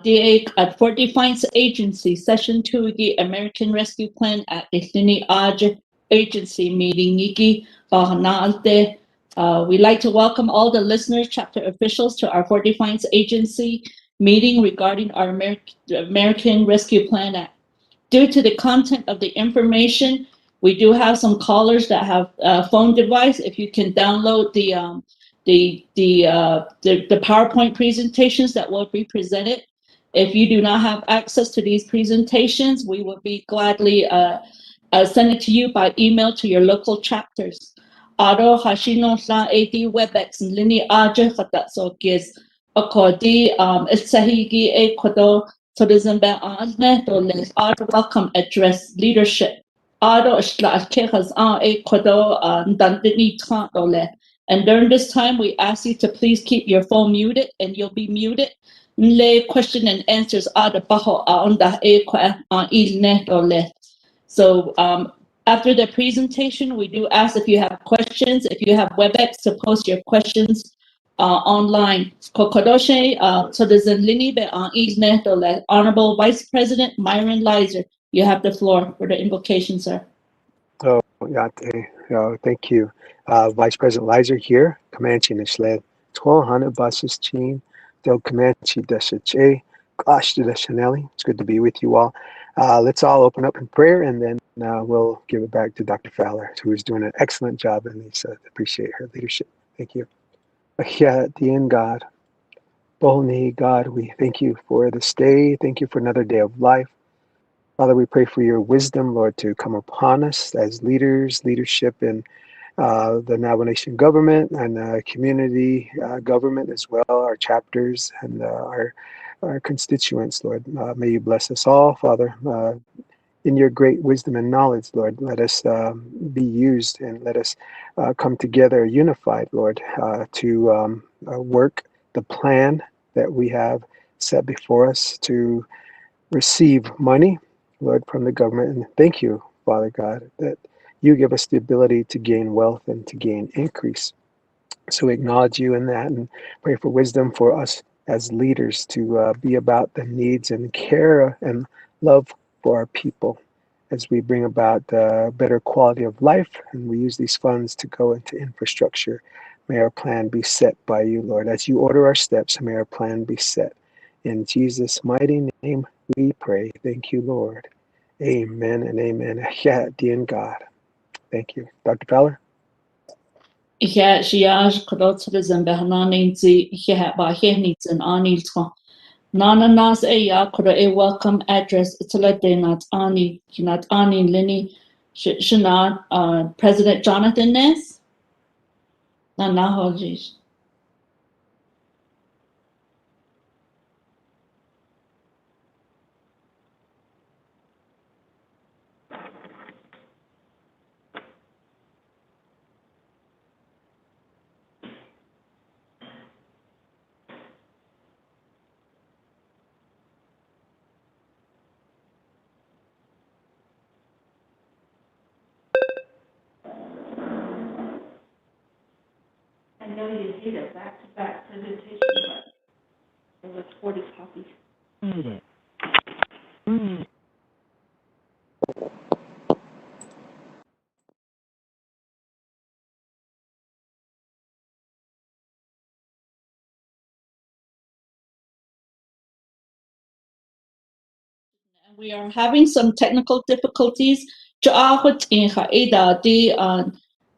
DA at Fort Defiance Agency, Session 2, the American Rescue Plan at Islini Aj Agency meeting. We'd like to welcome all the listeners, chapter officials to our Fort Defiance Agency meeting regarding our American Rescue Plan Act. Due to the content of the information, we do have some callers that have a phone device. If you can download the PowerPoint presentations that will be presented. If you do not have access to these presentations, we will be gladly send it to you by email to your local chapters. Aro hashino sa AD Webex lini aja khatat so giz akodi sahigi e kodo tourism ba anne to les art welcome address leadership. Aro shla kekhas e kodo dandini tra dole. And during this time, we ask you to please keep your phone muted, and you'll be muted. Le question and answers are the baho on the So after the presentation, we do ask if you have questions, if you have WebEx, to post your questions online. Kokodoshe, Citizen Linibe Honorable Vice President Myron Lizer, you have the floor for the invocation, sir. Oh, Yate. Thank you. Vice President Lizer here, Comanche Nishled, 1200 buses team, Del Comanche Deshache, Clash to the Chanelli. It's good to be with you all. Let's all open up in prayer, and then we'll give it back to Dr. Fowler, who is doing an excellent job, and we appreciate her leadership. Thank you. Yeah, at the end, God, Bohni, God, we thank you for this day. Thank you for another day of life. Father, we pray for your wisdom, Lord, to come upon us as leaders, leadership in the Navajo Nation government and community government as well, our chapters and our constituents, Lord. May you bless us all, Father. In your great wisdom and knowledge, Lord, let us be used and let us come together unified, Lord, to work the plan that we have set before us to receive money, Lord, from the government. And thank you, Father God, that you give us the ability to gain wealth and to gain increase. So we acknowledge you in that and pray for wisdom for us as leaders to be about the needs and care and love for our people as we bring about better quality of life, and we use these funds to go into infrastructure. May our plan be set by you, Lord. As you order our steps, may our plan be set. In Jesus' mighty name we pray. Thank you, Lord. Amen and amen. Yeah, dear God. Thank you. Dr. Fowler? Yeah, she asked Citizen Behananzi, Bahenites and Anilton. Nana Nas a welcome address. It's like they not Ani, not Ani Lini, Shana, President Jonathan Ness. Nana Hodges. I know you did a back-to-back presentation, but it was 40 copies. We are having some technical difficulties.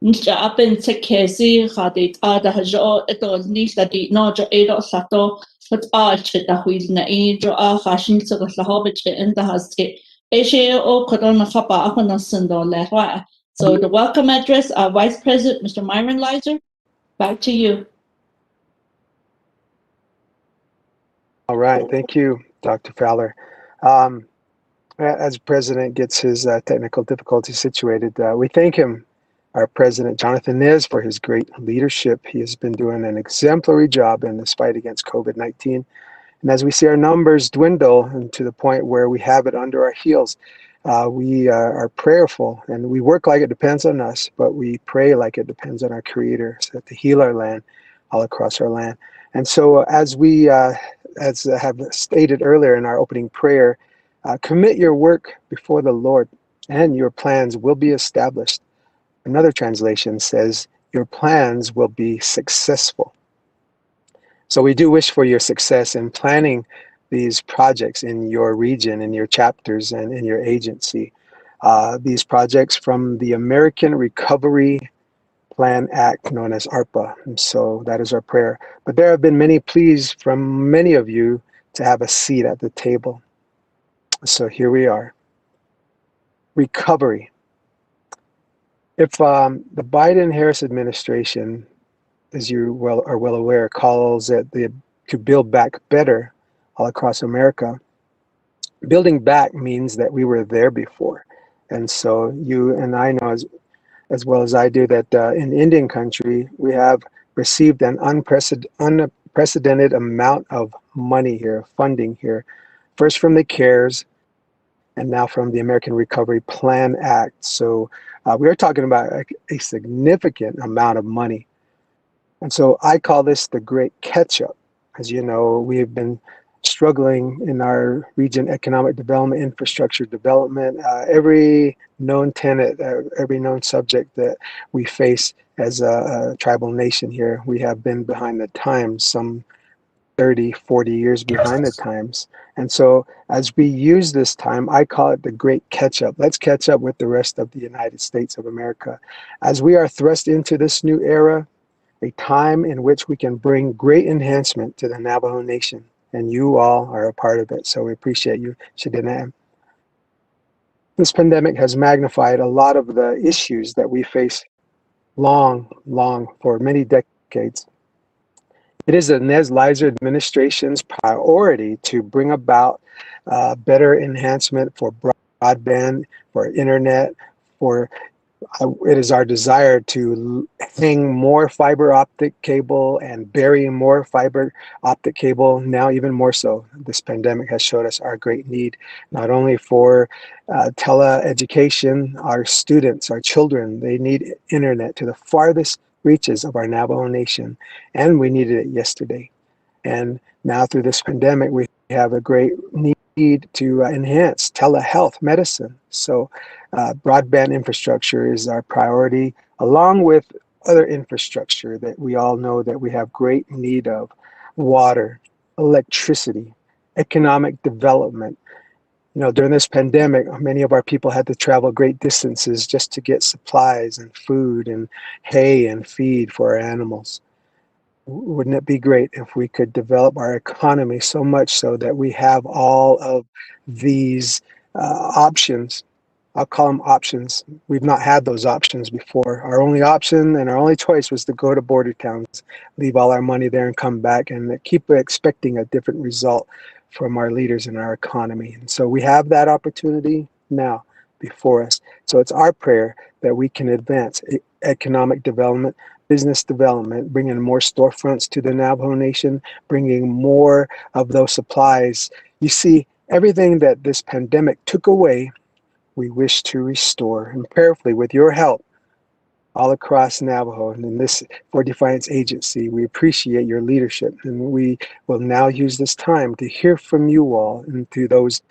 Njapen sekesi hadit ada hajo eto nista di noja edo sato hat arche da huizna ejo a hashin so la hobbit in the haste eshe o corona khapa akona sindo lehwa. So the welcome address, our Vice President Mr. Myron Lizer, back to you. All right, thank you, Dr. Fowler. As President gets his technical difficulties situated, we thank him, our President Jonathan Nez, for his great leadership. He has been doing an exemplary job in this fight against COVID-19. And as we see our numbers dwindle and to the point where we have it under our heels, we are prayerful, and we work like it depends on us, but we pray like it depends on our Creator, so to heal our land all across our land. And so as we, as I have stated earlier in our opening prayer, commit your work before the Lord and your plans will be established. Another translation says, your plans will be successful. So we do wish for your success in planning these projects in your region, in your chapters, and in your agency. These projects from the American Recovery Plan Act, known as ARPA. And so that is our prayer. But there have been many pleas from many of you to have a seat at the table. So here we are. Recovery. If the Biden-Harris administration, as you are well aware, calls it to build back better all across America, building back means that we were there before. And so you and I know as well as I do that in Indian country, we have received an unprecedented amount of money here, funding here, first from the CARES and now from the American Recovery Plan Act. So we are talking about a significant amount of money. And so I call this the great catch-up. As you know, we have been struggling in our region, economic development, infrastructure development, every known tenet, every known subject that we face as a tribal nation here. We have been behind the times, some 30, 40 years behind the times. And so as we use this time, I call it the great catch-up. Let's catch up with the rest of the United States of America. As we are thrust into this new era, a time in which we can bring great enhancement to the Navajo Nation. And you all are a part of it. So we appreciate you, Shadinam. This pandemic has magnified a lot of the issues that we face long for many decades. It is the Nez Leiser administration's priority to bring about better enhancement for broadband, for internet, for it is our desire to hang more fiber optic cable and bury more fiber optic cable, now even more so. This pandemic has showed us our great need, not only for teleeducation, our students, our children, they need internet to the farthest reaches of our Navajo Nation, and we needed it yesterday. And now through this pandemic, we have a great need to enhance telehealth medicine. So broadband infrastructure is our priority, along with other infrastructure that we all know that we have great need of: water, electricity, economic development. You know, during this pandemic, many of our people had to travel great distances just to get supplies and food and hay and feed for our animals. Wouldn't it be great if we could develop our economy so much so that we have all of these options? I'll call them options. We've not had those options before. Our only option and our only choice was to go to border towns, leave all our money there and come back and keep expecting a different result from our leaders in our economy. And so we have that opportunity now before us. So it's our prayer that we can advance economic development, business development, bringing more storefronts to the Navajo Nation, bringing more of those supplies. You see, everything that this pandemic took away, we wish to restore, and prayerfully with your help all across Navajo and in this Fort Defiance Agency. We appreciate your leadership, and we will now use this time to hear from you all and through those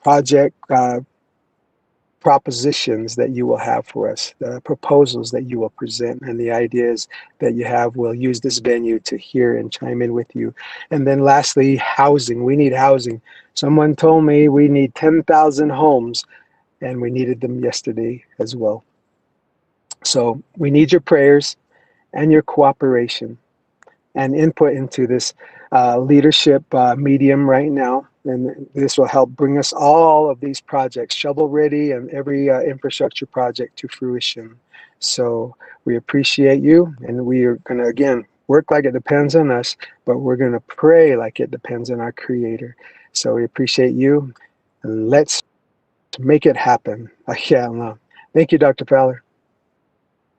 project propositions that you will have for us, the proposals that you will present, and the ideas that you have. We'll use this venue to hear and chime in with you. And then lastly, housing. We need housing. Someone told me we need 10,000 homes, and we needed them yesterday as well. So we need your prayers and your cooperation and input into this leadership medium right now. And this will help bring us all of these projects, shovel ready, and every infrastructure project to fruition. So we appreciate you, and we are going to, again, work like it depends on us, but we're going to pray like it depends on our Creator. So we appreciate you, and let's make it happen. Thank you, Dr. Fowler.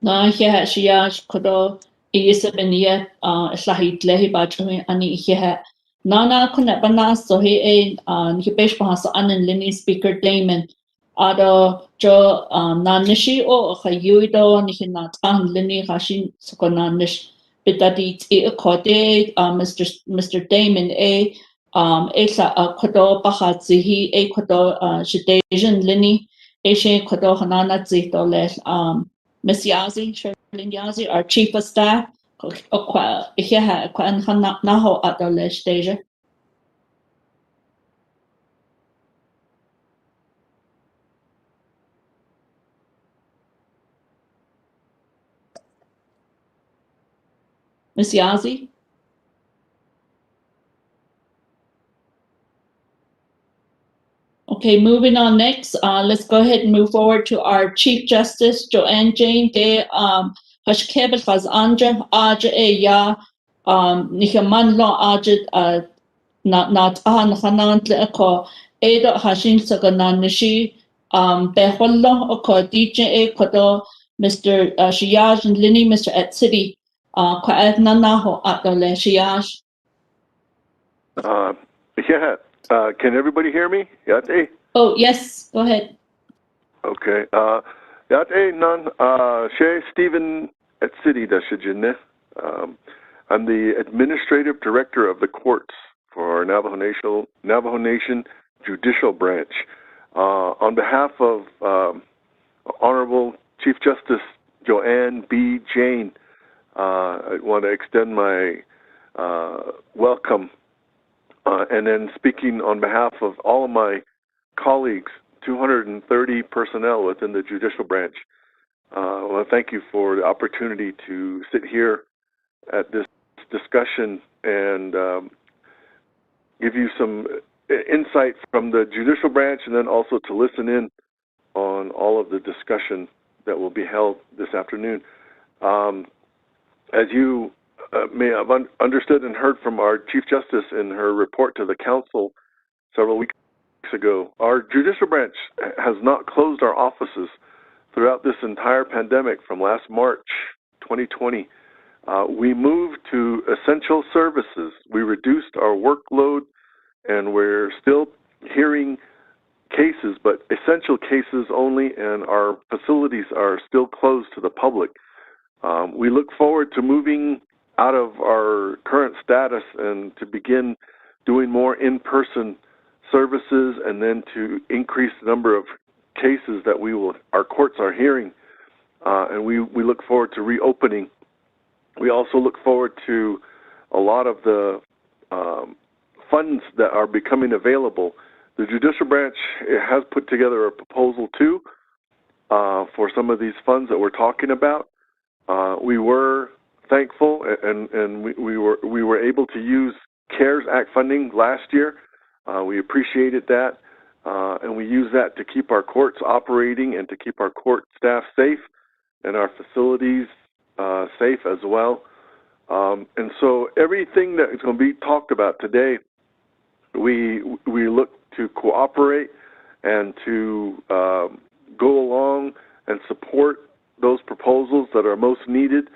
Na hier shia kodo isabenia slahit lehi bajumi ani hier nana kuna bana so he hibesh bahasa anan lini speaker Damon ado jo na nishi o khayuido ni na tan lini hashin sokona nish Bidadit e akode Mr. Damon a esa kodo bahatzihi a kodo shidesian lini a she kodo hanana zito les Miss Yazi, Sherlyn Yazi, our chief of staff, here kwan naho at the les deja. Miss Yazi. Okay, moving on next. Let's go ahead and move forward to our Chief Justice, Joanne Jane de Hashkebel Faz Anja Aja e ya Nihamanlo Aja not Hanantle Eko Edo Hashin Sagananishi Behollo Oko DJ E Kodo Mr. Shiyaj and Lini Mr. Et City Kwaed Nanaho Atole Shiyaj. Yeah. Can everybody hear me? Yate? Oh, yes. Go ahead. Okay. Yate nan Shay Stephen at City Dashajinne. I'm the administrative director of the courts for our Navajo Nation Judicial Branch. On behalf of Honorable Chief Justice Joanne B. Jane, I want to extend my welcome. And then speaking on behalf of all of my colleagues, 230 personnel within the judicial branch, I want to thank you for the opportunity to sit here at this discussion and give you some insight from the judicial branch, and then also to listen in on all of the discussion that will be held this afternoon. As you may have understood and heard from our Chief Justice in her report to the Council several weeks ago, our judicial branch has not closed our offices throughout this entire pandemic from last March 2020. We moved to essential services. We reduced our workload, and we're still hearing cases, but essential cases only, and our facilities are still closed to the public. We look forward to moving out of our current status and to begin doing more in-person services, and then to increase the number of cases that our courts are hearing. And we look forward to reopening. We also look forward to a lot of the funds that are becoming available. The judicial branch has put together a proposal too for some of these funds that we're talking about. We were thankful, and we were able to use CARES Act funding last year. We appreciated that, and we use that to keep our courts operating and to keep our court staff safe and our facilities safe as well. And so everything that is going to be talked about today, we look to cooperate and to go along and support those proposals that are most needed,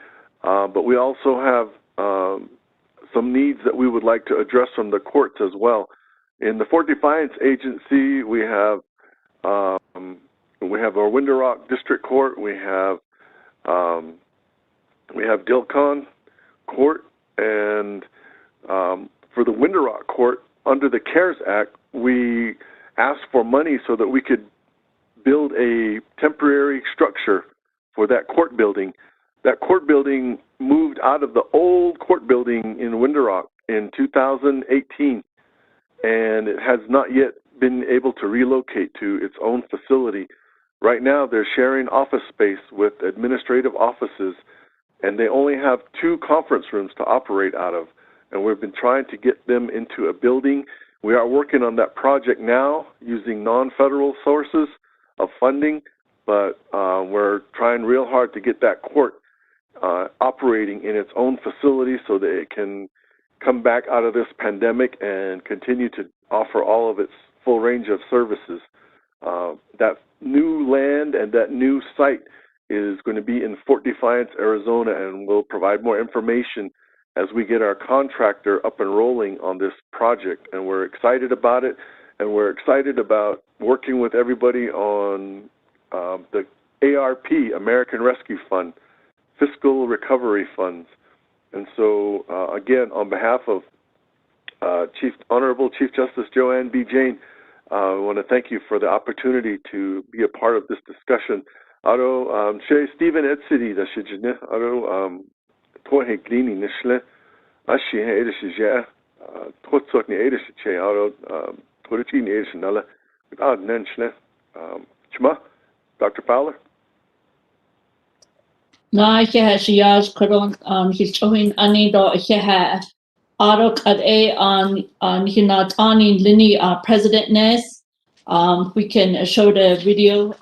but we also have some needs that we would like to address from the courts as well. In the Fort Defiance Agency, we have our Window Rock District Court, we have Dilcon Court, and for the Window Rock Court, under the CARES Act, we asked for money so that we could build a temporary structure for that court building. That court building moved out of the old court building in Window Rock in 2018, and it has not yet been able to relocate to its own facility. Right now, they're sharing office space with administrative offices, and they only have 2 conference rooms to operate out of, and we've been trying to get them into a building. We are working on that project now using non-federal sources of funding, but we're trying real hard to get that court operating in its own facility so that it can come back out of this pandemic and continue to offer all of its full range of services. That new land and that new site is going to be in Fort Defiance, Arizona, and we'll provide more information as we get our contractor up and rolling on this project. And we're excited about it, and we're excited about working with everybody on the ARP, American Rescue Fund, fiscal recovery funds, And so, again, on behalf of Honorable Chief Justice Joanne B. Jane, I want to thank you for the opportunity to be a part of this discussion. Aro Stephen Edsity da shijne aro tohe glini nishle ashi edish ja totsot ni edish che aro toruchi ni edish nala without nenshle chma Dr. Fowler. Na ich ha shiaj karon his showing ani do ich ha aro kad on hinat ani lini President Ness. We can show the video.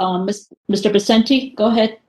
Mr. Vicente, go ahead.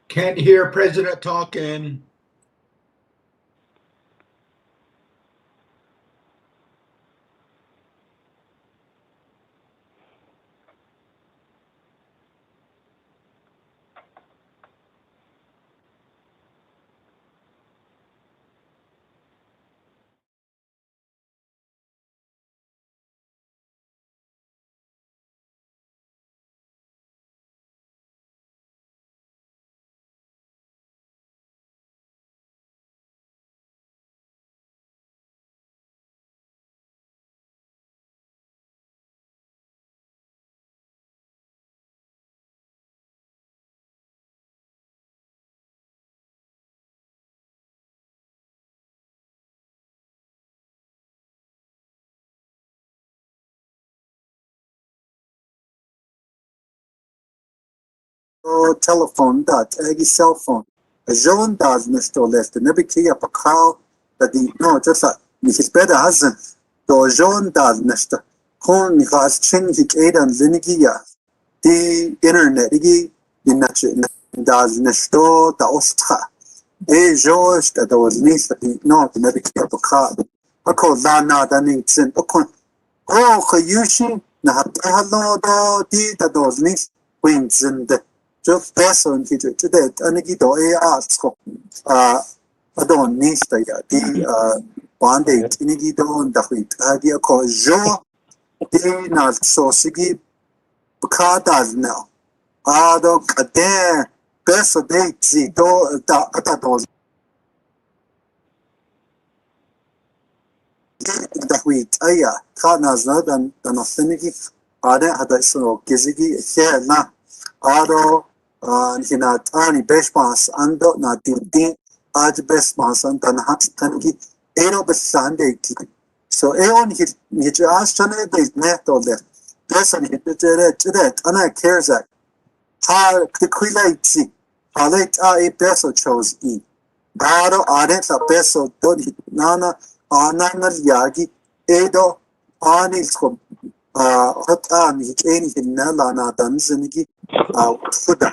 Can't hear President talking. Telephone that agi cell phone. A Joan does Mr. Left, never clear up a cow that the no just like Mrs. Better hasn't. So Joan does Mr. Con has changed it eight and Linigia. The internet igi in that does Nesto the Ostra. A George that was nice that the no never clear up a cow. I call Lana than it's in Okon. Oh, Kayushi, Nahatalo do that was nice wins in the just person he did today, and he do a arts. I don't need the bondage in the don that we idea called Joe. They not so sigi Bukadas now. I don't there best of day see do that was that we aya Kanas not and affinity. I don't have that so gizzy here now. Ado hinat ani bespas ando na din aj bespas antan hat tanki ero besande ki so eon hit astane de neto de person hit de ana cares that ha kwilati halet a peso chose e ado adet a peso don hit nana anana yagi edo ani kom hot an hit any hinala na danzanigi Fuda,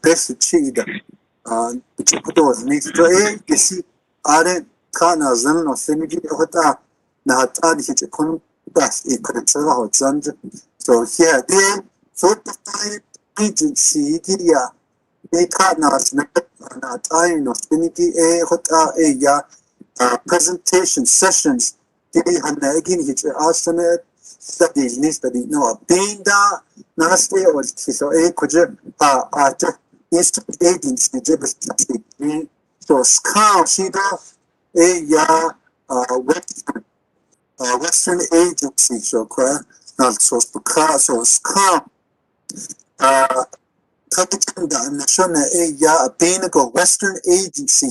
best cheetah, which was next to a kissy, Aren't Kana Zan or Finigi Hota, Nahatad Hitchcon, that's a control Zand. So here, they Fort Defiance Agency, Gidia, they Kanas, not iron of Finigi, a Hota, a ya, presentation sessions, they had again Hitch Arsenal. Studies needs to be no being da nasty or so a could institute agency so scout she a ya western agency so not so because so scout national a ya a benigo western agency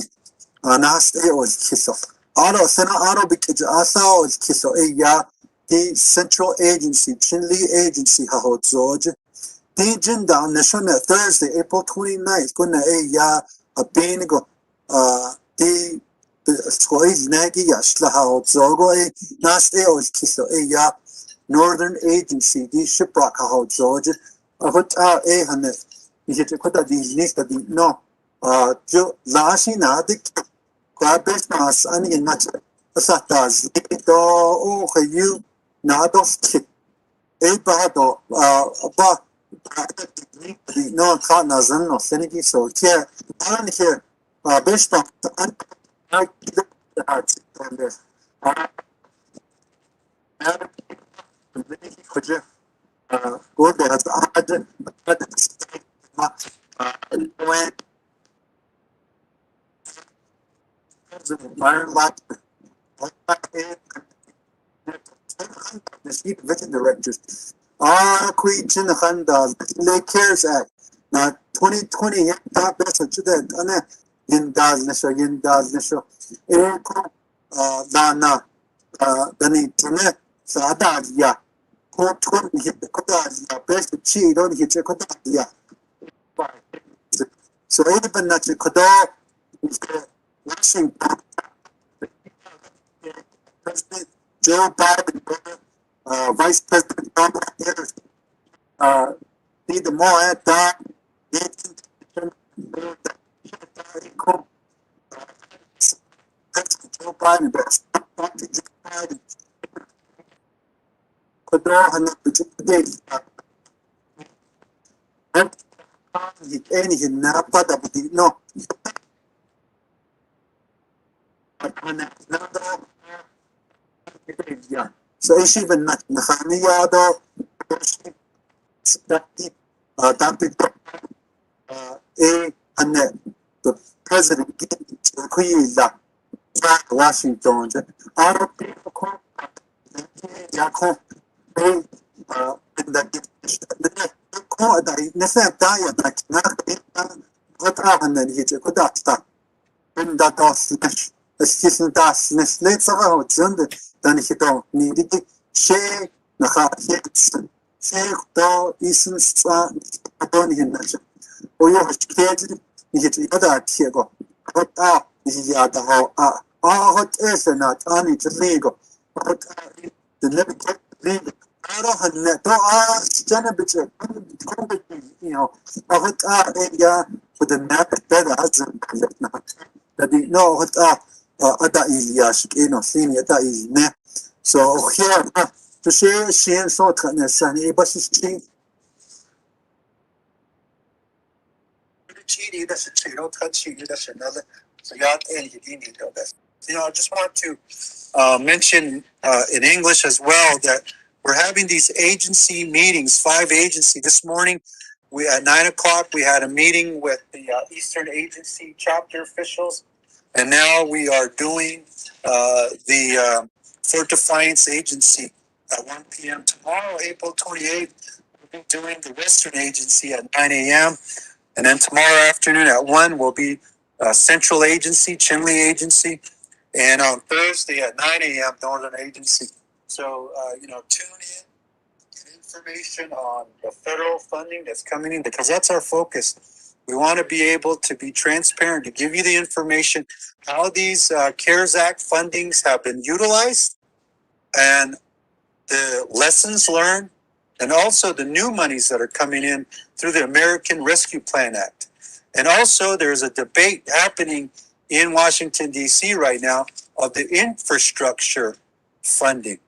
nasty or kiss off auto sena auto because asa or kiss a ya the Central Agency, Chinli Agency, Haho George. The Jinda National Thursday, April 29th, Guna a ya a benigo the Squays Nagi Yashlaha Zogo, Naste or Kiso, Ya, Northern Agency, the shipwreck how Georgia, a hotel a hundred. You get to put that these needs to be no. Joe Lashi Nadik, Grabes Mas, and in much. Satas, oh, you, Nados, a bado, but no partners and affinity, so here, and here, based on I could you go there as the veteran directors. Queen Handa, Lake Cares Act. Now, 2020, top best to that, and Yin Daz Nisho, Erico, Dana, Dani Tune, Sada, ya. Quote, hit the Koda, best to cheat, don't hit your Koda, ya. So, even that you could all, Washington, President Joe Biden, Vice President Kamala Harris, need the more at that. President Joe Biden, Dr. Joe Biden, could all have any napa that we no. So is even not Nahaniyado, and the president Kuila, Washington, out of people, Yako, and the Nessa diet, like what happened, and he could not stop. And that was excuse das let's out then he don't need it. Share the share the essence upon him. Or you have to get the other Tiago. What are the other how what is not only to legal. What the never get legal. I don't have net. You know, what are area with the map better as that they know what ada Ilias, senior that is ne. So here to share so that Sunny buses cheating, that's a cheat, don't touch you, that's another. So y'all and you need to that. I just want to mention in English as well that we're having these agency meetings, 5 agency. This morning, we at 9 o'clock, we had a meeting with the Eastern Agency chapter officials. And now we are doing the Fort Defiance Agency at 1 p.m. Tomorrow, April 28th, we'll be doing the Western Agency at 9 a.m. And then tomorrow afternoon at 1 will be Central Agency, Chinle Agency. And on Thursday at 9 a.m., Northern Agency. So, tune in, get information on the federal funding that's coming in, because that's our focus. We want to be able to be transparent, to give you the information, how these CARES Act fundings have been utilized, and the lessons learned, and also the new monies that are coming in through the American Rescue Plan Act. And also there's a debate happening in Washington, D.C. right now of the infrastructure funding.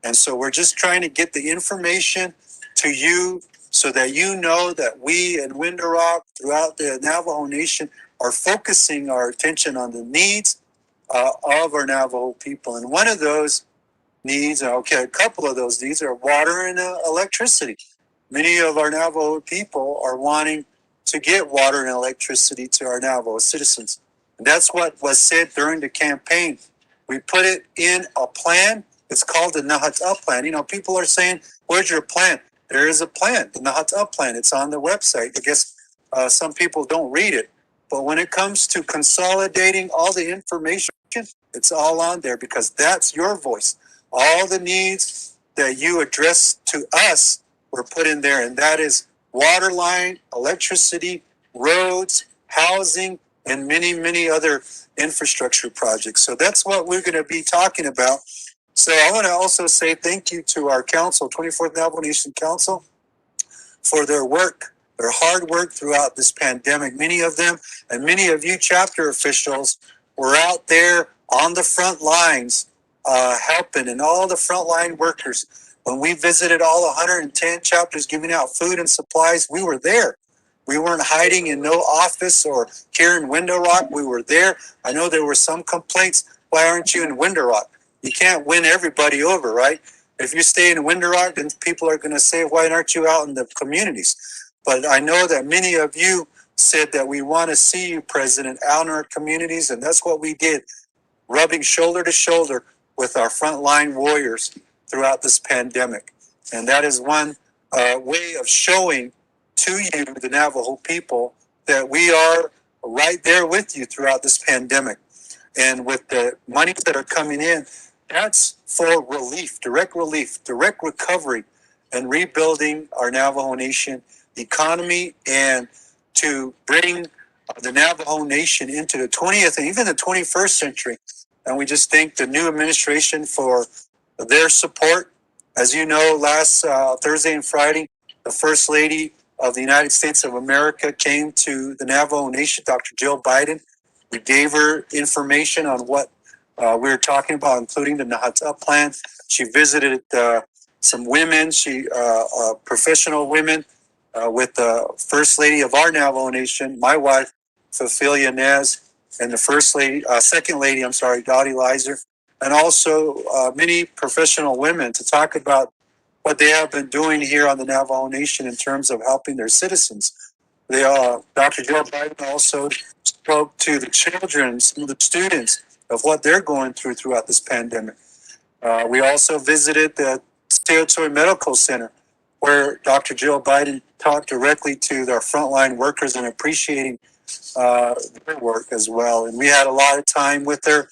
And so we're just trying to get the information to you so that you know that we in Window Rock, throughout the Navajo Nation, are focusing our attention on the needs of our Navajo people. And one of those needs, a couple of those needs are water and electricity. Many of our Navajo people are wanting to get water and electricity to our Navajo citizens. And that's what was said during the campaign. We put it in a plan. It's called the Nahat'a plan. People are saying, where's your plan? There is a plan, the Nahat'a plan. It's on the website. I guess some people don't read it. But when it comes to consolidating all the information, it's all on there, because that's your voice. All the needs that you address to us were put in there, and that is water line, electricity, roads, housing, and many, many other infrastructure projects. So that's what we're going to be talking about. So I want to also say thank you to our council, 24th Navajo Nation Council, for their work, their hard work throughout this pandemic. Many of them and many of you chapter officials were out there on the front lines helping, and all the frontline workers. When we visited all 110 chapters giving out food and supplies, we were there. We weren't hiding in no office or here in Window Rock. We were there. I know there were some complaints. Why aren't you in Window Rock? You can't win everybody over, right? If you stay in Window Rock, then people are going to say, why aren't you out in the communities? But I know that many of you said that we want to see you, President, out in our communities, and that's what we did, rubbing shoulder to shoulder with our frontline warriors throughout this pandemic. And that is one way of showing to you, the Navajo people, that we are right there with you throughout this pandemic. And with the monies that are coming in, that's for relief, direct recovery, and rebuilding our Navajo Nation economy, and to bring the Navajo Nation into the 20th and even the 21st century. And we just thank the new administration for their support. As you know, last Thursday and Friday, the First Lady of the United States of America came to the Navajo Nation, Dr. Jill Biden. We gave her information on what we were talking about, including the Nahata plan. She visited some women, professional women, with the First Lady of our Navajo Nation, my wife, Cecilia Nez, and the Second Lady, Dottie Lizer, and also many professional women to talk about what they have been doing here on the Navajo Nation in terms of helping their citizens. Dr. Joe Biden also spoke to the children, some of the students, of what they're going throughout this pandemic. We also visited the Territory Medical Center, where Dr. Jill Biden talked directly to their frontline workers and appreciating their work as well. And we had a lot of time with her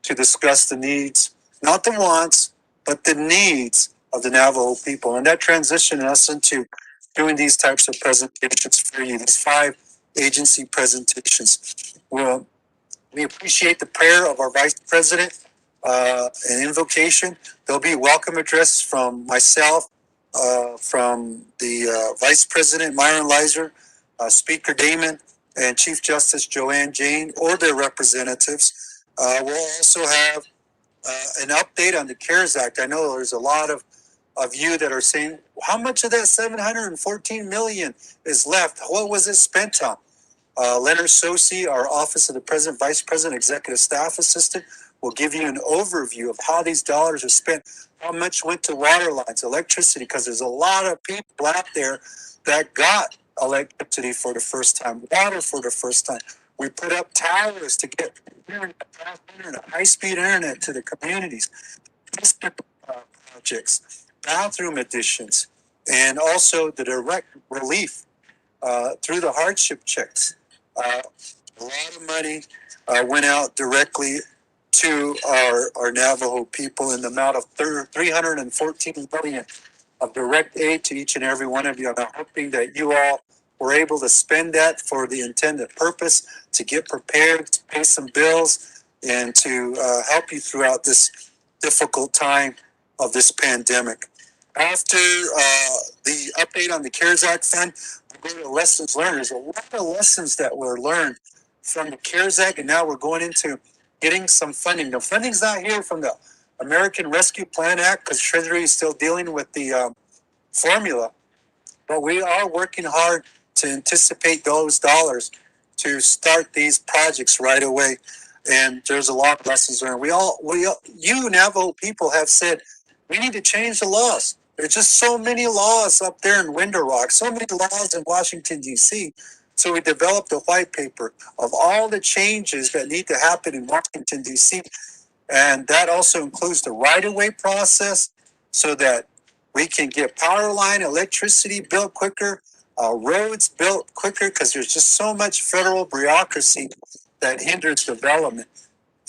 to discuss the needs, not the wants, but the needs of the Navajo people. And that transitioned us into doing these types of presentations for you, these 5 agency presentations. Well, we appreciate the prayer of our Vice President and invocation. There'll be welcome address from myself, from the Vice President Myron Lizer, Speaker Damon, and Chief Justice Joanne Jane, or their representatives. We'll also have an update on the CARES Act. I know there's a lot of you that are saying, how much of that $714 million is left? What was it spent on? Leonard Sosi, our Office of the President, Vice President, Executive Staff Assistant, will give you an overview of how these dollars are spent, how much went to water lines, electricity, because there's a lot of people out there that got electricity for the first time, water for the first time. We put up towers to get internet, high-speed internet to the communities, projects, bathroom additions, and also the direct relief through the hardship checks. A lot of money went out directly to our Navajo people in the amount of $314 million of direct aid to each and every one of you. I'm hoping that you all were able to spend that for the intended purpose, to get prepared, to pay some bills, and to help you throughout this difficult time of this pandemic. After the update on the CARES Act fund, we'll go to lessons learned. There's a lot of lessons that were learned from the CARES Act, and now we're going into getting some funding. The funding's not here from the American Rescue Plan Act because Treasury is still dealing with the formula, but we are working hard to anticipate those dollars to start these projects right away. And there's a lot of lessons learned. You Navajo people have said, we need to change the laws. There's just so many laws up there in Window Rock, so many laws in Washington, D.C. So we developed a white paper of all the changes that need to happen in Washington, D.C. And that also includes the right-of-way process so that we can get power line, electricity built quicker, roads built quicker, because there's just so much federal bureaucracy that hinders development.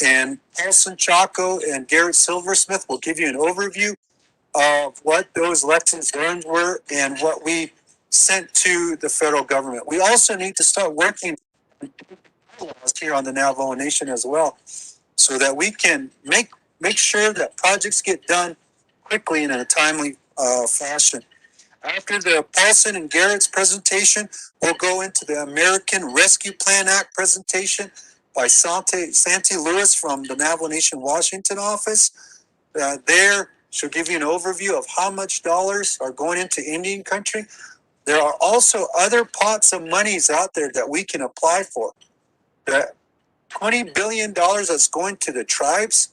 And Paulson Chaco and Garrett Silversmith will give you an overview of what those lessons learned were and what we sent to the federal government. We also need to start working on laws here on the Navajo Nation as well, so that we can make sure that projects get done quickly and in a timely fashion. After the Paulson and Garrett's presentation, we'll go into the American Rescue Plan Act presentation by Santi Lewis from the Navajo Nation Washington office. There, she'll give you an overview of how much dollars are going into Indian country. There are also other pots of monies out there that we can apply for. The $20 billion that's going to the tribes,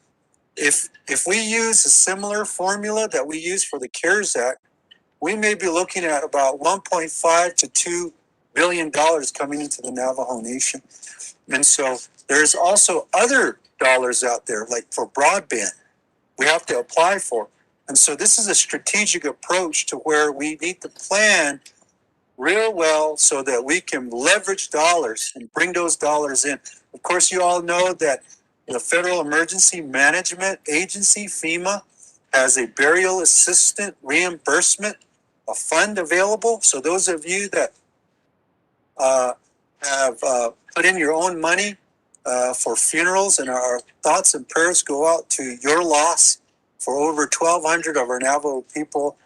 if we use a similar formula that we use for the CARES Act, we may be looking at about $1.5 to $2 billion coming into the Navajo Nation. And so there's also other dollars out there, like for broadband, we have to apply for. And so this is a strategic approach to where we need to plan real well so that we can leverage dollars and bring those dollars in. Of course, you all know that the Federal Emergency Management Agency, FEMA, has a burial assistant reimbursement, a fund available. So those of you that have put in your own money for funerals, and our thoughts and prayers go out to your loss for over 1,200 of our Navajo people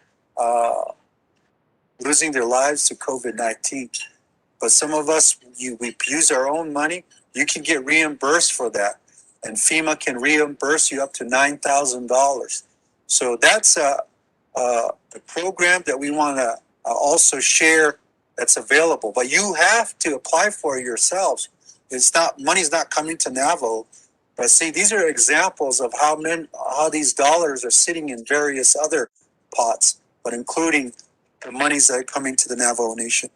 losing their lives to COVID-19. But some of us, we use our own money. You can get reimbursed for that, and FEMA can reimburse you up to $9,000. So that's a program that we want to also share that's available. But you have to apply for it yourselves. It's not, money's not coming to Navajo. But see, these are examples of how these dollars are sitting in various other pots, but including the monies that are coming to the Navajo Nation.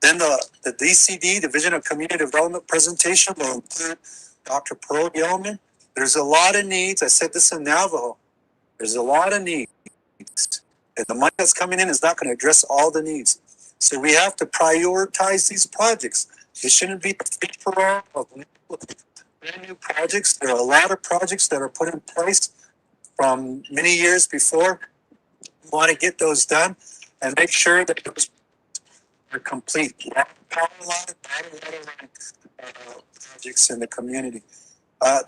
Then the DCD, Division of Community Development presentation, will include Dr. Pearl Gelman. There's a lot of needs. I said this in Navajo. There's a lot of needs. And the money that's coming in is not going to address all the needs. So we have to prioritize these projects. It shouldn't be a free-for-all of brand new projects. There are a lot of projects that are put in place from many years before. We want to get those done and make sure that those are complete. Power line, projects in the community.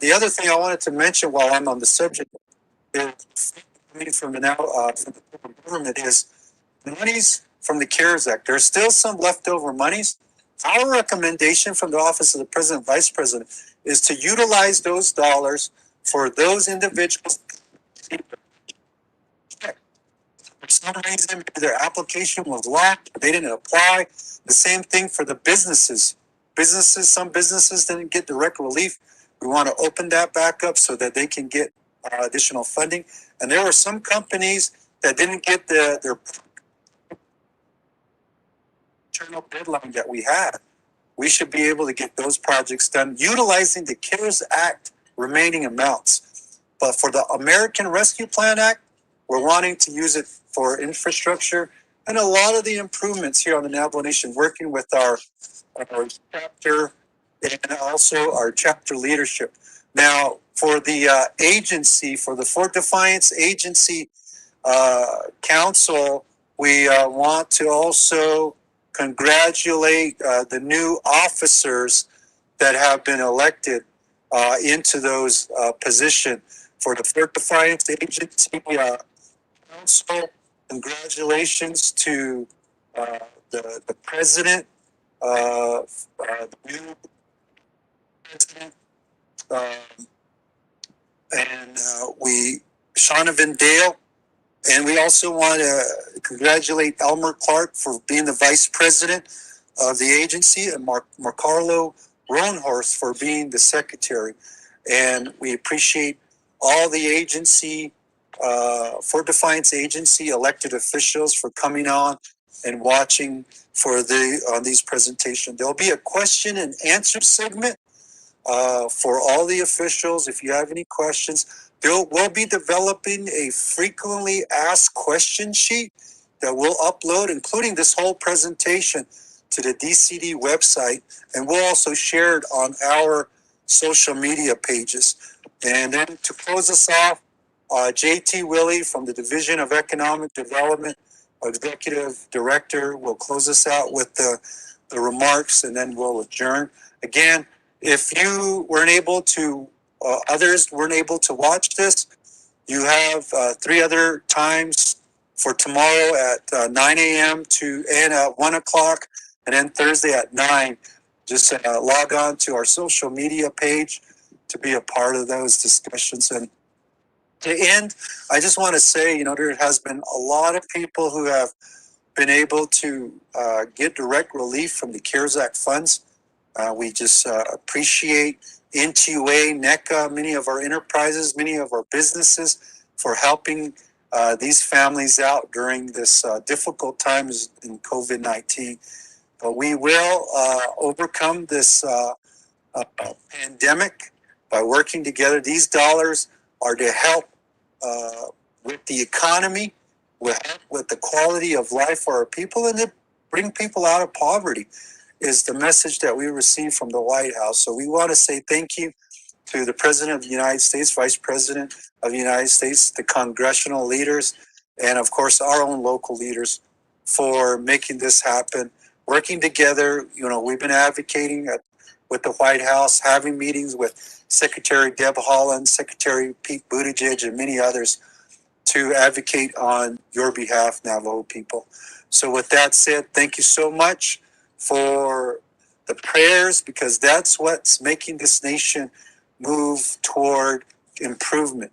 The other thing I wanted to mention while I'm on the subject is from the federal government is the monies from the CARES Act. There's still some leftover monies. Our recommendation from the Office of the President, Vice President, is to utilize those dollars for those individuals. For some reason, their application was locked. They didn't apply. The same thing for the businesses. Some businesses didn't get direct relief. We want to open that back up so that they can get additional funding. And there were some companies that didn't get their internal deadline that we had. We should be able to get those projects done utilizing the CARES Act remaining amounts. But for the American Rescue Plan Act, we're wanting to use it for infrastructure and a lot of the improvements here on the Navajo Nation, working with our chapter and also our chapter leadership. Now, for the agency, for the Fort Defiance Agency Council, we want to also congratulate the new officers that have been elected into those positions. For the Fort Defiance Agency Council, congratulations to the president, the new president, and Shonovan Dale. And we also want to congratulate Elmer Clark for being the vice president of the agency, and Marcarlo Roanhorst for being the secretary. And we appreciate all the agency, Fort Defiance Agency elected officials for coming on and watching for these presentations. There'll be a question and answer segment for all the officials. If you have any questions, we'll be developing a frequently asked question sheet that we'll upload, including this whole presentation, to the DCD website, and we'll also share it on our social media pages. And then to close us off, JT Willie from the Division of Economic Development, our Executive Director, will close us out with the remarks, and then we'll adjourn. Again, If you weren't able to, others weren't able to watch this, you have 3 other times for tomorrow at 9 a.m. and at 1 o'clock, and then Thursday at 9. Just log on to our social media page to be a part of those discussions. And to end, I just want to say, there has been a lot of people who have been able to get direct relief from the CARES Act funds. We just appreciate NTUA, NECA, many of our enterprises, many of our businesses for helping these families out during this difficult times in COVID-19. But we will overcome this pandemic by working together. These dollars are to help with the economy, with the quality of life for our people, and to bring people out of poverty is the message that we received from the White House. So we want to say thank you to the President of the United States, Vice President of the United States, the congressional leaders, and of course our own local leaders for making this happen. Working together, we've been advocating with the White House, having meetings with Secretary Deb Haaland, Secretary Pete Buttigieg, and many others to advocate on your behalf, Navajo people. So with that said, thank you so much for the prayers, because that's what's making this nation move toward improvement.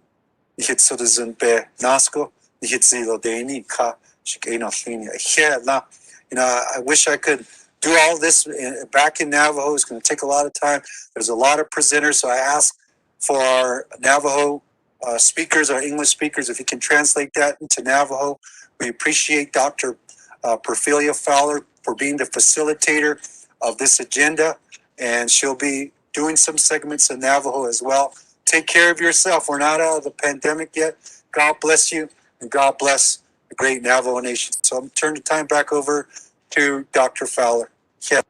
I wish I could do all this back in Navajo. It's going to take a lot of time. There's a lot of presenters, so I ask for our Navajo speakers, our English speakers, if you can translate that into Navajo. We appreciate Dr. Perfilia Fowler for being the facilitator of this agenda, and she'll be doing some segments in Navajo as well. Take care of yourself. We're not out of the pandemic yet. God bless you, and God bless the great Navajo Nation. So I'm turning the time back over to Dr. Fowler. Yeah.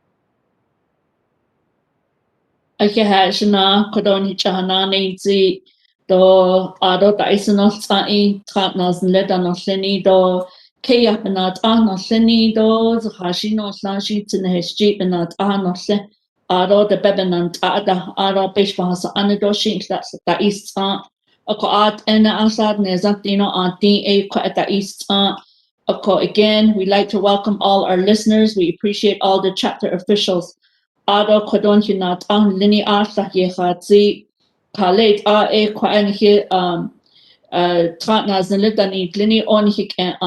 Akehashna kodoni chana nezi do ado daisno tsai tratnas ledano seni do kayapnat ano seni do hashino slashi tnehshi benat ano se ado de bebenant ada ado peshbasa anadoshi that's that is ako at ena asad nezatino anti a kwata is again, we'd like to welcome all our listeners. We appreciate all the chapter officials. Ado kodon hinat ang lini asa yehatzi kalet a kwan hi tratna zinlitani lini on hik and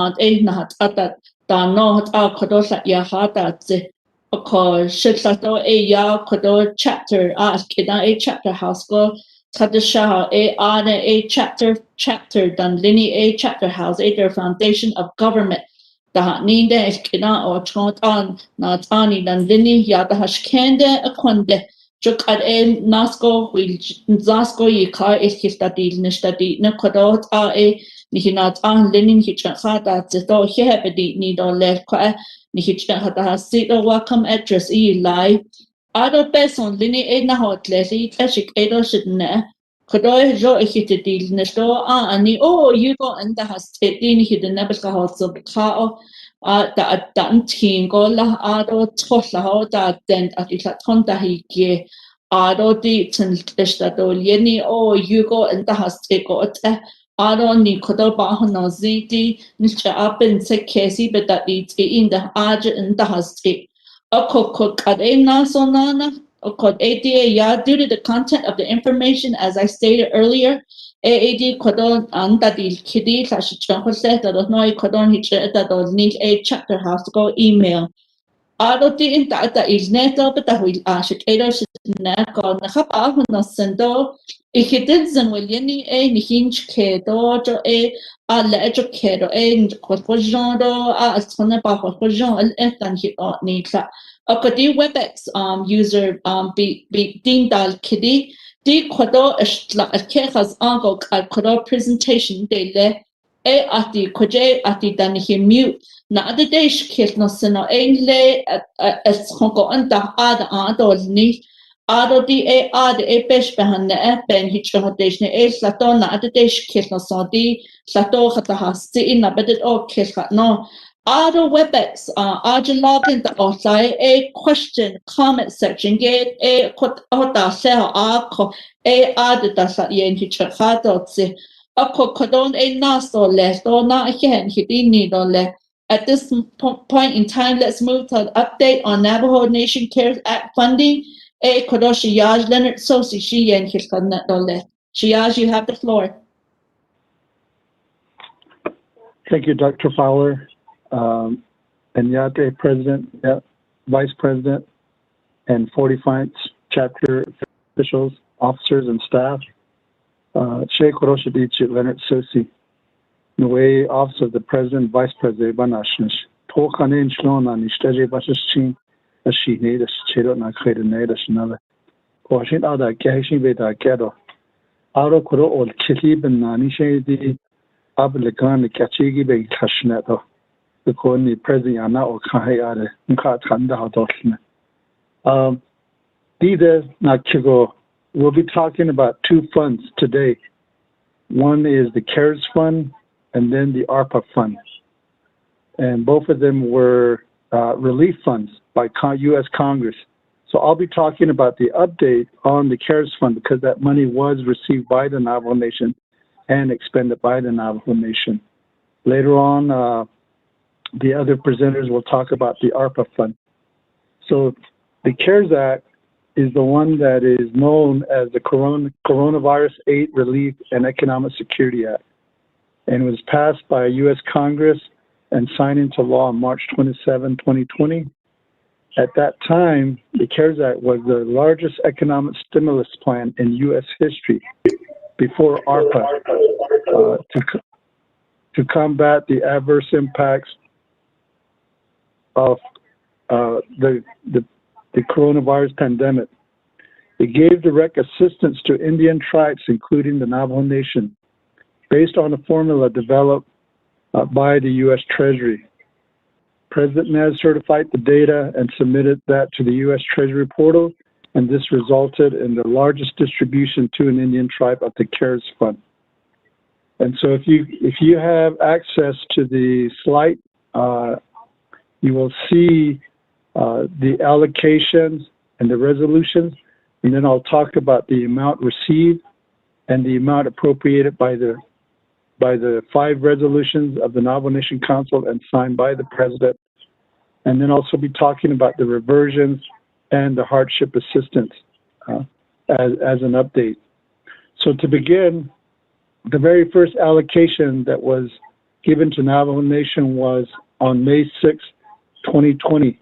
nahat atat da no hat a kodosa yahata zi ako shitlato ya kodo chapter kida a chapter house go Tadasha a chapter dan lini a chapter house a their foundation of government. Da ninde eskina or chont on not ani dan lini ya da hashkende akonde juk at el nasko will zasko yika eskistadi nishtadi na kodot a nihinat an linin hichata zito hebedi nido le kwa nihichata sito welcome address live. Ado person lini na hotlesi tashik edo shidne kodoi jo ihitidil nesto ani you go and the has tin hidden nebeska hotso kao da dan tingo la ado tosla ho da den atila tonda hige ado di tin estado yeni you go and the has go ado ni kodo ba hono ziti nisha apen se kesi but that in the aja and the has due to the content of the information, as I stated earlier, AAD kodon andadil kidi tashichanhose dadonoi kodon hiche dadonil a chapter house to go email. Adoti in data is neto but that will ashik edo shitnako nakapa no sendo ikidzen will yeni a nihinch kedo jo a lejo kedo a kojondo a sone ba kojon al etan hit nitla. Akadi WebEx user be din dal kidi di kodo estla kehas ango al kodo presentation de le ati koje ati danihi mute na ade desh kil no sino engle es honko anta ada adol ni ado di ade besh behan ben hicho desh ne slato na ade desh kil no so di slato khata hasti in na bedet o kil no Auto WebEx, login the outside a question comment section get a quote auto cell arco a added the yen to chakadotse. A cocodon a naso less or not again, he didn't need on less. At this point in time, let's move to an update on Navajo Nation CARES Act funding. A Kodoshi Yaj Leonard Sosi Shi and Hirkanatole. Shiaj, you have the floor. Thank you, Dr. Fowler, and Yate President, Vice President, and Fort Defiance chapter officials, officers, and staff. Shea Koroshadichi Leonard Sosi, Nue Office of the President, Vice President, Banashnish, Tokanin Shlona, Nishtaji Bashishin, a she need a chedo na created nade as another. Washin Ada Gashi Beta Gado. Aro Koro or Kitty Ben Nani Shady. Ablegan the Kachigi Bay Kashneto, the Koni President or Kahayade, Nkatanda Hadosne. Dida Nakigo, we'll be talking about two funds today. One is the CARES Fund and then the ARPA Fund. And both of them were relief funds by U.S. Congress. So I'll be talking about the update on the CARES Fund because that money was received by the Navajo Nation and expended by the Navajo Nation. Later on, the other presenters will talk about the ARPA Fund. So the CARES Act is the one that is known as the Coronavirus Aid, Relief, and Economic Security Act, and was passed by U.S. Congress and signed into law on March 27, 2020. At that time, the CARES Act was the largest economic stimulus plan in U.S. history before ARPA to combat the adverse impacts of the coronavirus pandemic. It gave direct assistance to Indian tribes, including the Navajo Nation, based on a formula developed by the U.S. Treasury. President Nez certified the data and submitted that to the U.S. Treasury portal, and this resulted in the largest distribution to an Indian tribe of the CARES Fund. And so if you have access to the slide, you will see the allocations and the resolutions, and then I'll talk about the amount received and the amount appropriated by the 5 resolutions of the Navajo Nation Council and signed by the President, and then also be talking about the reversions and the hardship assistance as an update. So to begin, the very first allocation that was given to Navajo Nation was on May 6, 2020,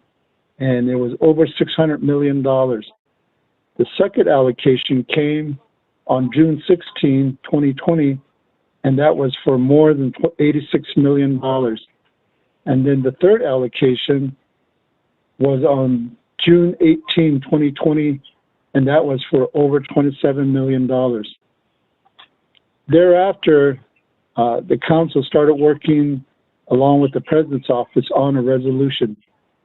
and it was over $600 million. The second allocation came on June 16, 2020, and that was for more than $86 million. And then the third allocation was on June 18, 2020, and that was for over $27 million. Thereafter, the council started working along with the President's office on a resolution.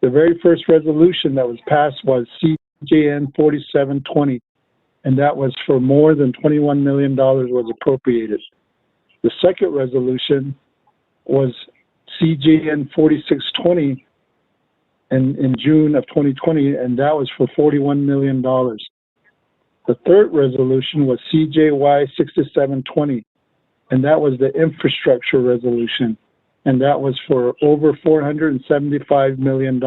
The very first resolution that was passed was CJN 4720, and that was for more than $21 million was appropriated. The second resolution was CJN 4620 in June of 2020, and that was for $41 million. The third resolution was CJY 6720, and that was the infrastructure resolution, and that was for over $475 million.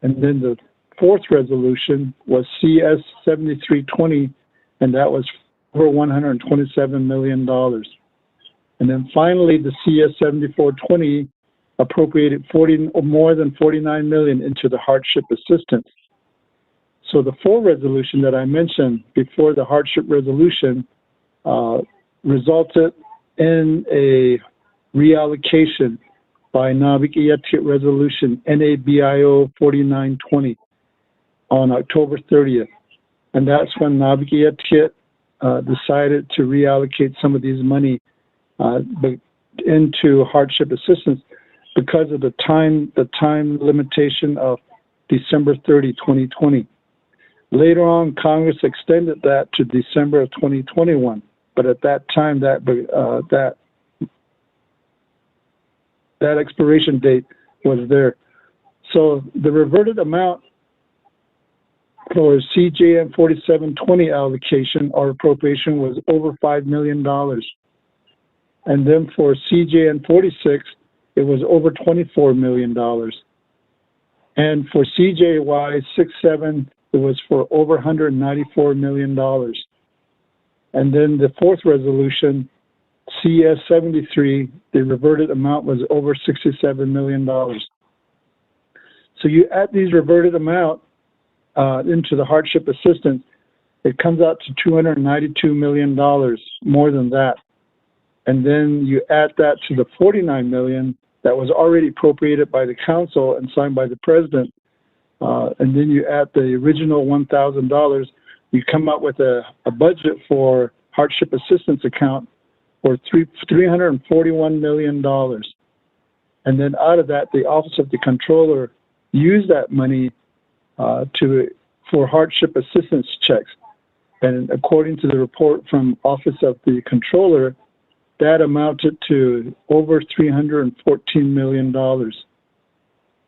And then the fourth resolution was CS 7320, and that was for $127 million. And then finally, the CS 7420 appropriated more than $49 million into the hardship assistance. So the full resolution that I mentioned before the hardship resolution resulted in a reallocation by Navigiyatit Resolution NABIO 4920 on October 30th. And that's when Navigiyatit decided to reallocate some of these money into hardship assistance because of the time limitation of December 30, 2020. Later on, Congress extended that to December of 2021, but at that time, that that expiration date was there. So the reverted amount for CJN 4720 allocation or appropriation was over $5 million. And then for CJN 46, it was over $24 million. And for CJY 67, it was for over $194 million. And then the fourth resolution, CS 73, the reverted amount was over $67 million. So you add these reverted amount into the hardship assistance, it comes out to $292 million, more than that. And then you add that to the $49 million that was already appropriated by the council and signed by the president. And then you add the original $1,000, you come up with a budget for hardship assistance account for $341 million. And then out of that, the Office of the Controller used that money for hardship assistance checks. And according to the report from Office of the Controller, that amounted to over $314 million.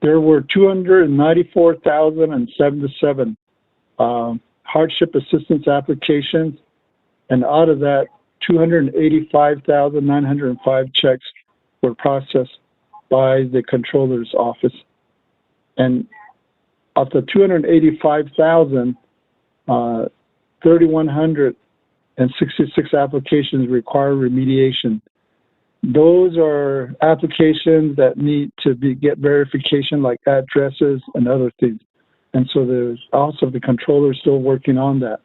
There were 294,077 hardship assistance applications, and out of that, 285,905 checks were processed by the Controller's office. And of the 285,000, 3,166 applications require remediation. Those are applications that need to get verification, like addresses and other things. And so the Office of the Controller is still working on that.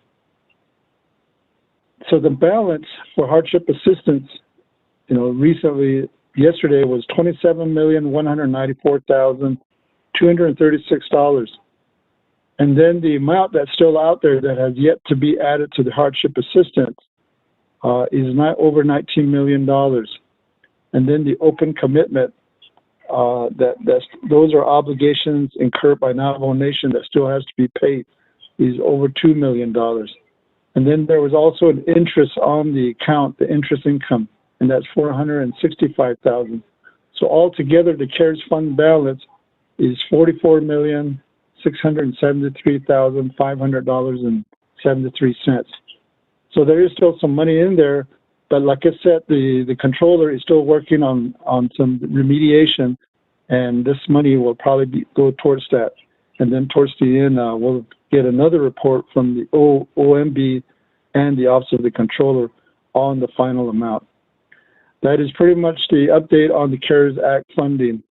So the balance for hardship assistance, recently, yesterday was $27,194,236. And then the amount that's still out there that has yet to be added to the hardship assistance is not over $19 million. And then the open commitment, those are obligations incurred by Navajo Nation that still has to be paid, is over $2 million. And then there was also an interest on the account, the interest income, and that's $465,000. So altogether, the CARES fund balance is $44,673,500.73. So there is still some money in there, but like I said, the controller is still working on some remediation, and this money will probably go towards that. And then towards the end, we'll get another report from the OMB and the Office of the Controller on the final amount. That is pretty much the update on the CARES Act funding.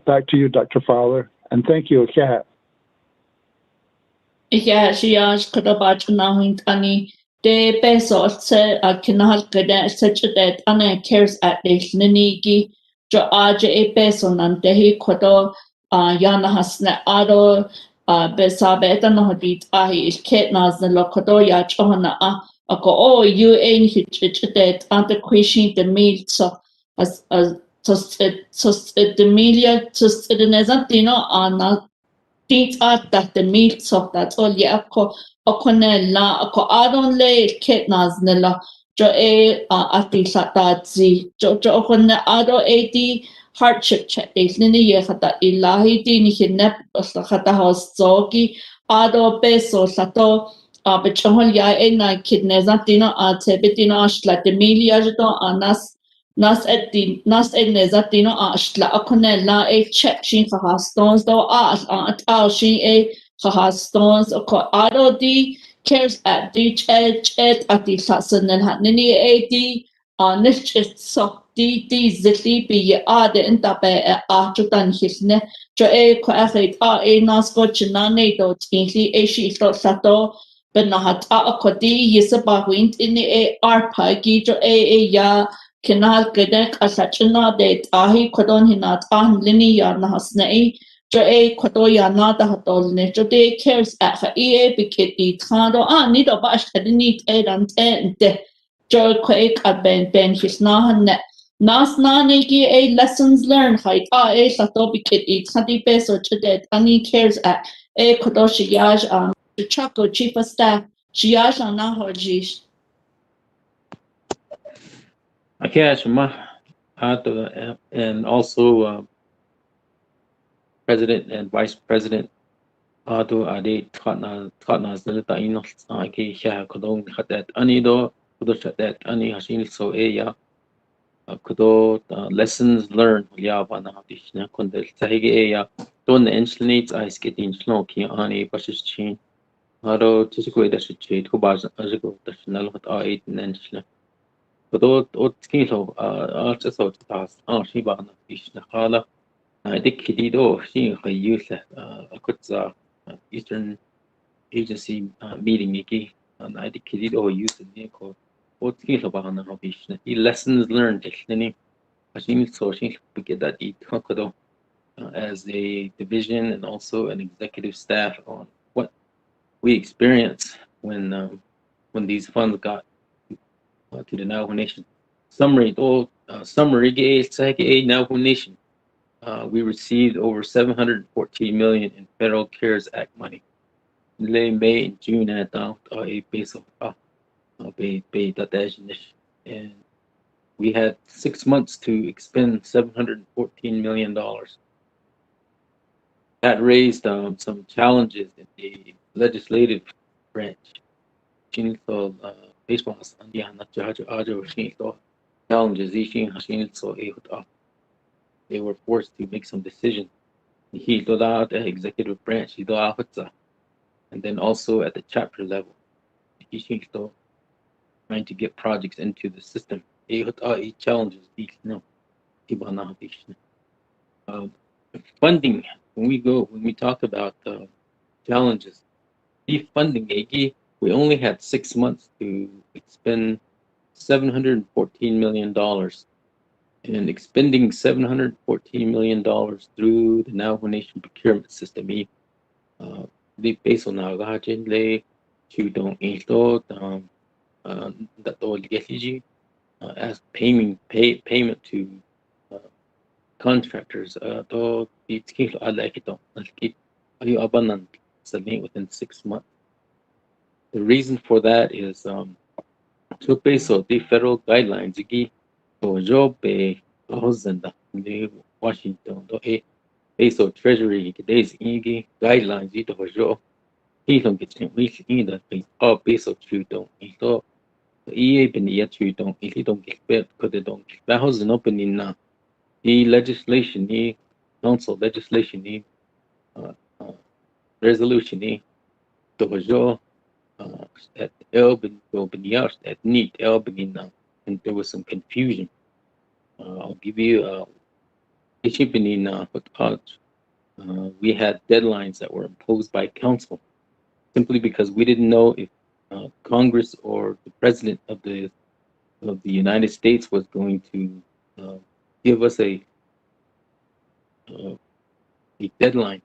Back to you, Dr. Fowler, and thank you, Kat. Yeah, she asked about Nahintani. De peso se kinahal kada such that ana CARES Act is ninigi jo aja e peso nantehi kodo yana hasna ado besabe no dit ahi is ket nas na lokodo ya chona ako UN that ante question the meal so as the media just the nezantino ana things are that the meals of that all yeah okonella ako adon le ketnas nella jo ati satazi jo okonna ado ati hardship check is nini ye khata ilahi ti ni hinep khata hostoki ado peso sato bechol ya na kidneza tino ate betino ashla de milia jo anas nas nezatino ashla akonella check shin khastons do shin khastons ko ado di CARES Act di chet ati sasen hatnini di nish so di zitli bi ade intabe chutan hisne jo ko akhit nasko chinane do tinli shi so sato benahat akodi yisaba wint in arpagi jo ya Kinal Gedek Asachina de Ahi Kodon Hinat Lini Yarnahasnei, Joe Kodoya Nada Hatolne, Jode CARES Act Bikiti Tando, Nido Bash Hadinit Ed and De Joe Quake at Ben his Nahan Nas Nanegi lessons learned height Sato Bikiti Tadi Beso Jodet Ani CARES Act Kodoshi Yaj Chaco Chief of Staff Shiaj Nahojish. Okay, and also President and Vice President Ado Ade Tratna Zelita Inol Ki Sha Kodong Hatat Anido Kudoshatat Ani Hashin So Eya Kudo lessons learned Yavana Dishna Kundel Sahige Eya Don Enslinates I skating snow Ki Ani Bashis Chin Haro Tisiko Dashi Kubaz Azigo Dashnal Hot A8 Nenshna Kudo Otkilo Archeso Tas Shiba Dishna Hala I think Kidido Shin Hayusa Akutza Eastern Agency meeting Miki and I think Kidido use the vehicle. What skill about an obvious lessons learned listening. I think so she get that eat Hokodo as a division and also an executive staff on what we experience when these funds got to the Navajo Nation. Summary Navajo Nation. We received over 714 million in federal CARES Act money. Late May and June at a base of and we had 6 months to expend $714 million. That raised some challenges in the legislative branch. Challenges they were forced to make some decisions. The executive branch, and then also at the chapter level, trying to get projects into the system. Challenges, funding. When we talk about challenges, the funding, we only had 6 months to expend $714 million. And expending $714 million through the Navajo Nation procurement system, the peso na gajin le chudong ito that as payment to contractors to the within 6 months. The reason for that is to peso the federal guidelines job the Washington peso treasury today's guidelines peso chudong ito chudong legislation council legislation resolution at Albany now, and there was some confusion. I'll give you we had deadlines that were imposed by council simply because we didn't know if Congress or the president of the United States was going to give us a deadline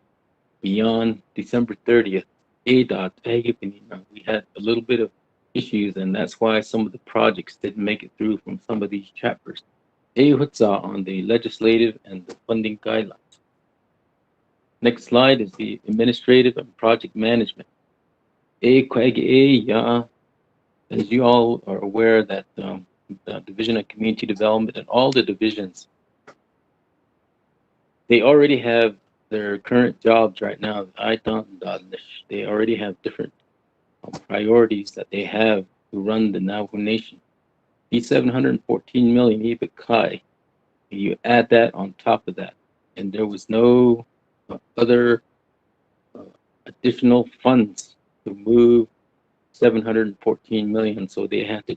beyond December 30th. We had a little bit of issues, and that's why some of the projects didn't make it through from some of these chapters. On the legislative and the funding guidelines. Next slide is the administrative and project management. As you all are aware that the Division of Community Development and all the divisions, they already have their current jobs right now. They already have different priorities that they have to run the Navajo Nation. These 714 million Ibikai, you add that on top of that, and there was no other additional funds to move 714 million. So they had to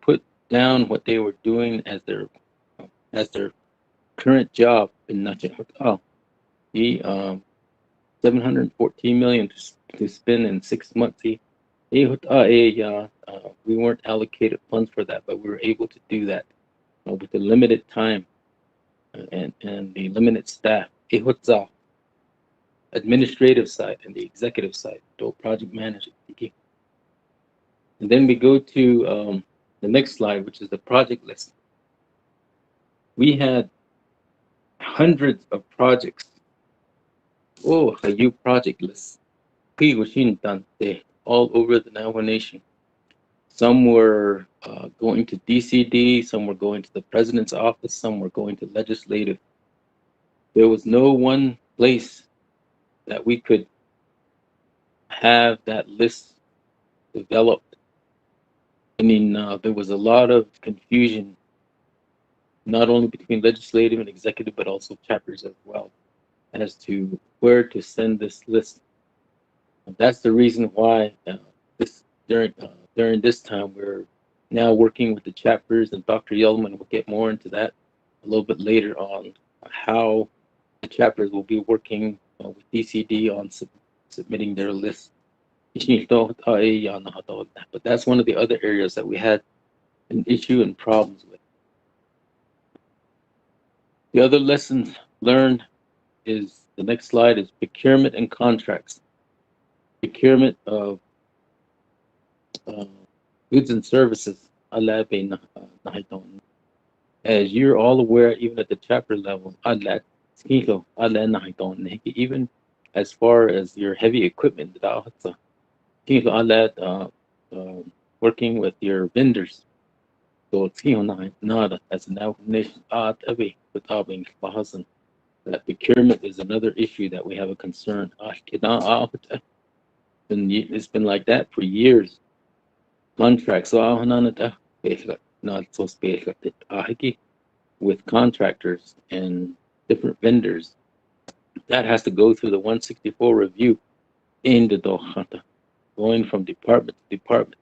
put down what they were doing as their current job in Nachahotal. The 714 million to spend in 6 months. We weren't allocated funds for that, but we were able to do that with the limited time and the limited staff. Administrative side and the executive side, project manager. And then we go to the next slide, which is the project list. We had hundreds of projects. A project list. All over the Navajo Nation. Some were going to DCD, some were going to the president's office, some were going to legislative. There was no one place that we could have that list developed. I mean, there was a lot of confusion, not only between legislative and executive, but also chapters as well, as to where to send this list. That's the reason why during this time we're now working with the chapters, and Dr. Yellman will get more into that a little bit later on, how the chapters will be working with DCD on submitting their list. But that's one of the other areas that we had an issue and problems with. The other lessons learned is, the next slide is procurement and contracts. Procurement of goods and services. As you're all aware, even at the chapter level, even as far as your heavy equipment, working with your vendors. So as a Navajo Nation, that procurement is another issue that we have a concern. It's been like that for years. Contracts, not so special, with contractors and different vendors. That has to go through the 164 review in the Dohata, going from department to department.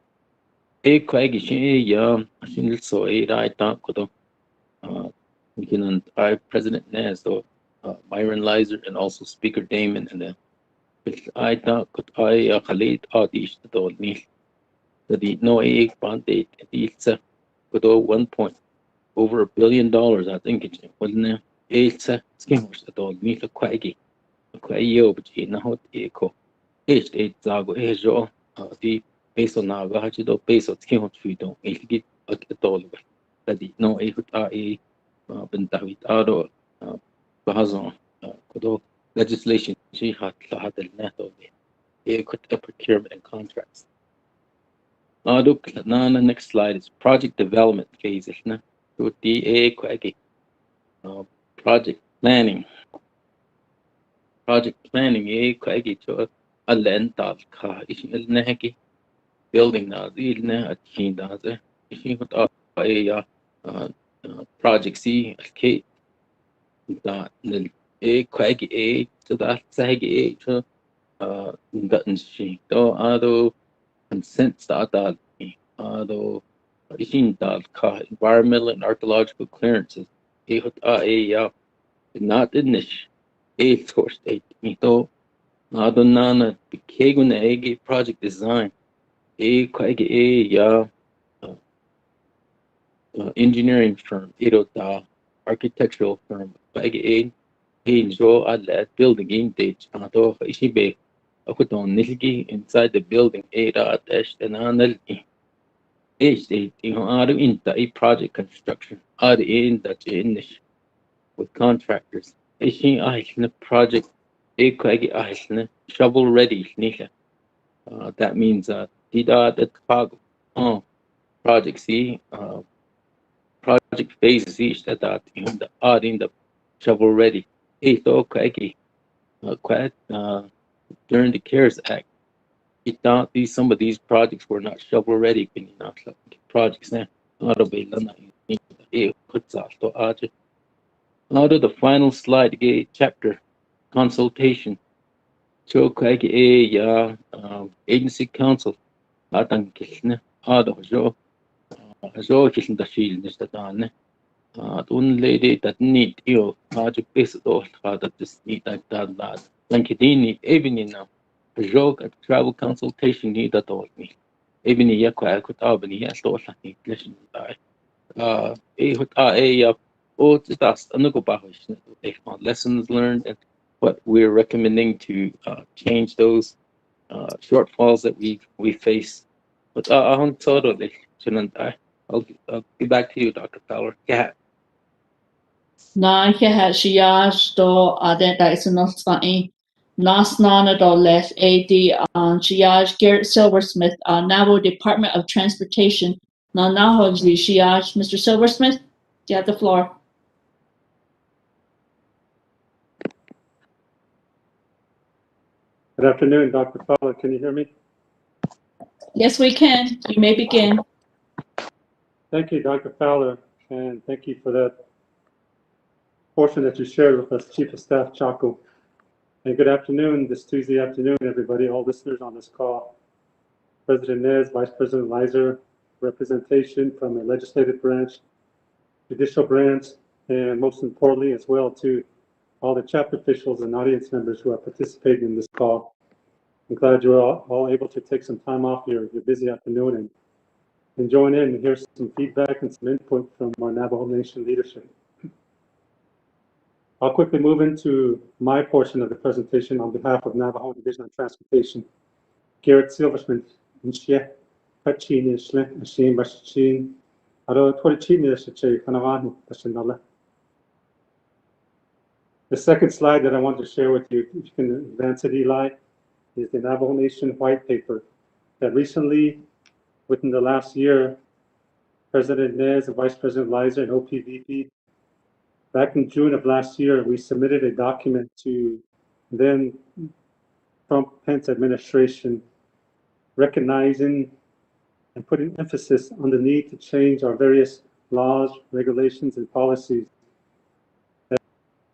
Our President Naz, Myron Lizer, and also Speaker Damon, and then I thought I Khalid Adish the Dolni. The no a bonded it's over $1 billion, I think it's wasn't it's skin was the dog me the quaggy. Quayo, but you know, eco. It's Zago Ejo, the base on Navajo, base of skin we don't get a dollar. That the no a Bentavit Ado Bahazon, legislation she had the net of it. Procurement and contracts. Next slide is project development phase. Project planning. Project planning building project C consent environmental and archaeological clearances. Not in this source state. Project design. Engineering firm, architectural firm, building inside the building, project construction, with contractors. Project shovel ready. That means project C, project phase C in the shovel ready. During the CARES Act, some of these projects were not shovel ready. Projects now. Out of the final slide, chapter consultation. Agency Council. Lady that need project based that just need that Lankidini even now travel consultation need that all me even yakwa could albany yes to listen lessons learned and what we're recommending to change those shortfalls that we face. But I'll be back to you, Dr. Fowler. Yeah. Na he has she do that is not funny. Nas Nanadolef AD Shiaj Garrett Silversmith, Navajo Department of Transportation. Nanahoji Shiaj. Mr. Silversmith, you have the floor. Good afternoon, Dr. Fowler. Can you hear me? Yes, we can. You may begin. Thank you, Dr. Fowler, and thank you for that portion that you shared with us, Chief of Staff Chaco. And good afternoon, this Tuesday afternoon, everybody, all listeners on this call. President Nez, Vice President Lizer, representation from the legislative branch, judicial branch, and most importantly as well to all the chapter officials and audience members who are participating in this call. I'm glad you're all able to take some time off your busy afternoon and join in and hear some feedback and some input from our Navajo Nation leadership. I'll quickly move into my portion of the presentation on behalf of Navajo Division of Transportation. Garrett Silversmith, the second slide that I want to share with you, if you can advance it, Eli, is the Navajo Nation white paper that recently, within the last year, President Nez and Vice President Lizer and OPVP, back in June of last year, we submitted a document to then Trump-Pence administration recognizing and putting emphasis on the need to change our various laws, regulations, and policies. At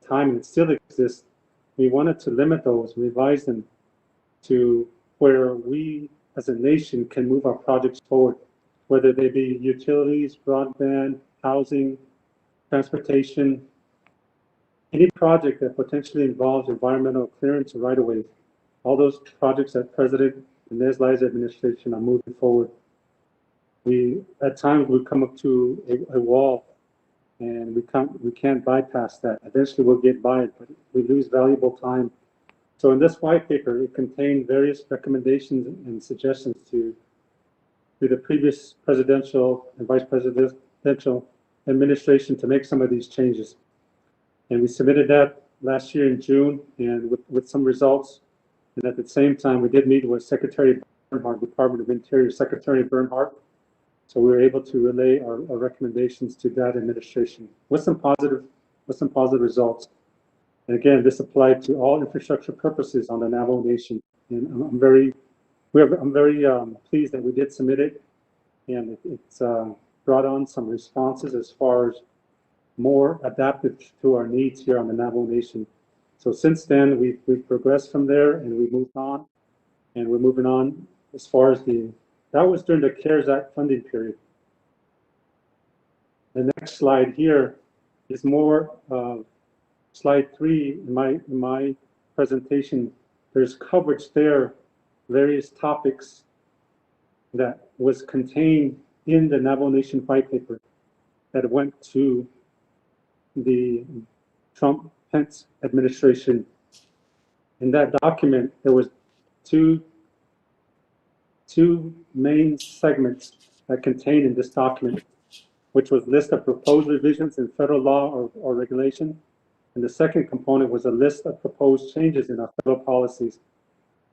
the time, and it still exists, we wanted to limit those, revise them to where we as a nation can move our projects forward, whether they be utilities, broadband, housing, transportation, any project that potentially involves environmental clearance or right-of-ways. All those projects that President Nez Lizer administration are moving forward. At times we come up to a wall and we can't bypass that. Eventually we'll get by it, but we lose valuable time. So in this white paper, it contained various recommendations and suggestions to the previous presidential and vice presidential administration to make some of these changes. And we submitted that last year in June, and with some results. And at the same time, we did meet with Secretary Bernhardt, Department of Interior, Secretary Bernhardt. So we were able to relay our recommendations to that administration with some positive results. And again, this applied to all infrastructure purposes on the Navajo Nation. And I'm very pleased that we did submit it, and it's brought on some responses as far as more adapted to our needs here on the Navajo Nation. So since then, we've progressed from there, and we moved on, and we're moving on as far as that was during the CARES Act funding period. The next slide here is more slide 3 in my presentation. There's coverage there, various topics that was contained in the Navajo Nation white paper that went to the Trump-Pence administration. In that document, there was two main segments that contained in this document, which was list of proposed revisions in federal law or regulation. And the second component was a list of proposed changes in our federal policies.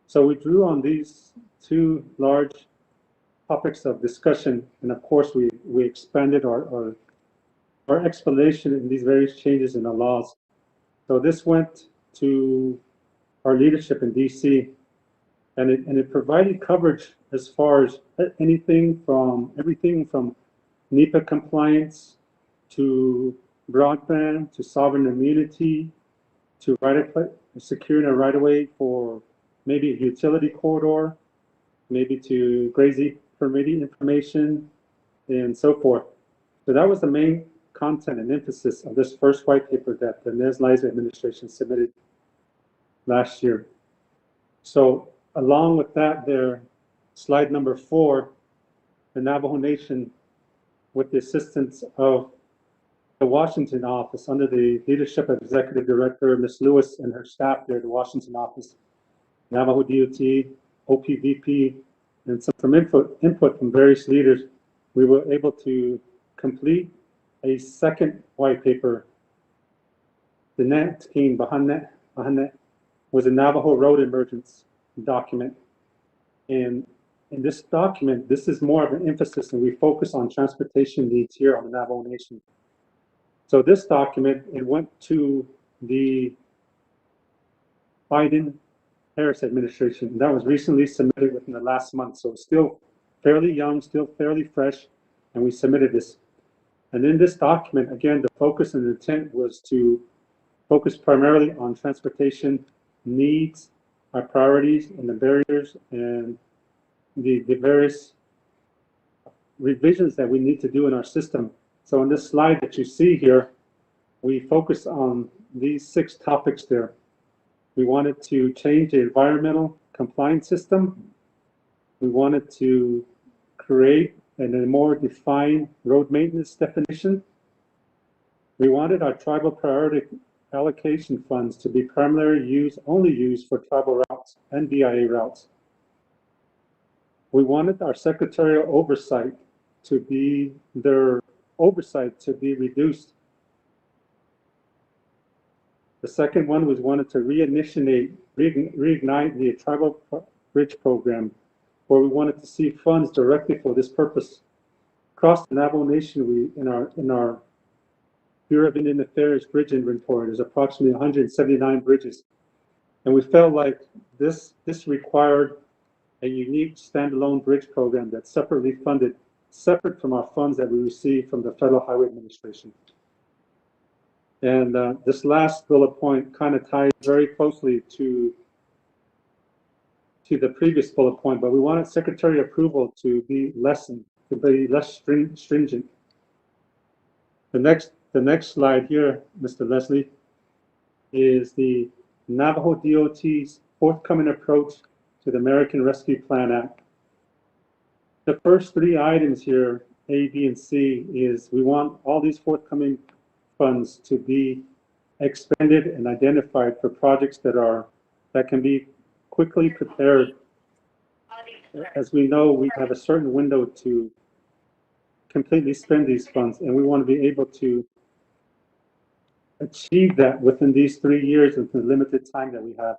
So we drew on these two large topics of discussion, and of course we expanded our explanation in these various changes in the laws. So this went to our leadership in DC, and it provided coverage as far as everything from NEPA compliance to broadband to sovereign immunity to securing a right-of-way for maybe a utility corridor, maybe to grazing permitting information, and so forth. So that was the main content and emphasis of this first white paper that the Nez Lizer administration submitted last year. So along with that there, slide number 4, the Navajo Nation, with the assistance of the Washington office under the leadership of Executive Director Ms. Lewis and her staff there at the Washington office, Navajo DOT, OPVP, and some input from various leaders, we were able to complete a second white paper, the net scheme behind that, was a Navajo Road Emergence document. And in this document, this is more of an emphasis, and we focus on transportation needs here on the Navajo Nation. So this document, it went to the Biden-Harris administration. That was recently submitted within the last month. So it's still fairly young, still fairly fresh, and we submitted this. And in this document, again, the focus and intent was to focus primarily on transportation needs, our priorities, and the barriers, and the various revisions that we need to do in our system. So on this slide that you see here, we focus on these 6 topics there. We wanted to change the environmental compliance system. We wanted to create a more defined road maintenance definition. We wanted our tribal priority allocation funds to be primarily only used for tribal routes and BIA routes. We wanted our secretarial oversight to be reduced. The second one was wanted to reignite the tribal bridge program, where we wanted to see funds directly for this purpose. Across the Navajo Nation, we in our Bureau of Indian Affairs bridge inventory, there's approximately 179 bridges, and we felt like this required a unique standalone bridge program that's separately funded, separate from our funds that we receive from the Federal Highway Administration. And this last bullet point kind of ties very closely to the previous bullet point, but we wanted secretary approval to be lessened, to be less stringent. The next slide here, Mr. Leslie, is the Navajo DOT's forthcoming approach to the American Rescue Plan Act. The first 3 items here, A, B, and C, is we want all these forthcoming funds to be expended and identified for projects that can be quickly prepared. As we know, we have a certain window to completely spend these funds, and we want to be able to achieve that within these 3 years with the limited time that we have.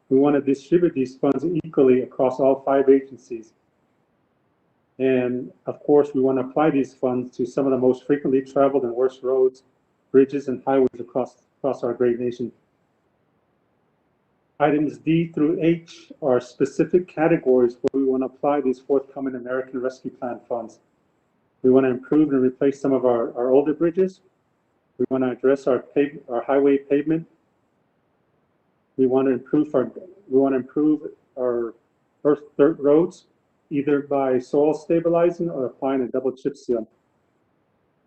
We want to distribute these funds equally across all 5 agencies. And of course, we want to apply these funds to some of the most frequently traveled and worst roads, bridges, and highways across our great nation. Items D through H are specific categories where we want to apply these forthcoming American Rescue Plan funds. We want to improve and replace some of our older bridges. We want to address our highway pavement. We want to improve our earth dirt roads, either by soil stabilizing or applying a double chip seal.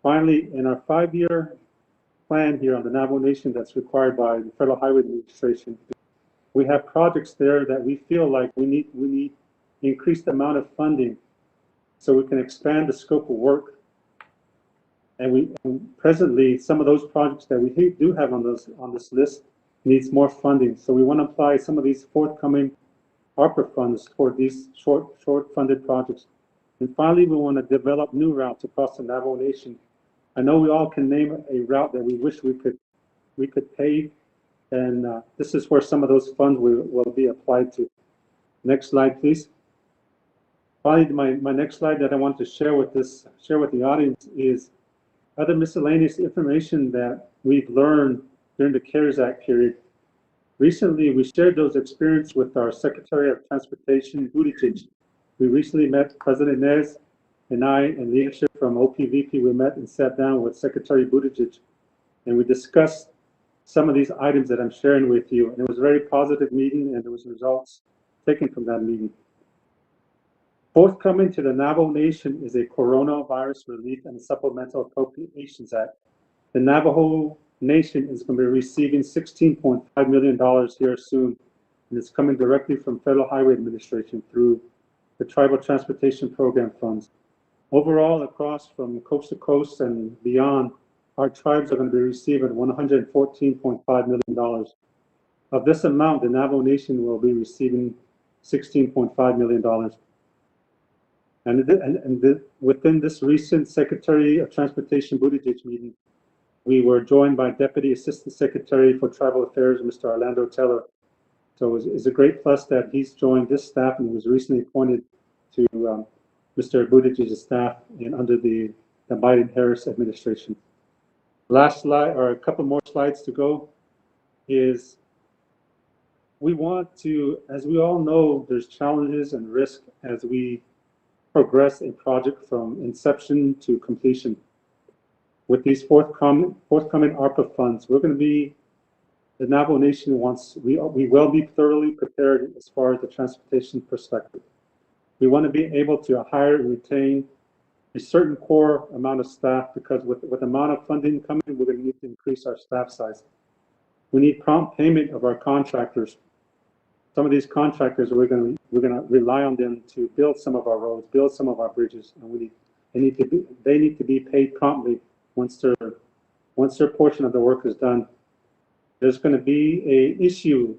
Finally, in our 5-year plan here on the Navajo Nation that's required by the Federal Highway Administration, we have projects there that we feel like we need increased amount of funding so we can expand the scope of work. And presently, some of those projects that we do have on this list needs more funding. So we want to apply some of these forthcoming ARPA funds for these short funded projects. And finally, we want to develop new routes across the Navajo Nation. I know we all can name a route that we wish we could pave, and this is where some of those funds will be applied to. Next slide, please. Finally, my next slide that I want to share with the audience is other miscellaneous information that we've learned during the CARES Act period. Recently, we shared those experiences with our Secretary of Transportation, Buttigieg. We recently met President Nez and I and leadership from OPVP. We met and sat down with Secretary Buttigieg, and we discussed some of these items that I'm sharing with you. And it was a very positive meeting, and there was results taken from that meeting. Forthcoming to the Navajo Nation is a Coronavirus Relief and Supplemental Appropriations Act. The Navajo Nation is going to be receiving $16.5 million here soon, and it's coming directly from Federal Highway Administration through the Tribal Transportation Program funds. Overall, across from coast to coast and beyond, our tribes are going to be receiving $114.5 million. Of this amount, the Navajo Nation will be receiving $16.5 million. And within this recent Secretary of Transportation Buttigieg meeting, we were joined by Deputy Assistant Secretary for Tribal Affairs, Mr. Orlando Teller. So it's a great plus that he's joined this staff and was recently appointed to Mr. Buttigieg's staff and under the Biden-Harris administration. Last slide, or a couple more slides to go, is we want to, as we all know, there's challenges and risk as we progress a project from inception to completion. With these forthcoming ARPA funds, we're going to be, the Navajo Nation wants, we will be thoroughly prepared as far as the transportation perspective. We want to be able to hire and retain a certain core amount of staff, because with the amount of funding coming, we're going to need to increase our staff size. We need prompt payment of our contractors. Some of these contractors, we're going to rely on them to build some of our roads, build some of our bridges, and they need to be paid promptly once their portion of the work is done. There's going to be an issue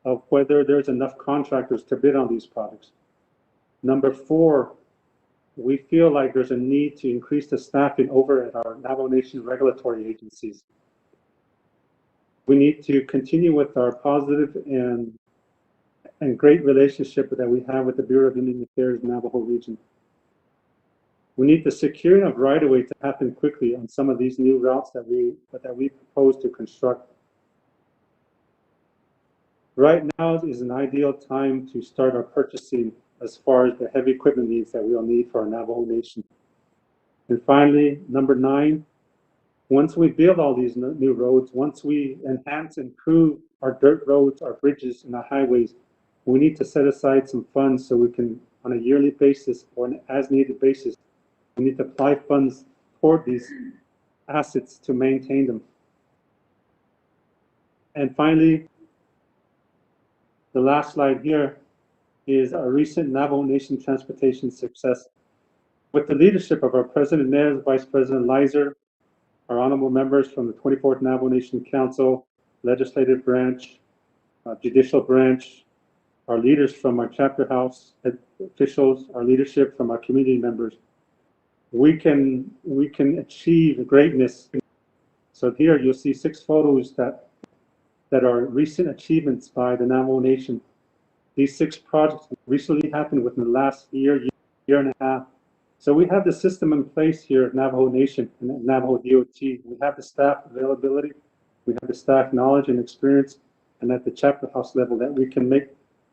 of whether there's enough contractors to bid on these projects. Number 4, we feel like there's a need to increase the staffing over at our Navajo Nation regulatory agencies. We need to continue with our positive and great relationship that we have with the Bureau of Indian Affairs Navajo region. We need the securing of right-of-way to happen quickly on some of these new routes that we propose to construct. Right now is an ideal time to start our purchasing as far as the heavy equipment needs that we'll need for our Navajo Nation. And finally, number 9, once we build all these new roads, once we enhance and improve our dirt roads, our bridges, and our highways, we need to set aside some funds so we can, on a yearly basis or an as-needed basis, we need to apply funds toward these assets to maintain them. And finally, the last slide here is our recent Navajo Nation transportation success. With the leadership of our President Nez, Vice President Lizer, our honorable members from the 24th Navajo Nation Council, legislative branch, judicial branch, our leaders from our chapter house officials, our leadership from our community members, we can achieve greatness. So here you'll see 6 photos that are recent achievements by the Navajo Nation. These 6 projects recently happened within the last year and a half. So we have the system in place here at Navajo Nation and at Navajo DOT. We have the staff availability, we have the staff knowledge and experience, and at the chapter house level that we can make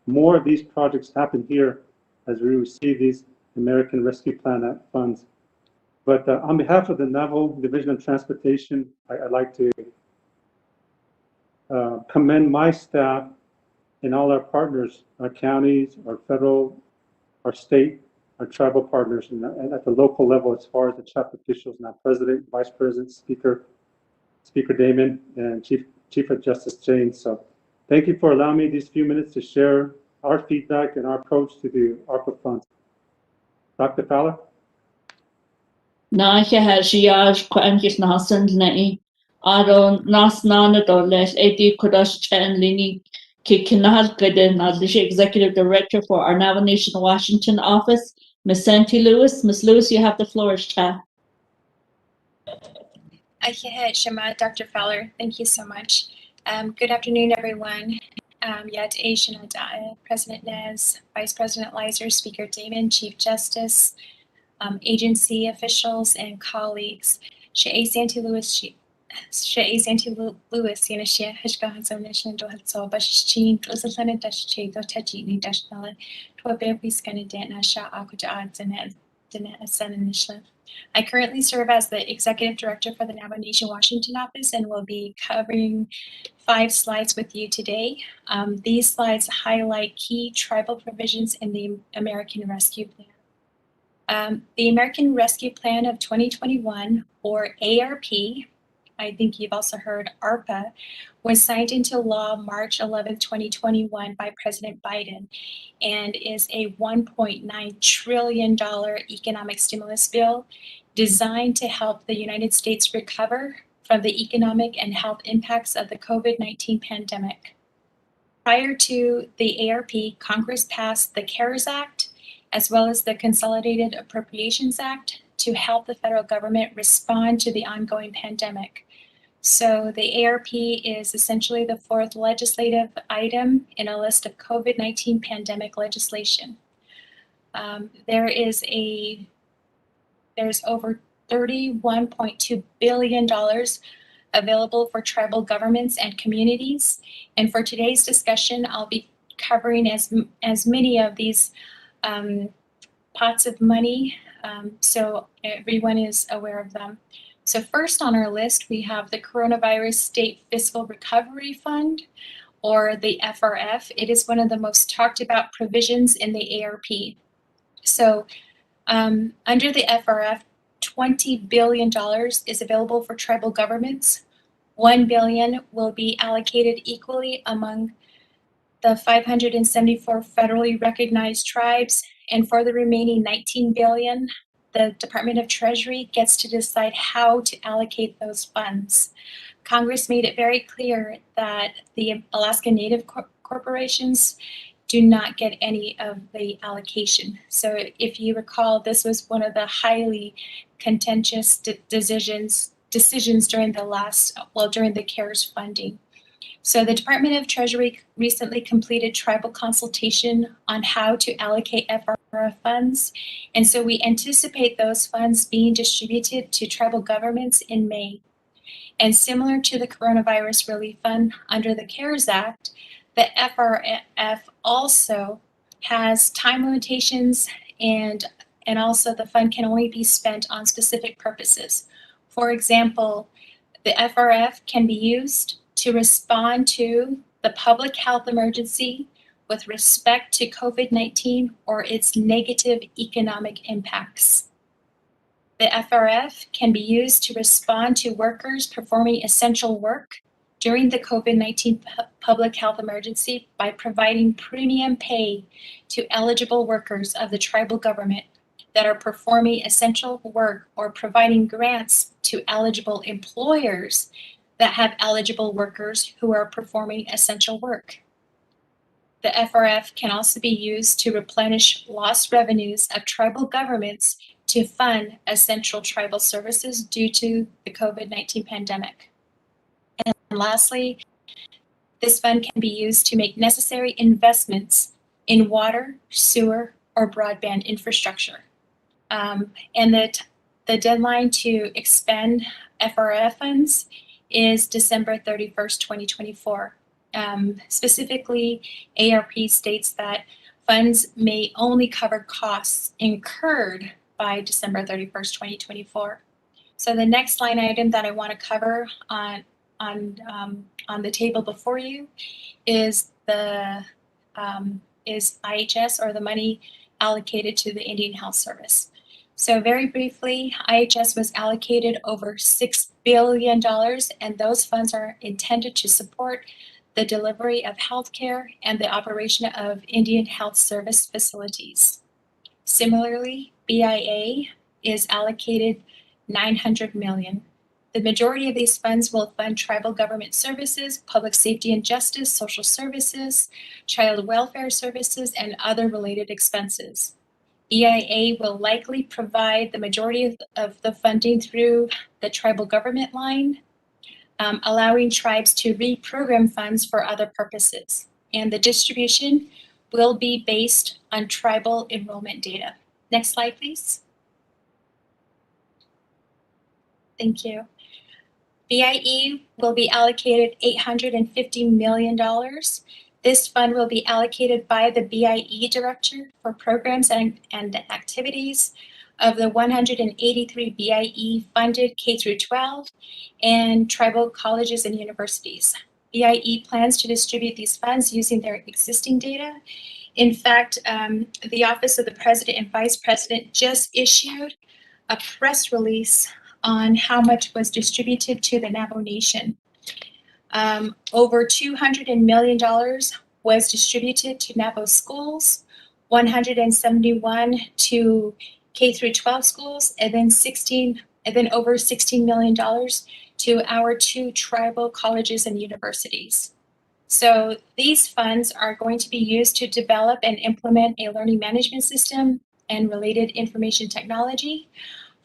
more of these projects happen here as we receive these American Rescue Plan Act funds. But on behalf of the Navajo Division of Transportation, I'd like to commend my staff and all our partners, our counties, our federal, our state, our tribal partners, and at the local level as far as the chapter officials and our president, vice president, Speaker Damon, and Chief of Justice James. So thank you for allowing me these few minutes to share our feedback and our approach to the ARPA funds. Dr. Fowler? Na Hajiyaj Quangis Nasan Nei Ado Nas Nana Doles Edi Kudash Chen Lini Kikinal Gaden Adlish Executive Director for our Navajo Nation Washington office, Ms. Santi Lewis. Ms. Lewis, you have the floor, Chair. Shema, Dr. Fowler, thank you so much. Good afternoon, everyone. Yat Asian President Nez, Vice President Lizer, Speaker Damon, Chief Justice, agency officials and colleagues. She'e Santi Lewis, yana she hashka hanso nation do hatso bashchin tuzalana dashche do tajini dashnala to a bear piskana dana sha akuja odds and dana asan initiative. I currently serve as the Executive Director for the Navajo Nation Washington office and will be covering 5 slides with you today. These slides highlight key tribal provisions in the American Rescue Plan. The American Rescue Plan of 2021, or ARP, I think you've also heard ARPA, was signed into law March 11, 2021 by President Biden and is a $1.9 trillion economic stimulus bill designed to help the United States recover from the economic and health impacts of the COVID-19 pandemic. Prior to the ARP, Congress passed the CARES Act as well as the Consolidated Appropriations Act to help the federal government respond to the ongoing pandemic. So the ARP is essentially the fourth legislative item in a list of COVID-19 pandemic legislation. There's over $31.2 billion available for tribal governments and communities. And for today's discussion, I'll be covering as many of these pots of money, so everyone is aware of them. So first on our list, we have the Coronavirus State Fiscal Recovery Fund, or the FRF. It is one of the most talked about provisions in the ARP. So under the FRF, $20 billion is available for tribal governments. $1 billion will be allocated equally among the 574 federally recognized tribes, and for the remaining $19 billion, the Department of Treasury gets to decide how to allocate those funds. Congress made it very clear that the Alaska Native corporations do not get any of the allocation. So if you recall, this was one of the highly contentious decisions during during the CARES funding. So the Department of Treasury recently completed tribal consultation on how to allocate FRF funds. And so we anticipate those funds being distributed to tribal governments in May. And similar to the Coronavirus Relief Fund under the CARES Act, the FRF also has time limitations, and also the fund can only be spent on specific purposes. For example, the FRF can be used to respond to the public health emergency with respect to COVID-19 or its negative economic impacts. The FRF can be used to respond to workers performing essential work during the COVID-19 public health emergency by providing premium pay to eligible workers of the tribal government that are performing essential work, or providing grants to eligible employers that have eligible workers who are performing essential work. The FRF can also be used to replenish lost revenues of tribal governments to fund essential tribal services due to the COVID-19 pandemic. And lastly, this fund can be used to make necessary investments in water, sewer, or broadband infrastructure. And the deadline to expend FRF funds is December 31st, 2024. Specifically, ARP states that funds may only cover costs incurred by December 31st, 2024. So the next line item that I want to cover on the table before you is IHS, or the money allocated to the Indian Health Service. So very briefly, IHS was allocated over $6 billion, and those funds are intended to support the delivery of healthcare and the operation of Indian Health Service facilities. Similarly, BIA is allocated $900 million. The majority of these funds will fund tribal government services, public safety and justice, social services, child welfare services, and other related expenses. BIA will likely provide the majority of the funding through the tribal government line, allowing tribes to reprogram funds for other purposes. And the distribution will be based on tribal enrollment data. Next slide, please. Thank you. BIE will be allocated $850 million. This fund will be allocated by the BIE Director for programs and activities of the 183 BIE funded K-12 and tribal colleges and universities. BIE plans to distribute these funds using their existing data. In fact, the Office of the President and Vice President just issued a press release on how much was distributed to the Navajo Nation. Over $200 million was distributed to Navajo schools, 171 to K-12 schools, and then over $16 million to our 2 tribal colleges and universities. So these funds are going to be used to develop and implement a learning management system and related information technology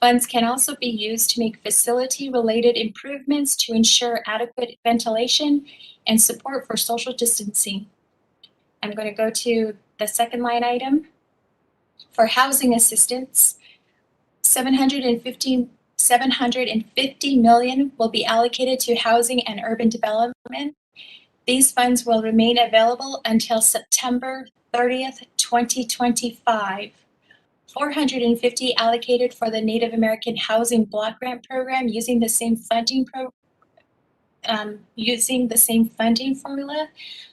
Funds can also be used to make facility-related improvements to ensure adequate ventilation and support for social distancing. I'm going to go to the second line item. For housing assistance, $750 million will be allocated to housing and urban development. These funds will remain available until September 30th, 2025. 450 allocated for the Native American Housing Block Grant Program using the same funding formula.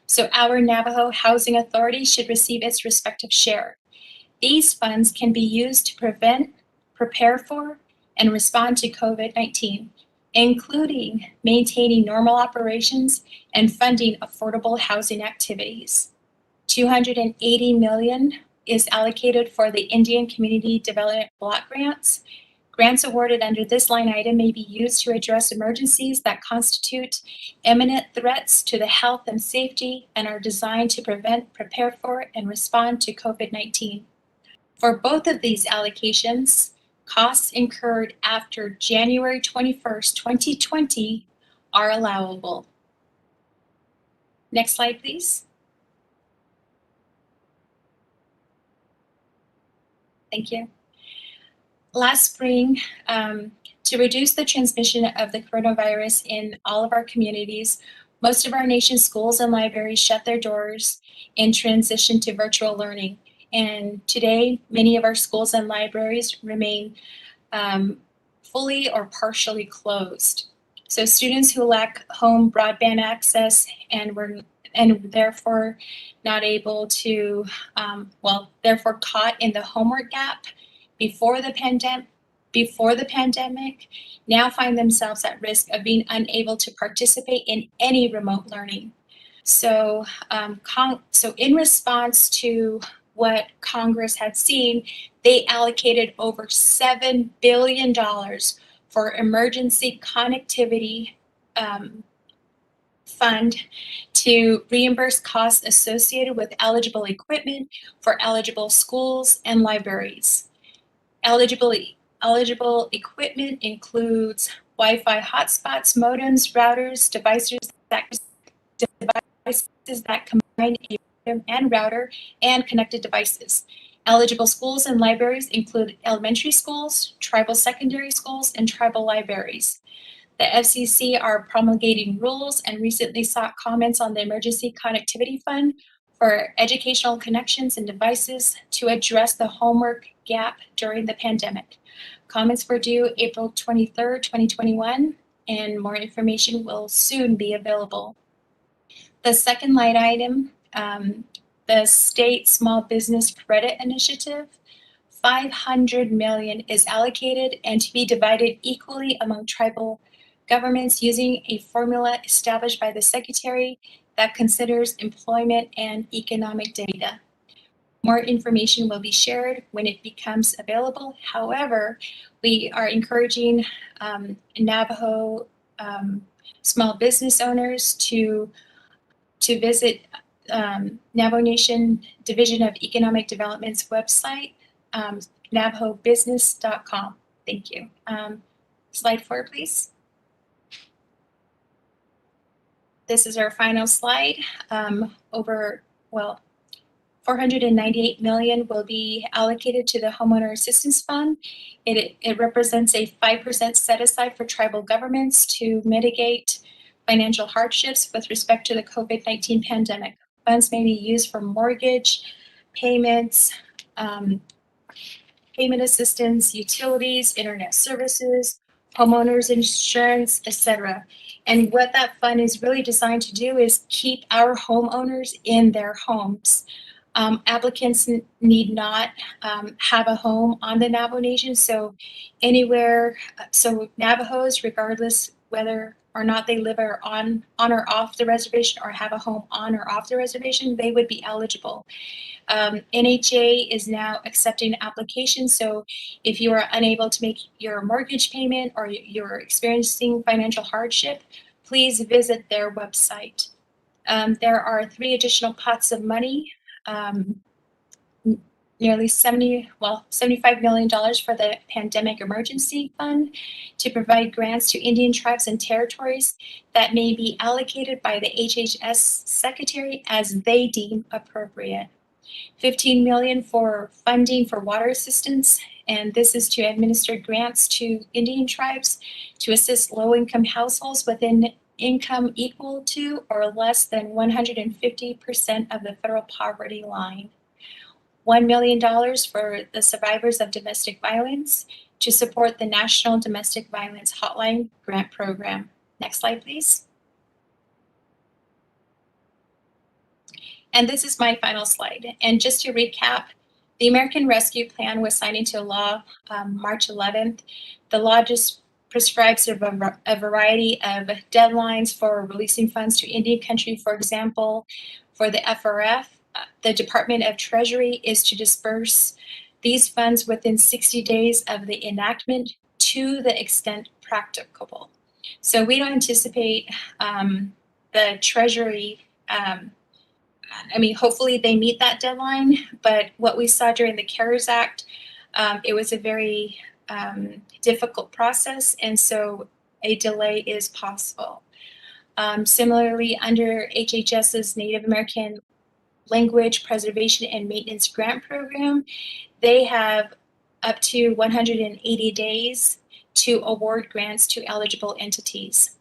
So our Navajo Housing Authority should receive its respective share. These funds can be used to prevent, prepare for, and respond to COVID-19, including maintaining normal operations and funding affordable housing activities. $280 million is allocated for the Indian Community Development Block Grants. Grants awarded under this line item may be used to address emergencies that constitute imminent threats to the health and safety and are designed to prevent, prepare for, and respond to COVID-19. For both of these allocations, costs incurred after January 21st, 2020 are allowable. Next slide, please. Thank you. Last spring, to reduce the transmission of the coronavirus in all of our communities, most of our nation's schools and libraries shut their doors and transitioned to virtual learning. And today, many of our schools and libraries remain fully or partially closed. So students who lack home broadband access and therefore not able to, therefore caught in the homework gap before the pandemic, now find themselves at risk of being unable to participate in any remote learning. So, in response to what Congress had seen, they allocated over $7 billion for emergency connectivity fund to reimburse costs associated with eligible equipment for eligible schools and libraries. Eligible equipment includes Wi-Fi hotspots, modems, routers, devices that combine a modem and router, and connected devices. Eligible schools and libraries include elementary schools, tribal secondary schools, and tribal libraries. The FCC are promulgating rules and recently sought comments on the Emergency Connectivity Fund for educational connections and devices to address the homework gap during the pandemic. Comments were due April 23rd, 2021, and more information will soon be available. The second line item, the State Small Business Credit Initiative, $500 million is allocated and to be divided equally among tribal governments using a formula established by the Secretary that considers employment and economic data. More information will be shared when it becomes available. However, we are encouraging Navajo small business owners to visit Navajo Nation Division of Economic Development's website, navajobusiness.com. Thank you. Slide 4, please. This is our final slide. $498 million will be allocated to the Homeowner Assistance Fund. It represents a 5% set aside for tribal governments to mitigate financial hardships with respect to the COVID-19 pandemic. Funds may be used for mortgage payments, payment assistance, utilities, internet services, homeowners insurance, etc. And what that fund is really designed to do is keep our homeowners in their homes. Applicants need not have a home on the Navajo Nation, so Navajos, regardless whether or not they live on or off the reservation or have a home on or off the reservation, they would be eligible. NHA is now accepting applications, so if you are unable to make your mortgage payment or you're experiencing financial hardship, please visit their website. There are 3 additional pots of money nearly $75 million for the Pandemic Emergency Fund to provide grants to Indian tribes and territories that may be allocated by the HHS Secretary as they deem appropriate. $15 million for funding for water assistance, and this is to administer grants to Indian tribes to assist low-income households within income equal to or less than 150% of the federal poverty line. $1 million for the survivors of domestic violence to support the National Domestic Violence Hotline Grant Program. Next slide, please. And this is my final slide. And just to recap, the American Rescue Plan was signed into law March 11th. The law just prescribes a variety of deadlines for releasing funds to Indian country. For example, for the FRF, the Department of Treasury is to disperse these funds within 60 days of the enactment to the extent practicable. So we don't anticipate the Treasury, hopefully they meet that deadline, but what we saw during the CARES Act, it was a very difficult process, and so a delay is possible. Similarly, under HHS's Native American Language Preservation and Maintenance Grant Program, they have up to 180 days to award grants to eligible entities.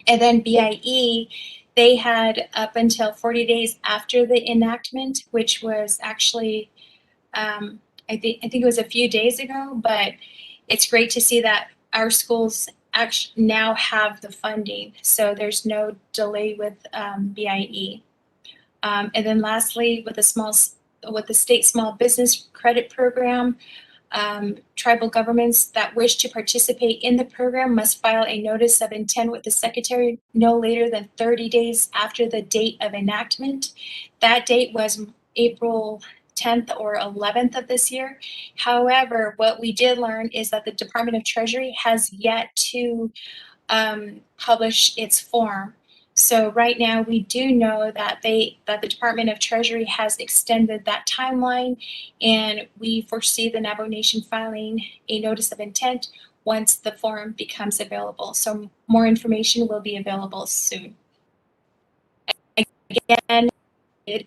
And then BIE, they had up until 40 days after the enactment, which was actually, I think it was a few days ago, but it's great to see that our schools actually now have the funding, so there's no delay with BIE. And then lastly, with the state small business credit program, tribal governments that wish to participate in the program must file a notice of intent with the Secretary no later than 30 days after the date of enactment. That date was April 10th or 11th of this year. However, what we did learn is that the Department of Treasury has yet to publish its form. So right now we do know that the Department of Treasury has extended that timeline, and we foresee the Navajo Nation filing a notice of intent once the form becomes available. So more information will be available soon. Again, it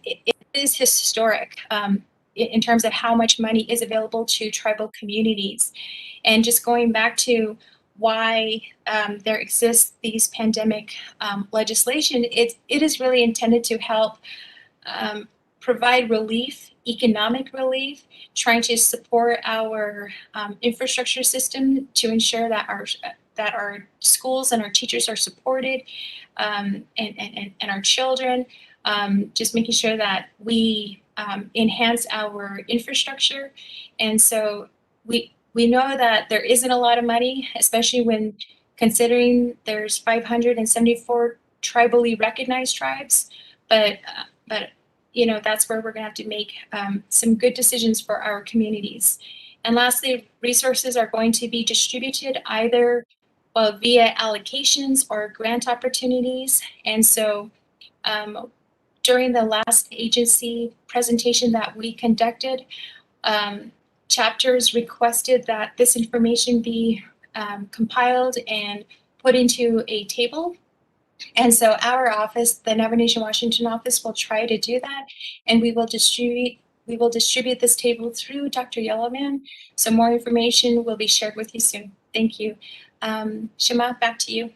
is historic in terms of how much money is available to tribal communities. And just going back to why there exists these pandemic legislation, it is really intended to help provide relief, economic relief, trying to support our infrastructure system to ensure that our schools and our teachers are supported, and our children, just making sure that we enhance our infrastructure. And so we know that there isn't a lot of money, especially when considering there's 574 tribally recognized tribes, but that's where we're going to have to make some good decisions for our communities. And lastly, resources are going to be distributed either via allocations or grant opportunities. And so during the last agency presentation that we conducted, chapters requested that this information be compiled and put into a table. And so our office, the Navajo Nation Washington office, will try to do that, and we will distribute this table through Dr. Yellowman. So more information will be shared with you soon. Thank you. Shema, back to you.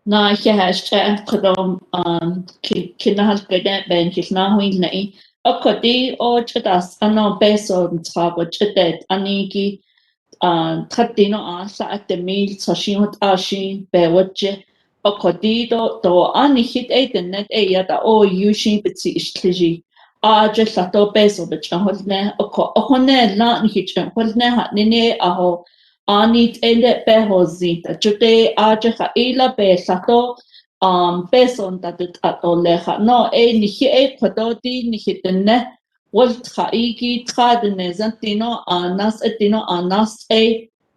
Na hashtag kadom kinahal kadet benches na huing nei okodi o chadas ano beso tabo chadet aniki tatino asa at the meal sashimot ashi bewache okodi do ani hit net yata o yushin bitsi ishtiji just sato beso bechahone okone la nihichan holne hatnine aho Anit ende behozita jute aja ila besato beson tato leha no nihi kodoti nihitene walt haiki tradene zantino anas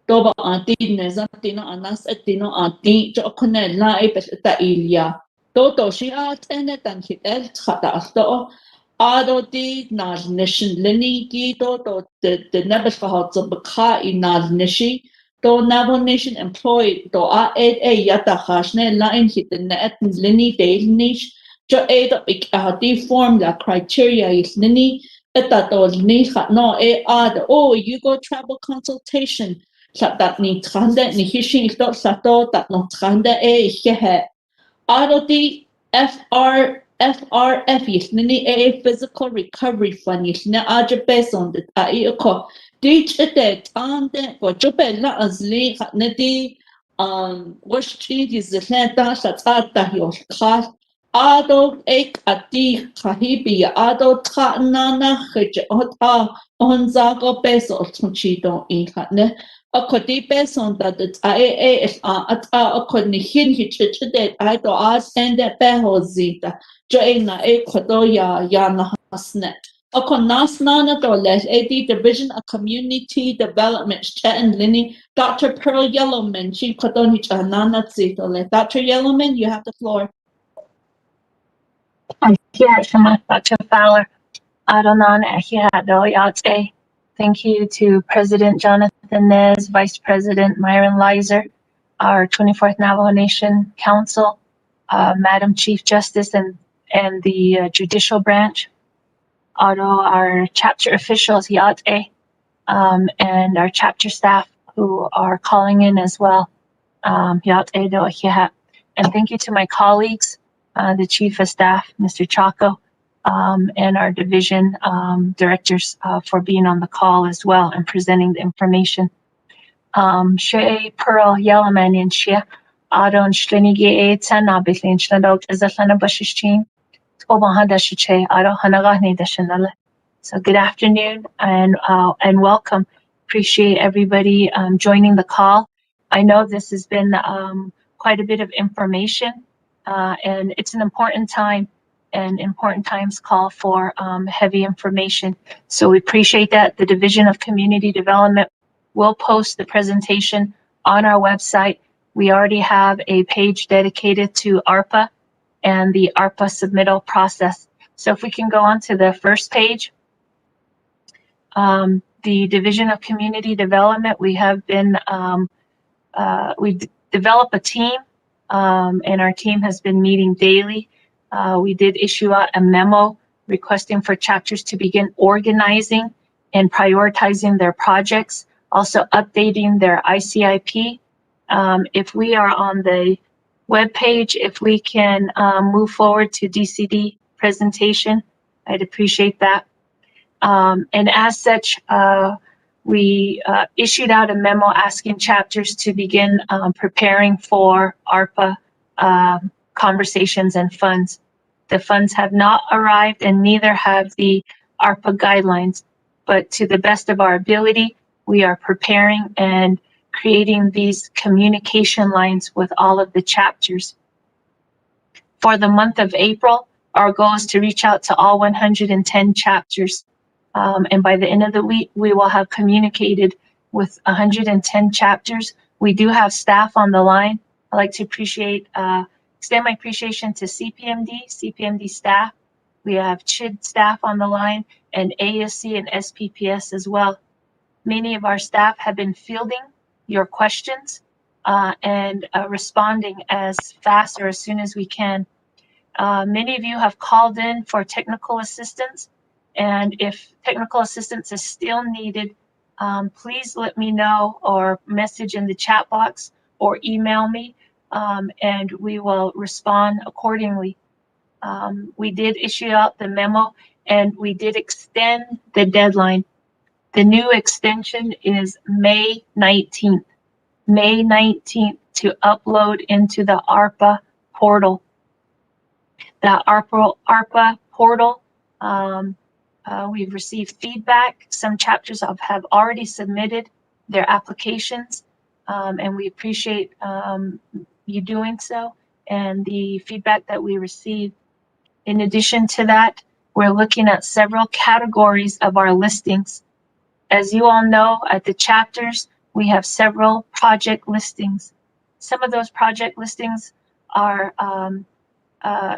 toba anti nezantino anas etino anti jokone la beta ilia toto shi at ene tan hitel trata asto Ado di nas nishin lini gido the nebesfahot baka in nas nishi do Navajo Nation employed do a yata hashne line hit the net lini de niche jo di form the criteria is lini eta do ni no you go travel consultation that ni trande ni hishin is dot sato that no trande he Ado di FRF is nini physical recovery fund is na aja based on the ko ditch it on the for jobe la azli na di wash treat is the ta ta yo khas ado ek ati khahibi ado ta nana khaj on zago based on chi don in ne Akodi person that it's is at akoni hin hichide I do as and the behozita joina kodo ya na hasne. Akon nas nana doles AD Division of Community Development Chet Lini Dr. Pearl Yellowman she kodon nana zitole. Dr. Yellowman, you have the floor. Dr. Fowler. Adonan Ehiado Yate. Thank you to President Jonathan Nez, Vice President Myron Lizer, our 24th Navajo Nation Council, Madam Chief Justice and the judicial branch, our chapter officials, Yate, and our chapter staff who are calling in as well, Yate do Ehiha. And thank you to my colleagues, the Chief of Staff, Mr. Chaco, and our division directors for being on the call as well and presenting the information. She Pearl Yellowman in Shia, Adon Shlenigi Tsana Bitlin Shlandog as a Lana Bashichin, Obahanda Shiche, Ado Hanagani Dashanale. So good afternoon and welcome. Appreciate everybody joining the call. I know this has been quite a bit of information and it's an important time. And important times call for heavy information. So we appreciate that. The Division of Community Development will post the presentation on our website. We already have a page dedicated to ARPA and the ARPA submittal process. So if we can go on to the first page, the Division of Community Development, we have been, we developed a team and our team has been meeting daily. We did issue out a memo requesting for chapters to begin organizing and prioritizing their projects, also updating their ICIP. If we are on the webpage, if we can move forward to DCD presentation, I'd appreciate that. And as such, we issued out a memo asking chapters to begin preparing for ARPA conversations and funds. The funds have not arrived and neither have the ARPA guidelines, but to the best of our ability, we are preparing and creating these communication lines with all of the chapters. For the month of April, our goal is to reach out to all 110 chapters. And by the end of the week, we will have communicated with 110 chapters. We do have staff on the line. I'd like to extend my appreciation to CPMD staff. We have CHID staff on the line and ASC and SPPS as well. Many of our staff have been fielding your questions and responding as fast or as soon as we can. Many of you have called in for technical assistance, and if technical assistance is still needed, please let me know or message in the chat box or email me, and we will respond accordingly. We did issue out the memo and we did extend the deadline. The new extension is May 19th. May 19th to upload into the ARPA portal. The ARPA portal, we've received feedback. Some chapters have already submitted their applications, and we appreciate you doing so and the feedback that we received. In addition to that, we're looking at several categories of our listings. As you all know, at the chapters, we have several project listings. Some of those project listings are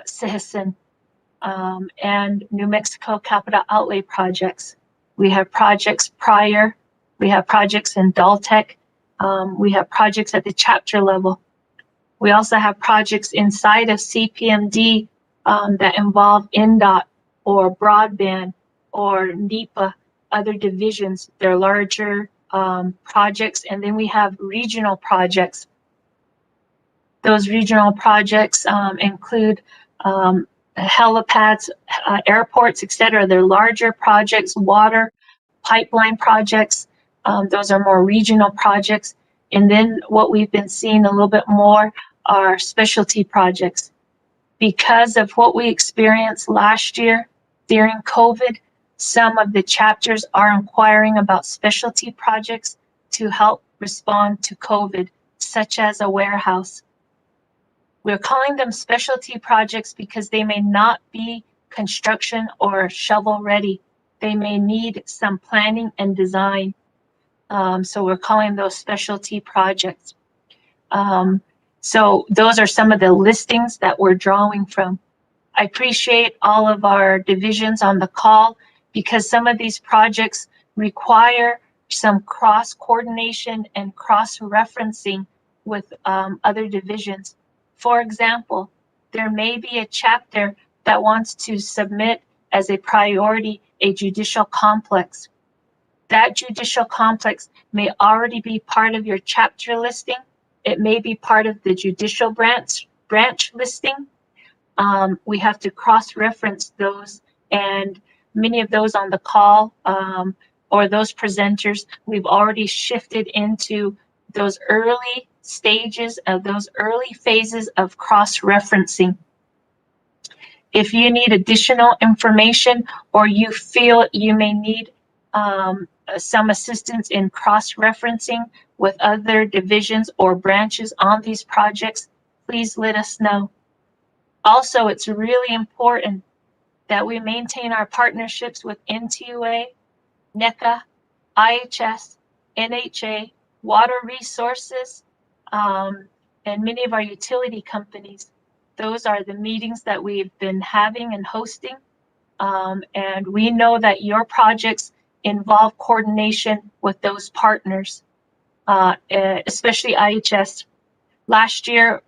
citizen. and New Mexico capital outlay projects. We have projects prior, we have projects in Daltech, we have projects at the chapter level. We also have projects inside of CPMD that involve NDOT or broadband or NEPA, other divisions. They're larger projects, and then we have regional projects. Those regional projects include helipads, airports, etc. They're larger projects, water, pipeline projects. Those are more regional projects. And then what we've been seeing a little bit more are specialty projects. Because of what we experienced last year during COVID, some of the chapters are inquiring about specialty projects to help respond to COVID, such as a warehouse. We're calling them specialty projects because they may not be construction or shovel ready. They may need some planning and design. So we're calling those specialty projects. So those are some of the listings that we're drawing from. I appreciate all of our divisions on the call because some of these projects require some cross coordination and cross referencing with other divisions. For example, there may be a chapter that wants to submit as a priority a judicial complex. That judicial complex may already be part of your chapter listing. It may be part of the judicial branch listing. We have to cross-reference those, and many of those on the call or those presenters, we've already shifted into those early stages of those early phases of cross-referencing. If you need additional information or you feel you may need some assistance in cross-referencing with other divisions or branches on these projects, please let us know. Also, it's really important that we maintain our partnerships with NTUA, NECA, IHS, NHA, Water Resources, and many of our utility companies. Those are the meetings that we've been having and hosting. And we know that your projects involve coordination with those partners, especially IHS. Last year,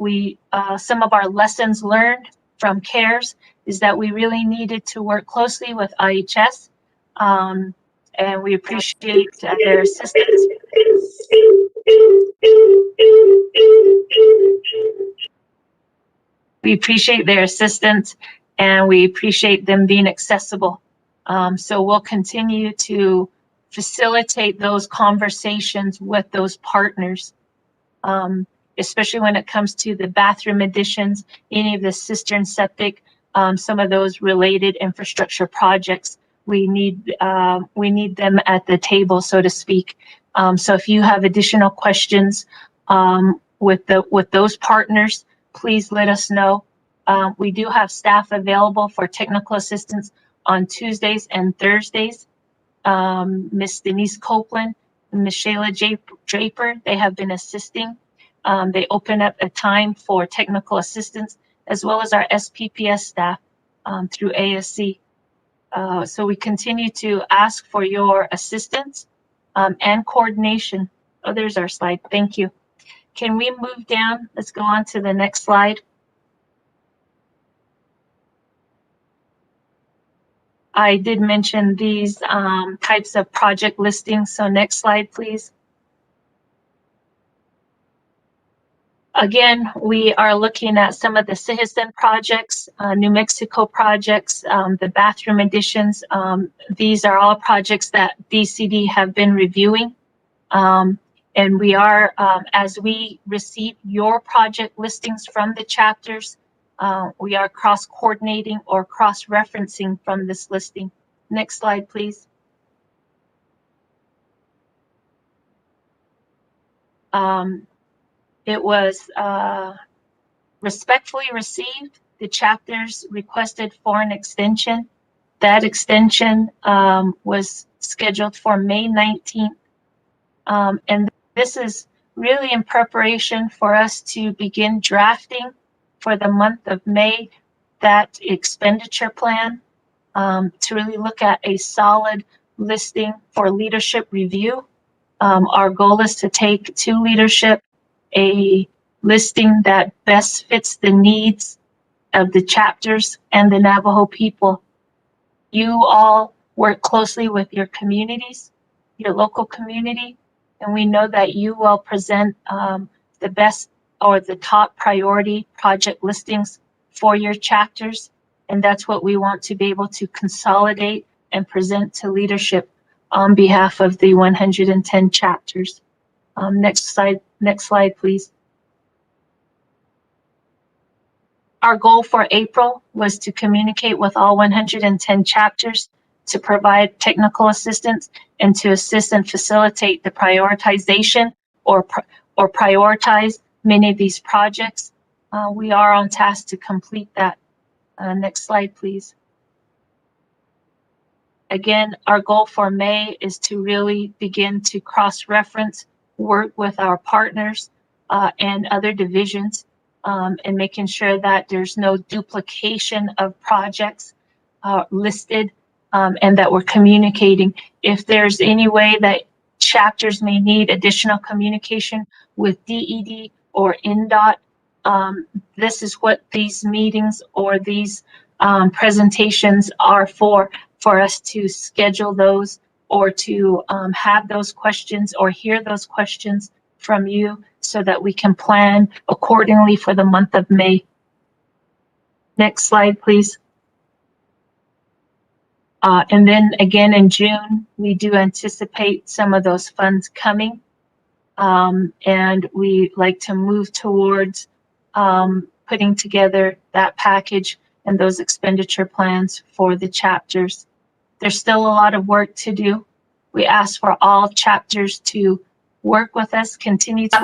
some of our lessons learned from CARES is that we really needed to work closely with IHS, and we appreciate their assistance. We appreciate their assistance, and we appreciate them being accessible. So we'll continue to facilitate those conversations with those partners, especially when it comes to the bathroom additions, any of the cistern septic, some of those related infrastructure projects. We need them at the table, so to speak. So if you have additional questions with those partners, please let us know. We do have staff available for technical assistance on Tuesdays and Thursdays. Miss Denise Copeland and Miss Shayla Draper, they have been assisting. They open up a time for technical assistance, as well as our SPPS staff through ASC. So we continue to ask for your assistance and coordination. Oh, there's our slide. Thank you. Can we move down? Let's go on to the next slide. I did mention these types of project listings. So next slide, please. Again, we are looking at some of the citizen projects, New Mexico projects, the bathroom additions. These are all projects that DCD have been reviewing. And we are, as we receive your project listings from the chapters, we are cross-coordinating or cross-referencing from this listing. Next slide, please. It was respectfully received. The chapters requested for an extension. That extension was scheduled for May 19th. And this is really in preparation for us to begin drafting for the month of May that expenditure plan to really look at a solid listing for leadership review. Our goal is to take to leadership a listing that best fits the needs of the chapters and the Navajo people. You all work closely with your communities, your local community, and we know that you will present the best or the top priority project listings for your chapters. And that's what we want to be able to consolidate and present to leadership on behalf of the 110 chapters. Next slide, please. Our goal for April was to communicate with all 110 chapters to provide technical assistance and to assist and facilitate the prioritization or prioritize many of these projects. We are on task to complete that. Next slide, please. Again, our goal for May is to really begin to cross-reference, work with our partners and other divisions, and making sure that there's no duplication of projects listed, and that we're communicating. If there's any way that chapters may need additional communication with DED or NDOT, this is what these meetings or these presentations are for us to schedule those or to have those questions or hear those questions from you so that we can plan accordingly for the month of May. Next slide, please. And then again in June, we do anticipate some of those funds coming. And we like to move towards putting together that package and those expenditure plans for the chapters. There's still a lot of work to do. We ask for all chapters to work with us, continue to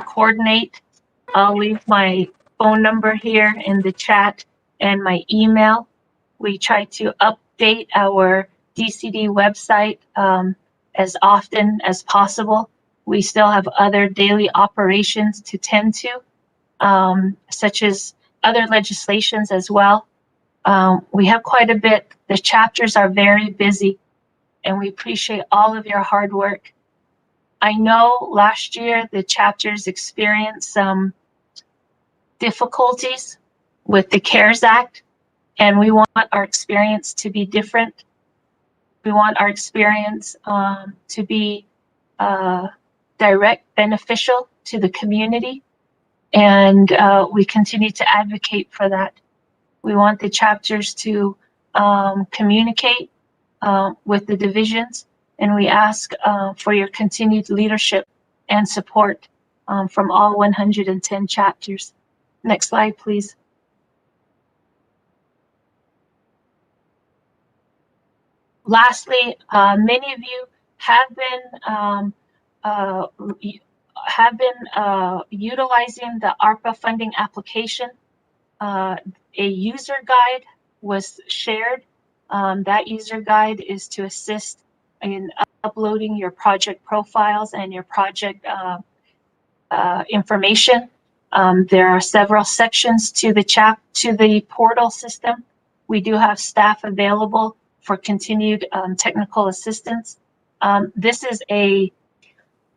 coordinate. I'll leave my phone number here in the chat and my email. We try to update our DCD website as often as possible. We still have other daily operations to tend to, such as other legislations as well. We have quite a bit. The chapters are very busy, and we appreciate all of your hard work. I know last year the chapters experienced some difficulties with the CARES Act, and we want our experience to be different. We want our experience to be direct, beneficial to the community, and we continue to advocate for that. We want the chapters to communicate with the divisions, and we ask for your continued leadership and support from all 110 chapters. Next slide, please. Lastly, many of you have been utilizing the ARPA funding application. A user guide was shared. That user guide is to assist in uploading your project profiles and your project information. There are several sections to the portal system. We do have staff available for continued technical assistance. This is a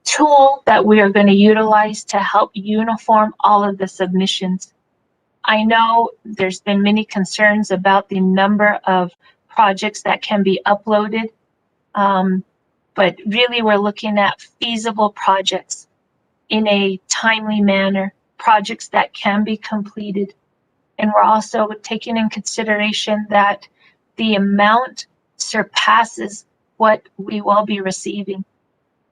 tool that we are going to utilize to help uniform all of the submissions. I know there's been many concerns about the number of projects that can be uploaded, but really we're looking at feasible projects in a timely manner, projects that can be completed. And we're also taking in consideration that the amount surpasses what we will be receiving.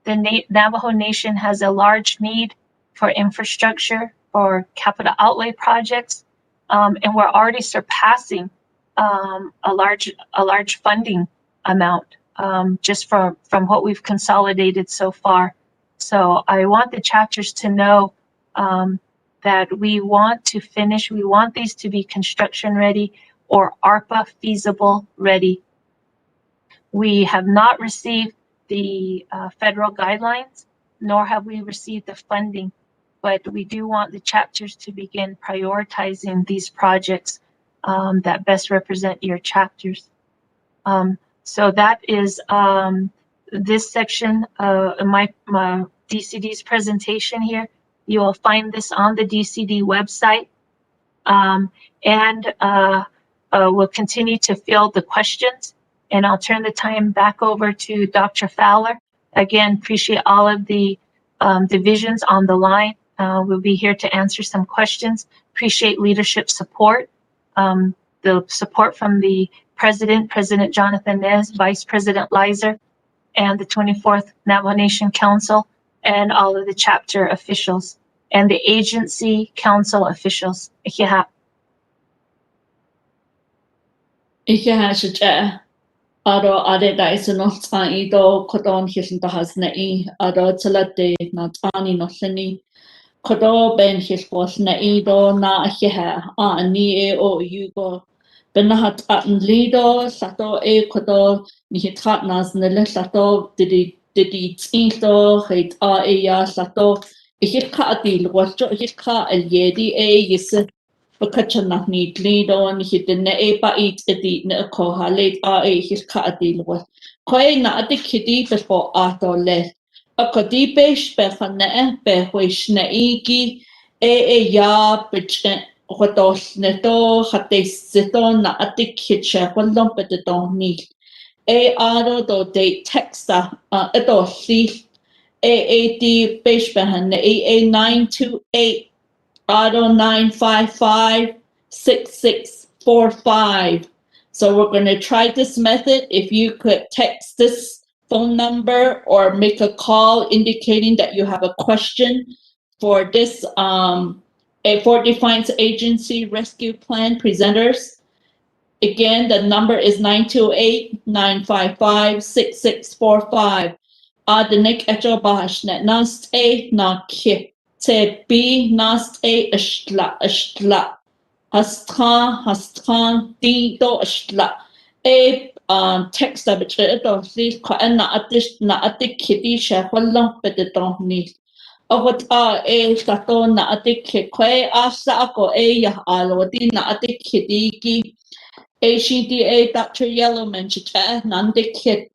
The Navajo Nation has a large need for infrastructure, for capital outlay projects, and we're already surpassing a large funding amount just from what we've consolidated so far. So I want the chapters to know that we want to finish, we want these to be construction ready or ARPA feasible ready. We have not received the federal guidelines nor have we received the funding, but we do want the chapters to begin prioritizing these projects that best represent your chapters. So that is this section of my DCD's presentation here. You will find this on the DCD website, and we'll continue to field the questions, and I'll turn the time back over to Dr. Fowler. Again, appreciate all of the divisions on the line. We'll be here to answer some questions. Appreciate leadership support, the support from the President Jonathan Nez, Vice President Lizer, and the 24th Navajo Nation Council, and all of the chapter officials, and the agency council officials. Ihe hashicha aro ade daisano tsai do kodon hisn tahasnei aro tsalate na tani no seni kodo ben hisposnei do na hiha ani e o yugo benahat an lido sato e kodo ni hitrat nas nele sato didi tsinto hit a e ya sato ihika adil wacho ihika el yedi e yis bakachana ni lido ni hitne e pa it edi ne ko halet a e ihika adil wa koi na adi kidi befo ato le akodi besh befane be wishne igi e ya bechen Rodos neto hatesito na atikhicha walong petoni e aro do de texta edo si AAD Bishbahan AA928 Auto 955-6645. So we're going to try this method. If you could text this phone number or make a call indicating that you have a question for this a Fort Defiance Agency Rescue Plan presenters. Again, the number is 928-955-6645. Adnik echo bahashnet nast a na ki te b nast a ashtla hastran di do ashtla a text of it do si ko na atik kidi she wallang pedon ni Ogot e sato na atik kwe asa ako e ya alwadi na atik kidiki ACDA Dr. Yellowman chita nandikit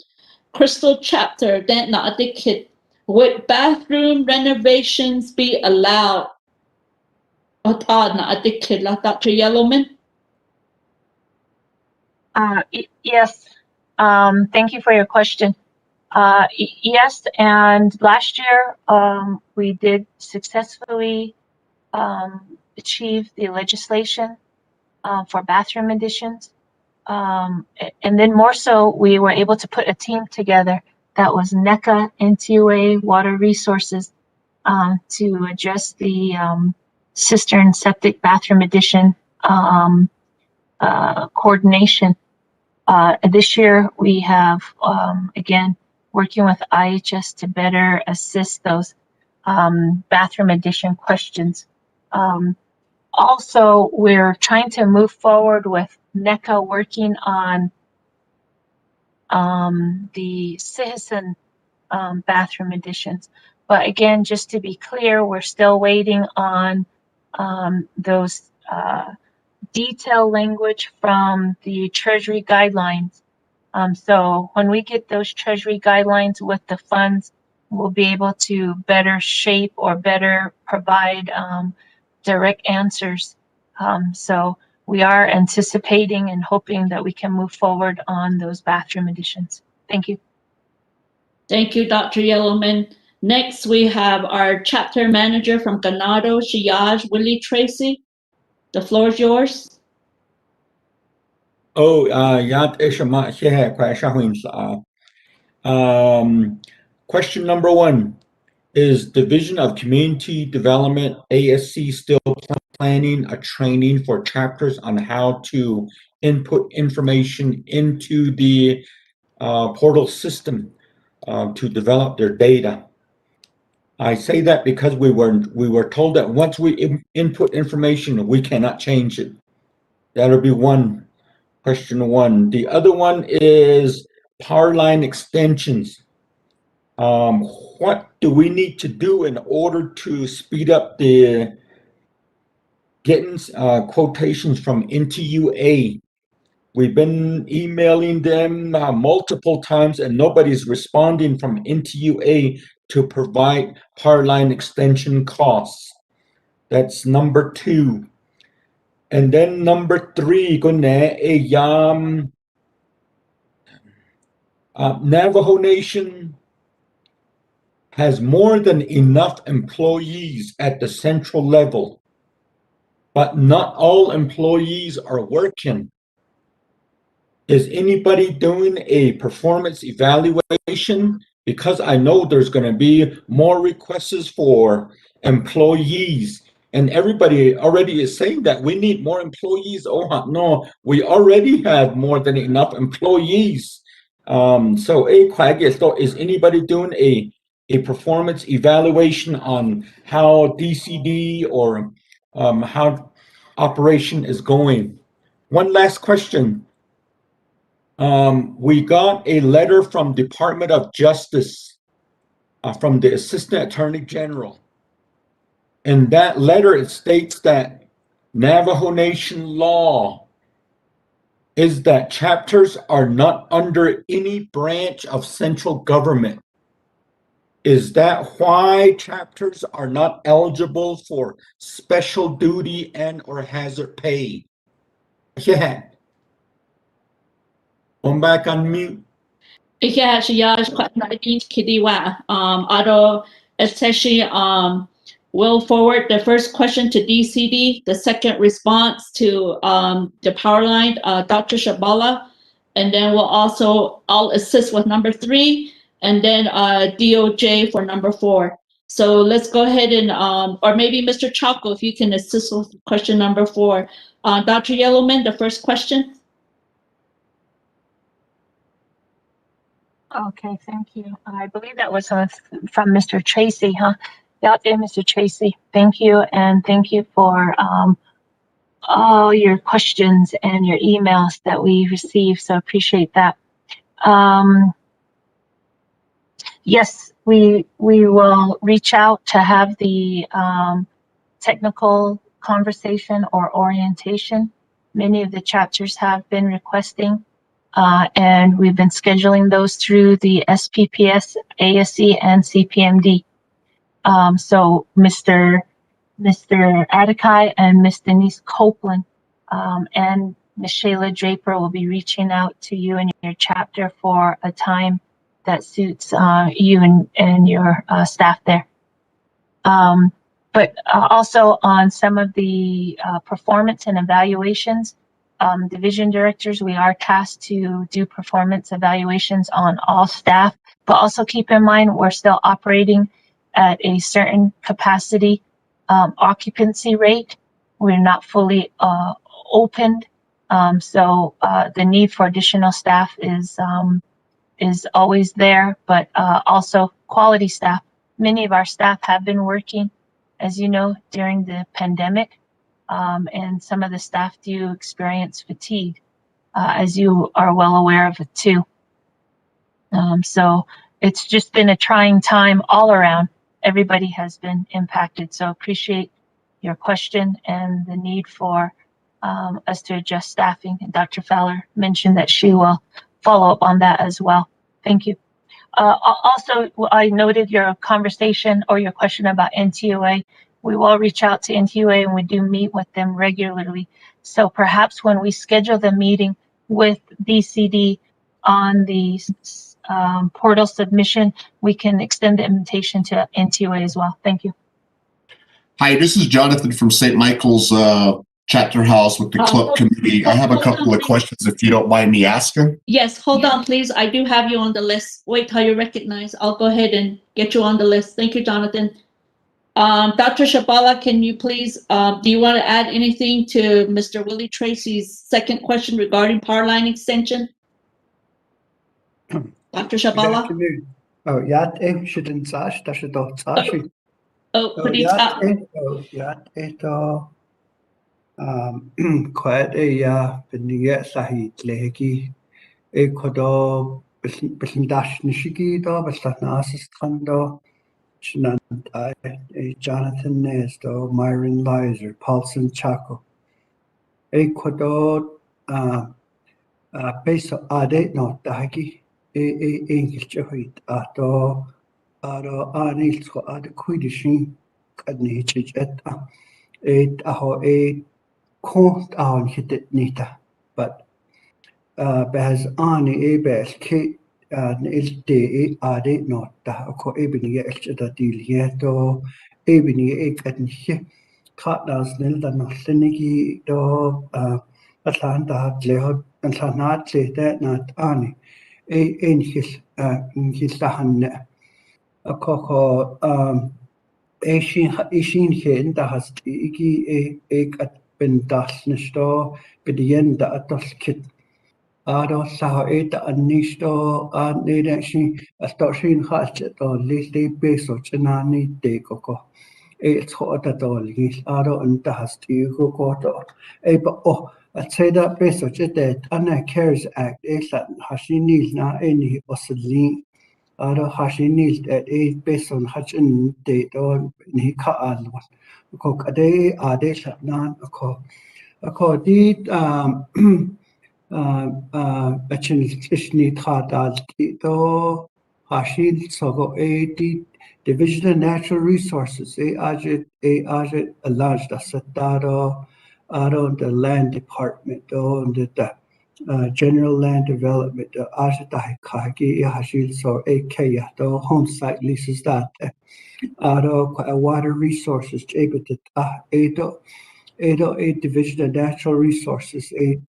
Crystal chapter that na atik would bathroom renovations be allowed? Ota na atik la Dr. Yellowman. Yes. Thank you for your question. Yes, and last year we did successfully achieve the legislation for bathroom additions. And then more so, we were able to put a team together that was NECA, NTUA, Water Resources to address the cistern septic bathroom addition coordination. This year, we have, again, working with IHS to better assist those bathroom addition questions. Also, we're trying to move forward with NECA working on the citizen bathroom additions. But again, just to be clear, we're still waiting on those detailed language from the Treasury guidelines. So when we get those Treasury guidelines with the funds, we'll be able to better shape or better provide direct answers. So we are anticipating and hoping that we can move forward on those bathroom additions. Thank you. Thank you, Dr. Yellowman. Next, we have our chapter manager from Ganado, Shiyaj, Willie Tracy. The floor is yours. Question number 1. Is Division of Community Development, ASC, still planning a training for chapters on how to input information into the portal system to develop their data? I say that because we were told that once we input information, we cannot change it. That'll be one, question 1. The other one is power line extensions. What do we need to do in order to speed up the getting quotations from NTUA? We've been emailing them multiple times and nobody's responding from NTUA to provide power line extension costs. That's number 2. And then number 3, Navajo Nation has more than enough employees at the central level, but not all employees are working. Is anybody doing a performance evaluation? Because I know there's going to be more requests for employees, and everybody already is saying that we need more employees. Oh no, we already have more than enough employees. So is anybody doing a performance evaluation on how DCD or how operation is going? One last question. We got a letter from Department of Justice, from the Assistant Attorney General. In that letter, it states that Navajo Nation law is that chapters are not under any branch of central government. Is that why chapters are not eligible for special duty and or hazard pay? Yeah. I'm back on mute. We'll forward the first question to DCD, the second response to the power line, Dr. Shabala, and then I'll assist with number 3, and then DOJ for number 4. So let's go ahead and, or maybe Mr. Chalco, if you can assist with question number 4. Dr. Yellowman, the first question. Okay, thank you. I believe that was from Mr. Tracy, huh? Yeah, Mr. Tracy, thank you, and thank you for all your questions and your emails that we received, so appreciate that. Yes, we will reach out to have the technical conversation or orientation. Many of the chapters have been requesting, and we've been scheduling those through the SPPS, ASC, and CPMD. So Mr. Adekai and Ms. Denise Copeland and Ms. Shayla Draper will be reaching out to you and your chapter for a time that suits you and your staff there. But also on some of the performance and evaluations, division directors, we are tasked to do performance evaluations on all staff, but also keep in mind we're still operating at a certain capacity occupancy rate. We're not fully opened, so the need for additional staff is always there, but also quality staff. Many of our staff have been working, as you know, during the pandemic, and some of the staff do experience fatigue, as you are well aware of it too. So it's just been a trying time all around. Everybody has been impacted, so appreciate your question and the need for us to adjust staffing. And Dr. Fowler mentioned that she will follow up on that as well. Thank you. Also, I noted your conversation or your question about NTUA. We will reach out to NTUA and we do meet with them regularly. So perhaps when we schedule the meeting with DCD on the portal submission, we can extend the invitation to NTUA as well. Thank you. Hi, this is Jonathan from St. Michael's Chapter House with the club committee. I have a couple of questions if you don't mind me asking. Yes, hold on, please. I do have you on the list. Wait till you recognize. I'll go ahead and get you on the list. Thank you, Jonathan. Dr. Shabala, can you please, do you want to add anything to Mr. Willie Tracy's second question regarding power line extension? Dr. Shabala? Oh, yat shouldn't sash, tashido. Oh, quite a beniya sahit lehiki. A kodo Dash Nishiki do, Nasis Kando, Jonathan Nez do, Myron Lizer, Paulson Chaco. Ecuador, Peso Ade no Dagi, English Jehoit, Ato, Anilsko Ad Kuidishin, Kadnichit et aho kont on hit nita, but behas ani bes ke il de ade nota ko ebini elchda dilieto ebini ekadnche katnas nil da no senigi do atlanta lehot atlanat le nat ani enhil inhilahan akoko Asian hen da hast iki at ben das nisto bedien da atos kit ado sa eta anisto an ne shi asto shin halt to lili beso chenani de koko tro da doli ado and da hast ko ko to ba oh at say that beso chete anna cares act esat hashini na eni osli Aro hashinil at 8 hachin date on Nika Alwan. Cook a day, nan a co did Bachin Ishni Tadal Tito Hashil Sogo Division of Natural Resources, a large da Sataro, Aro the Land Department, on the General Land Development, Ajata Kagi Hashil so Akaya, the home site leases that Aro water resources, Jabit Edo Division of Natural Resources, in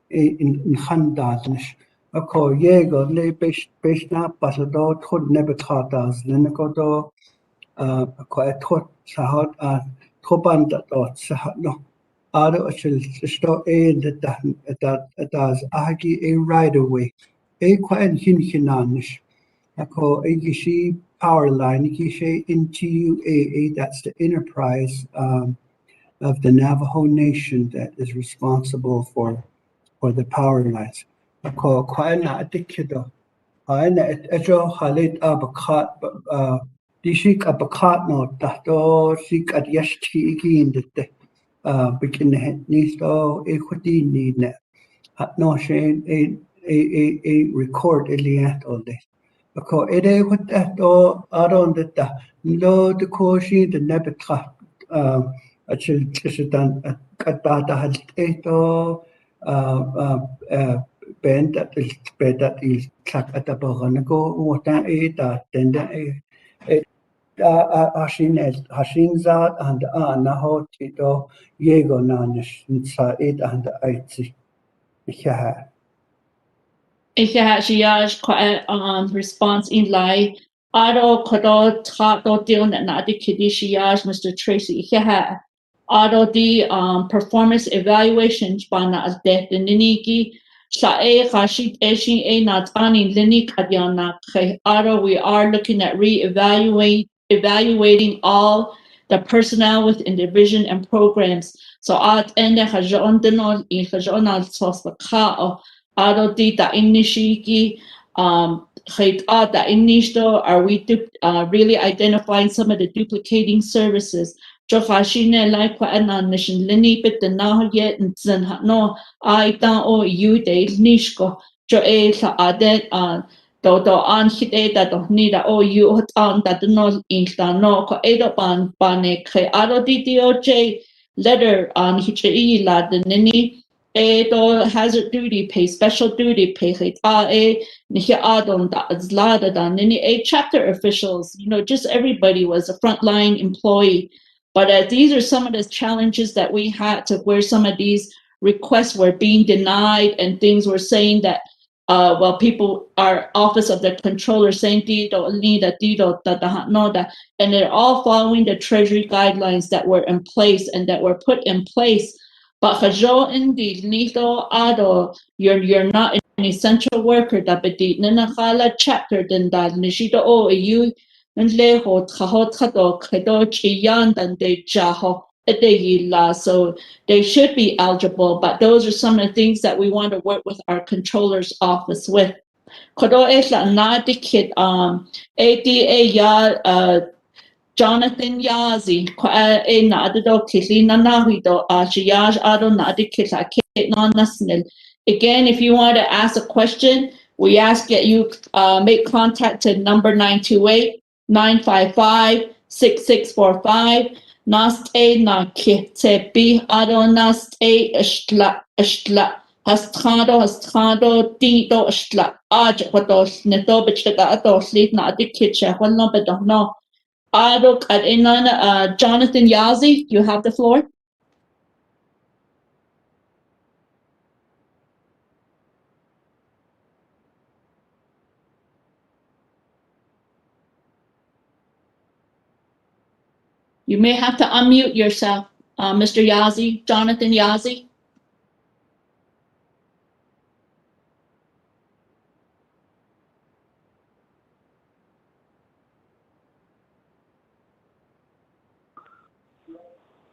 Handanish. A call Yego, lay Beshna, Basado, Tod Nebatadas, Lenagodo, a quiet Tod Sahot, Tobanda dot Sahano. Ado achil sto that does agi a right away. Quite hinanish. Ako a power line, Gishi into that's the enterprise of the Navajo Nation that is responsible for the power lines. Ako quite not dickido. I ejo halit abakat dishik abakat no tahto sik at yashti in the begin nisto equity need net no shane a record eliat all day because it what that all around that no the coshi the nebetra a chill chishitan at bata had eto band that is bed that is track at the bohanago what that then Hashin zat and naho tito yego nanish nitsa and aitzi. Yeah. Response in lie. Ado kodo tato deal na di kidishiyaj Mr. Tracy. Ado di performance evaluations bana as death in niniki. Sa khashit eshin not ani linik adyana. Ado we are looking at evaluating all the personnel within division and programs. So at ende hajon denol in hajonal sos ka ado di ta inishiki da inishto are we really identifying some of the duplicating services. Johashine like kwa anan nishin lini bit the na yet and zen no I dan o you de nishko jo sa adet do an hite da do nida o you hot on that no insta no ko edo ban bane kre ado di DOJ letter on hiche la the nini do hazard duty pay, special duty pay, chapter officials, just everybody was a frontline employee. But these are some of the challenges that we had to where some of these requests were being denied and things were saying that, people, our office of the controller saying, and they're all following the treasury guidelines that were in place and that were put in place. But indeed, you're not an essential worker. That chapter then that nishito o you nleho tchahot chato kredo chiyan dan de jaho edeyila. So they should be eligible. But those are some of the things that we want to work with our controller's office with. Kodo esla nadikit ADA ya Jonathan Yazi e nadado kitli nanahido ashiyaj ado nadikit akit non nasnil. Again, if you want to ask a question, we ask that you make contact to number 928-955-6645. Nast a na kite bi ado nast a ishtla hastado dito ishtla aj wados neto bichtaga ados lit na adikitcha walno bedono adok at inan Jonathan Yazi, you have the floor. You may have to unmute yourself, Mr. Yazi, Jonathan Yazi.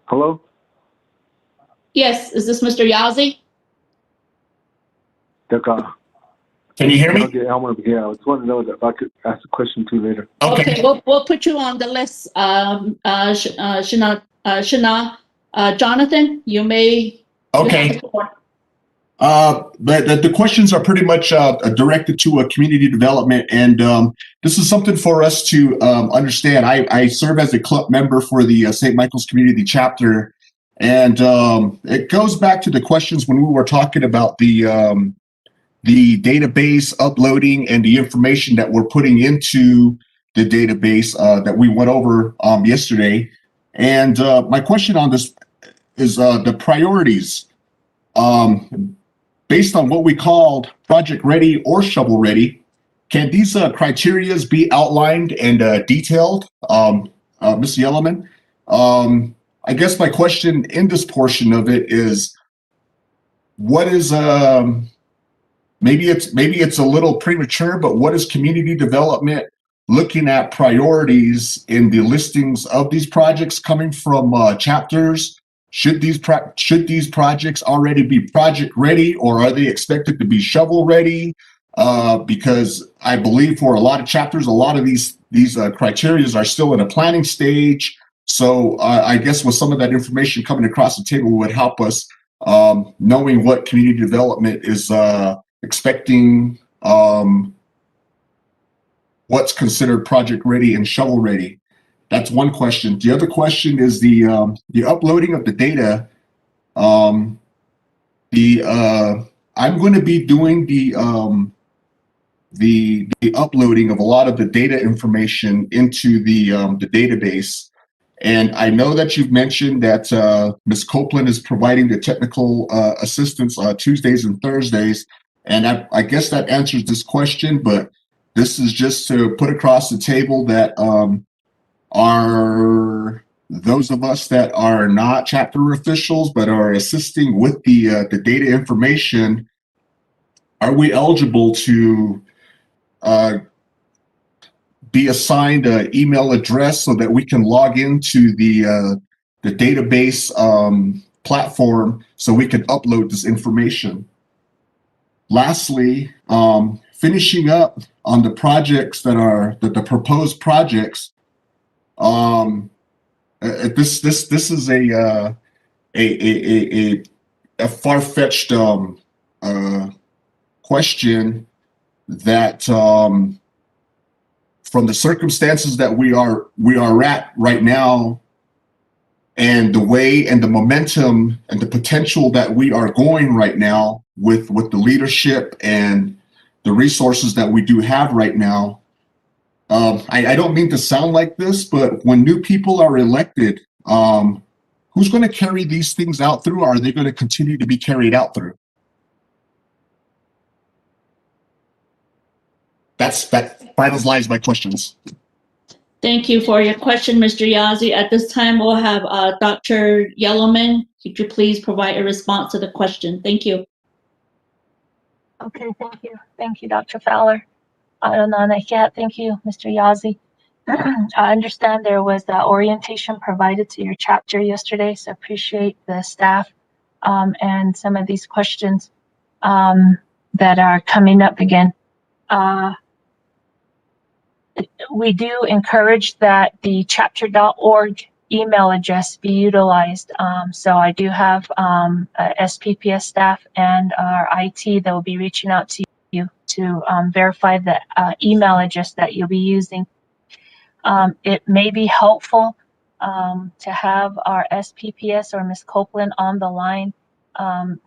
Hello? Yes, is this Mr. Yazi? Can you hear me? Okay, I just want to know if I could ask a question too later. Okay, we'll put you on the list. Jonathan, you may. Okay. But the questions are pretty much directed to a community development, and this is something for us to understand. I serve as a club member for the St. Michael's Community Chapter, and it goes back to the questions when we were talking about the database uploading and the information that we're putting into the database that we went over yesterday. And my question on this is the priorities. Based on what we called project ready or shovel ready, can these criterias be outlined and detailed, Ms. Yellowman? I guess my question in this portion of it is, what is maybe it's a little premature, but what is community development looking at priorities in the listings of these projects coming from chapters? Should these projects already be project ready, or are they expected to be shovel ready? Because I believe for a lot of chapters, a lot of these criteria are still in a planning stage. So I guess with some of that information coming across the table would help us knowing what community development is expecting, what's considered project ready and shovel ready. That's one question. The other question is the uploading of the data. I'm going to be doing the uploading of a lot of the data information into the database. And I know that you've mentioned that Ms. Copeland is providing the technical assistance Tuesdays and Thursdays. And I guess that answers this question, but this is just to put across the table that are those of us that are not chapter officials but are assisting with the data information, are we eligible to be assigned an email address so that we can log into the database platform so we can upload this information? Lastly, finishing up on the projects that are the proposed projects. This is a far-fetched question that from the circumstances that we are at right now, and the way and the momentum and the potential that we are going right now with the leadership and the resources that we do have right now. I don't mean to sound like this, but when new people are elected, who's going to carry these things out through? Or are they going to continue to be carried out through? That finalizes my questions. Thank you for your question, Mr. Yazi. At this time, we'll have Dr. Yellowman. Could you please provide a response to the question? Thank you. Okay, thank you. Thank you, Dr. Fowler. Thank you, Mr. Yazi. I understand there was orientation provided to your chapter yesterday, so appreciate the staff and some of these questions that are coming up again. we do encourage that the chapter.org email address be utilized. So I do have SPPS staff and our IT that will be reaching out to you to verify the email address that you'll be using. It may be helpful to have our SPPS or Ms. Copeland on the line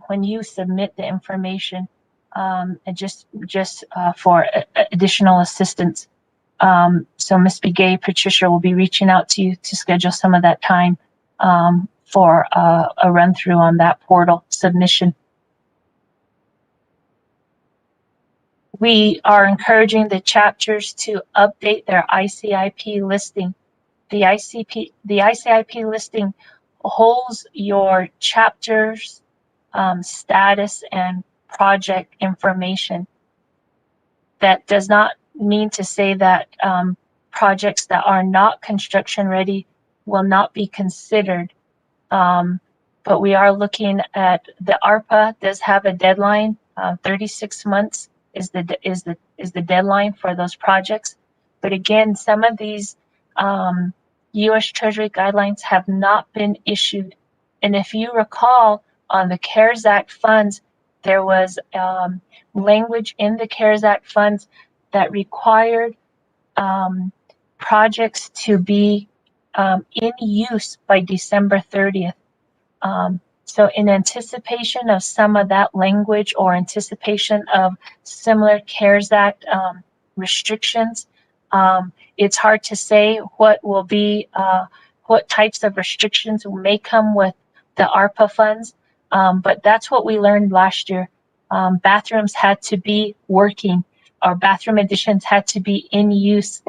when you submit the information, and just for additional assistance. So Ms. Begay, Patricia will be reaching out to you to schedule some of that time for a run through on that portal submission. We are encouraging the chapters to update their ICIP listing. The ICIP listing holds your chapter's status and project information. That does not mean to say that projects that are not construction ready will not be considered. But we are looking at the ARPA does have a deadline. 36 months is the deadline for those projects. But again, some of these U.S. Treasury guidelines have not been issued. And if you recall, on the CARES Act funds, there was language in the CARES Act funds that required projects to be in use by December 30th. So in anticipation of some of that language or anticipation of similar CARES Act restrictions, it's hard to say what will be, what types of restrictions may come with the ARPA funds. But that's what we learned last year. Bathrooms had to be working, or bathroom additions had to be in use.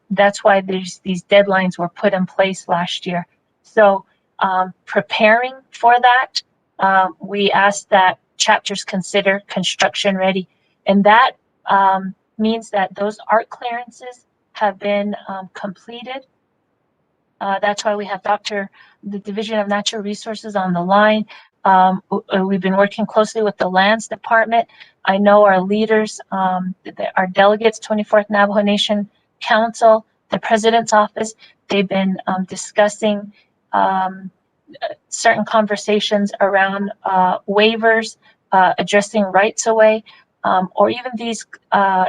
That's why these deadlines were put in place last year. So preparing for that, we asked that chapters consider construction ready. And that means that those art clearances have been completed. That's why we have the Division of Natural Resources on the line. We've been working closely with the Lands Department. I know our leaders, our delegates, 24th Navajo Nation Council, the President's Office, they've been discussing certain conversations around waivers, addressing rights away, or even these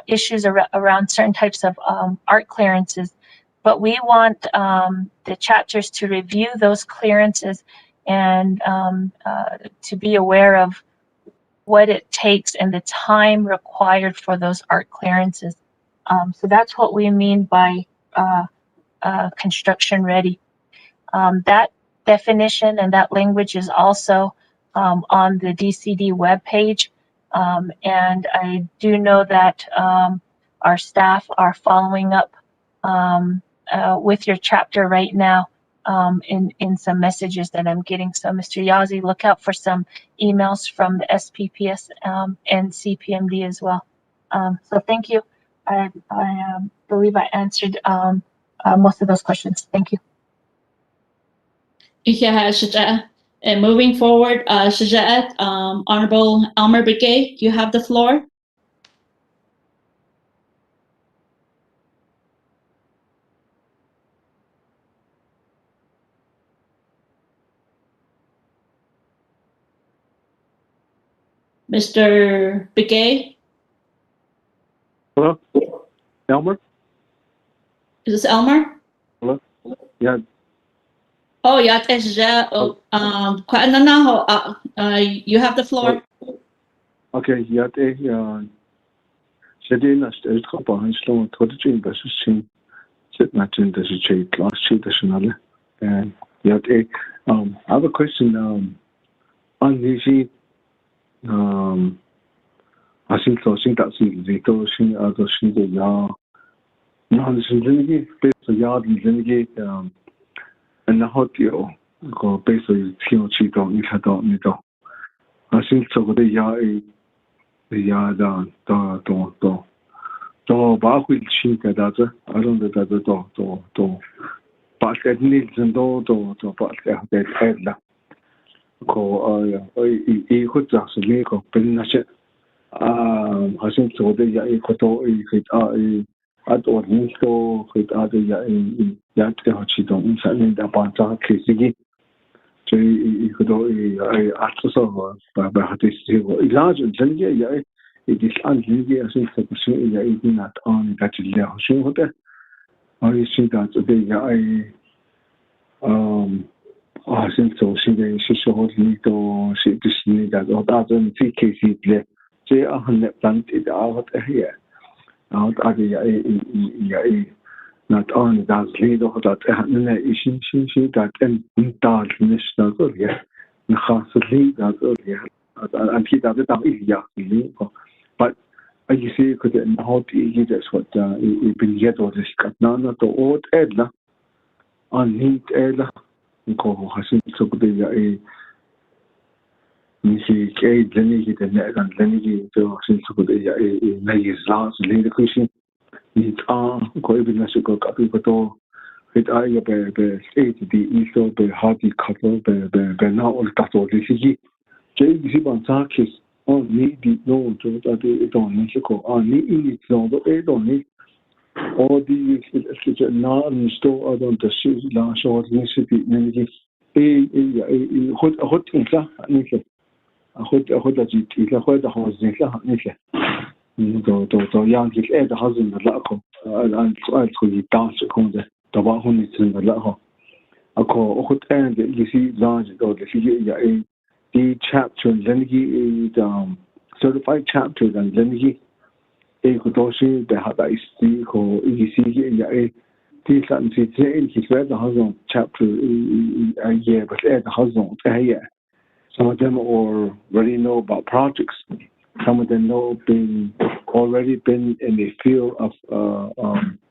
issues around certain types of art clearances. But we want the chapters to review those clearances and to be aware of what it takes and the time required for those art clearances. So that's what we mean by construction ready. That definition and that language is also on the DCD webpage. And I do know that our staff are following up with your chapter right now in some messages that I'm getting. So Mr. Yazzie, look out for some emails from the SPPS and CPMD as well. So thank you. I believe I answered most of those questions. Thank you. Yeah, Shaja'at. And moving forward, Shaja'at, Honorable Elmer Begay, you have the floor. Mr. Begay? Hello? Elmer? Is this Elmer? Hello? Yeah. Oh, yeah, you have the floor. Okay, yeah, Shadina is Copa Slow to the Jim Bassin. Sit not in the shade last sheet additionally. And yeah, I have a question on the I think so. I think that's the doing other things that now the synergy based on yard and synergy and the hot deal go based on the cheat on each other. I think so. The yard to back with chin that I don't know that to but that needs and to but that head. Ko I could just make a penny. Hasim so de ya koto khit at or nisto khit at ya te ha chi dong sa ni da pa cha khisi so koto at so ba ha te si large jen ya it is unlikely as in the person ya not on that le so hote I see that de ya since so she de she so li to she dis ni da da den ti kesi le je a han plant it out here out ya not on that lead of that ne ishin she that and da nis da so ya na khas li da so ya and he da da ya li but you see could not he that's what been yet or this got na to old edla on need edla ko hasin so de ya ni si ke deni ki de na gan deni ki to hasin so de ya na is last lead question ni ko ibn na ko ka ko to it ya be state di iso be hadi couple be na ol ta to de si je ban ta kis on ni di no to ta de to ni ko on ni ni to do ni all these not install on the shoes la short necessity energy hot insa nike hot da ji ila hot da hos nisa nike to yang ki da hazin da la ko an sual ko yi ta su ko da ba hun ni tsin da la ho ako hot and you see large do the ya the chapter lengi certified chapter dan lengi Kodoshi, the Hadaisi, ko EC, Tislan, his read the husband chapter a year, but at the husband a year. Some of them already know about projects. Some of them already been in the field of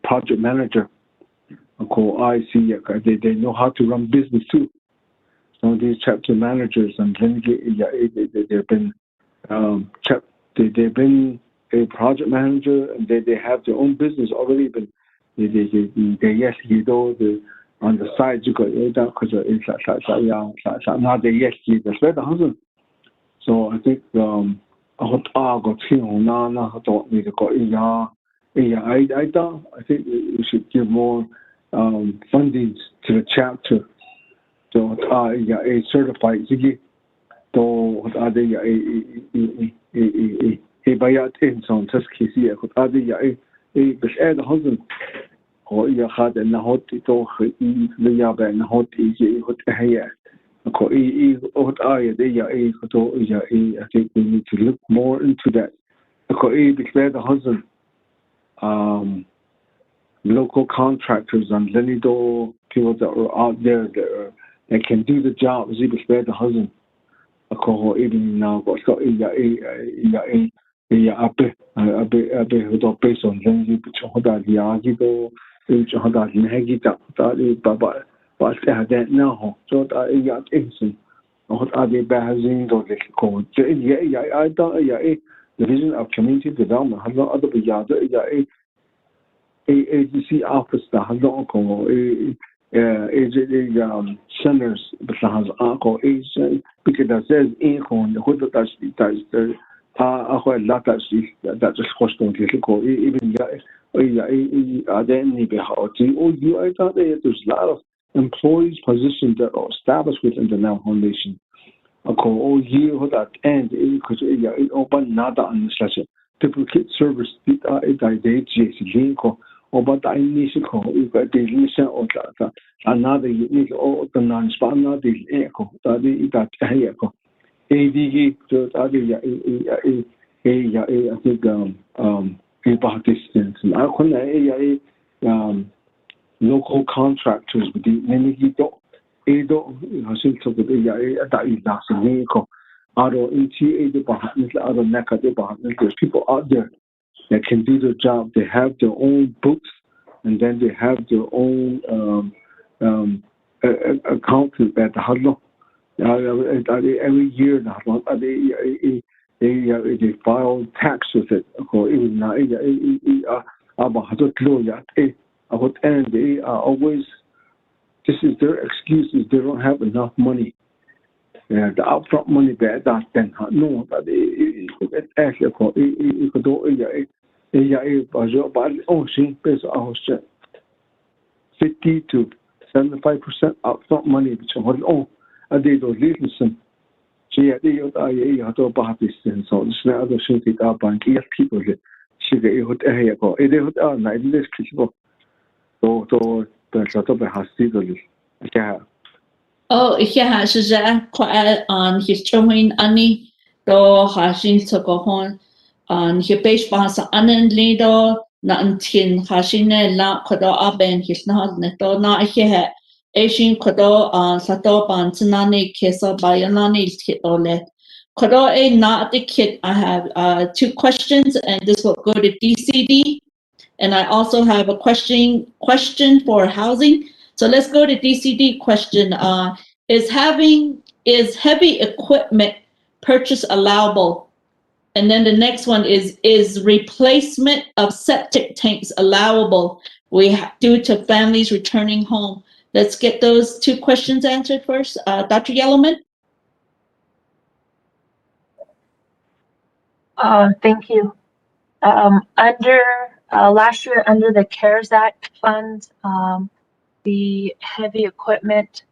project manager. They know how to run business too. Some of these chapter managers and then they've been a project manager and they have their own business already, but they yes you know on the side you got because it's not the yes you that's where the husband. So I think I think we should give more funding to the chapter to a certified to bayat in son taskisi akut adi ya bes the husband ho ya khad na hot to le ya ba na hot hot haya ko hot aya de ya to ya I think we need to look more into that ko bes the husband local contractors and lenido people that are out there that can do the job as bes the husband ko even now so abe do based on lengi choda yagi do choda negi ta baba that now so that instant what are they bahazing do ko the vision of community development has not other agency office that has not ko centers but has ko because that says in on the hood that's that just cost on even I thought there's a lot of employees positions that are established within the Navajo Nation. All year that end because open nada on the session. Duplicate service but I need to call you got the listen or that another you need the non-span echo that echo. ADG to I think about distance and I can local contractors with the many I think so that is last vehicle. Other NTA department, other NECA department, there's people out there that can do the job. They have their own books and then they have their own accountant at the huddle. Every year they file tax with it. And they are always, this is their excuses. They don't have enough money. the upfront money back that then no that it actually for it could do based on 50 to 75% upfront money which on a day those listen. So yeah, they are to about this and so it's not other things that are bank people here. She get it go. It is night this people. So the sort of has to yeah. Oh, yeah,是这快his children ani do hashin to go home his base pass anen lido na antin hashine la kodo aben his na to na he Asian kodo sato ban tsunani keso bayanani kitole kodo a not the kid. I have 2 questions and this will go to DCD and I also have a question for housing. So let's go to DCD question. Is heavy equipment purchase allowable? And then the next one is replacement of septic tanks allowable due to families returning home? Let's get those 2 questions answered first. Dr. Yellowman? Thank you. Last year, under the CARES Act funds, the heavy equipment,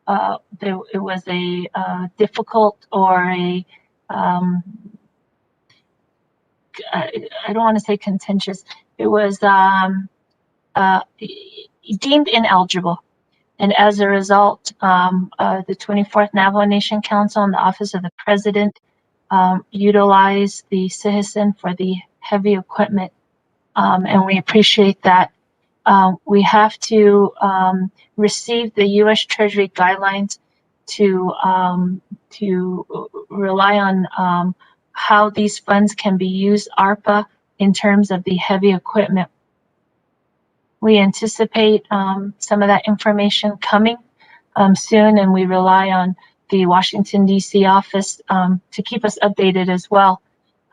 it was a difficult or a I don't want to say contentious. It was deemed ineligible, and as a result, the 24th Navajo Nation Council and the Office of the President utilized the citizen for the heavy equipment, and we appreciate that. We have to receive the U.S. Treasury guidelines to rely on how these funds can be used, ARPA, in terms of the heavy equipment. We anticipate some of that information coming soon, and we rely on the Washington, D.C. office to keep us updated as well.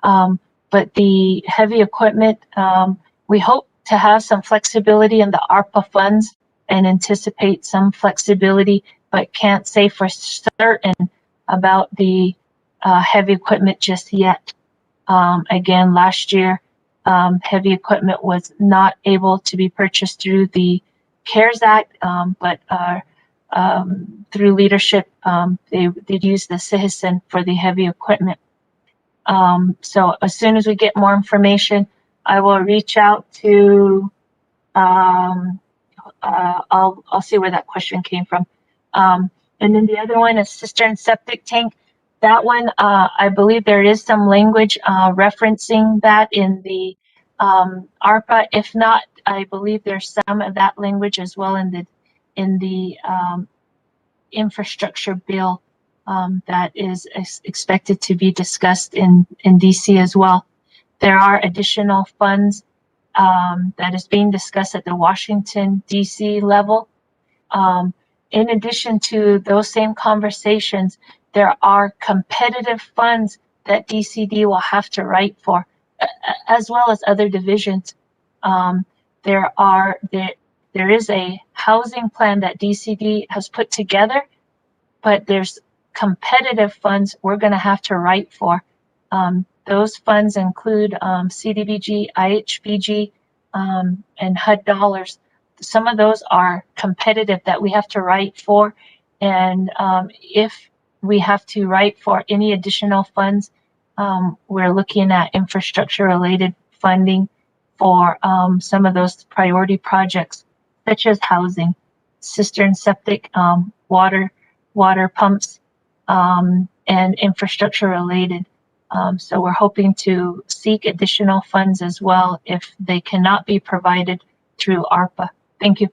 But the heavy equipment, we hope to have some flexibility in the ARPA funds and anticipate some flexibility, but can't say for certain about the heavy equipment just yet. Again, last year, heavy equipment was not able to be purchased through the CARES Act, but through leadership, they did use the citizen for the heavy equipment. So as soon as we get more information, I will reach out to, I'll see where that question came from. And then the other one is cistern septic tank. That one, I believe there is some language referencing that in the ARPA. If not, I believe there's some of that language as well in the infrastructure bill that is expected to be discussed in DC as well. There are additional funds that is being discussed at the Washington, DC level. In addition to those same conversations, there are competitive funds that DCD will have to write for, as well as other divisions. There is a housing plan that DCD has put together, but there's competitive funds we're going to have to write for. Those funds include CDBG, IHBG, and HUD dollars. Some of those are competitive that we have to write for, and if we have to write for any additional funds, we're looking at infrastructure-related funding for some of those priority projects, such as housing, cistern septic, water pumps, and infrastructure-related. So we're hoping to seek additional funds as well if they cannot be provided through ARPA. Thank you.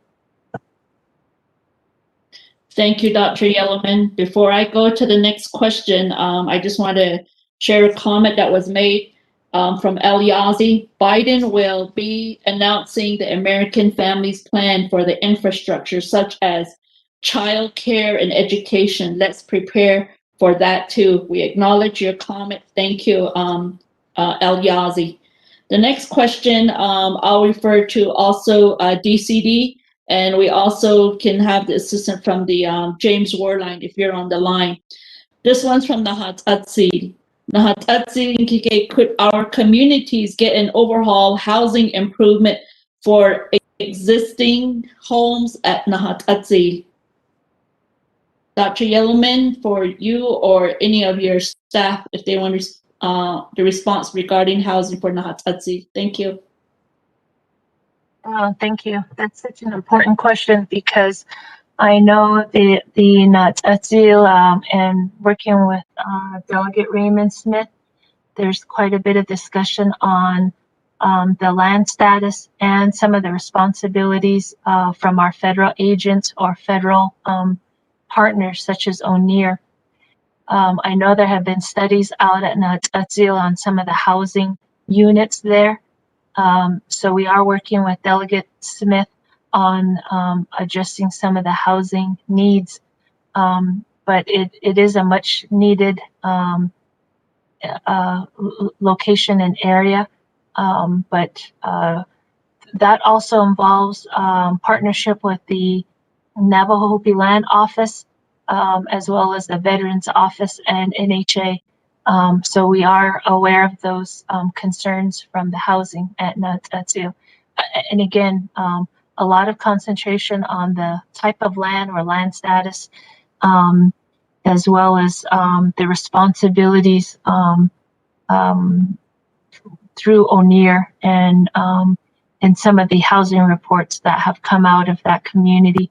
Thank you, Dr. Yellowman. Before I go to the next question, I just want to share a comment that was made from El Yazi. Biden will be announcing the American Families Plan for the infrastructure, such as child care and education. Let's prepare for that too. We acknowledge your comment. Thank you, El Yazi. The next question I'll refer to also DCD, and we also can have the assistant from the James Warline if you're on the line. This one's from Nahatatsi. Nahatatsi, could our communities get an overhaul housing improvement for existing homes at Nahatatsi? Dr. Yellowman, for you or any of your staff, if they want the response regarding housing for Nahatatsi. Thank you. Thank you. That's such an important question because I know the Nahatatsi and working with Delegate Raymond Smith, there's quite a bit of discussion on the land status and some of the responsibilities from our federal agents or federal partners such as ONER. I know there have been studies out at Nahatatsi on some of the housing units there. So we are working with Delegate Smith on addressing some of the housing needs. But it is a much needed location and area. But that also involves partnership with the Navajo Hopi Land Office, as well as the Veterans Office and NHA. So we are aware of those concerns from the housing at Nahatatsi. And again, a lot of concentration on the type of land or land status, as well as the responsibilities through ONER and some of the housing reports that have come out of that community.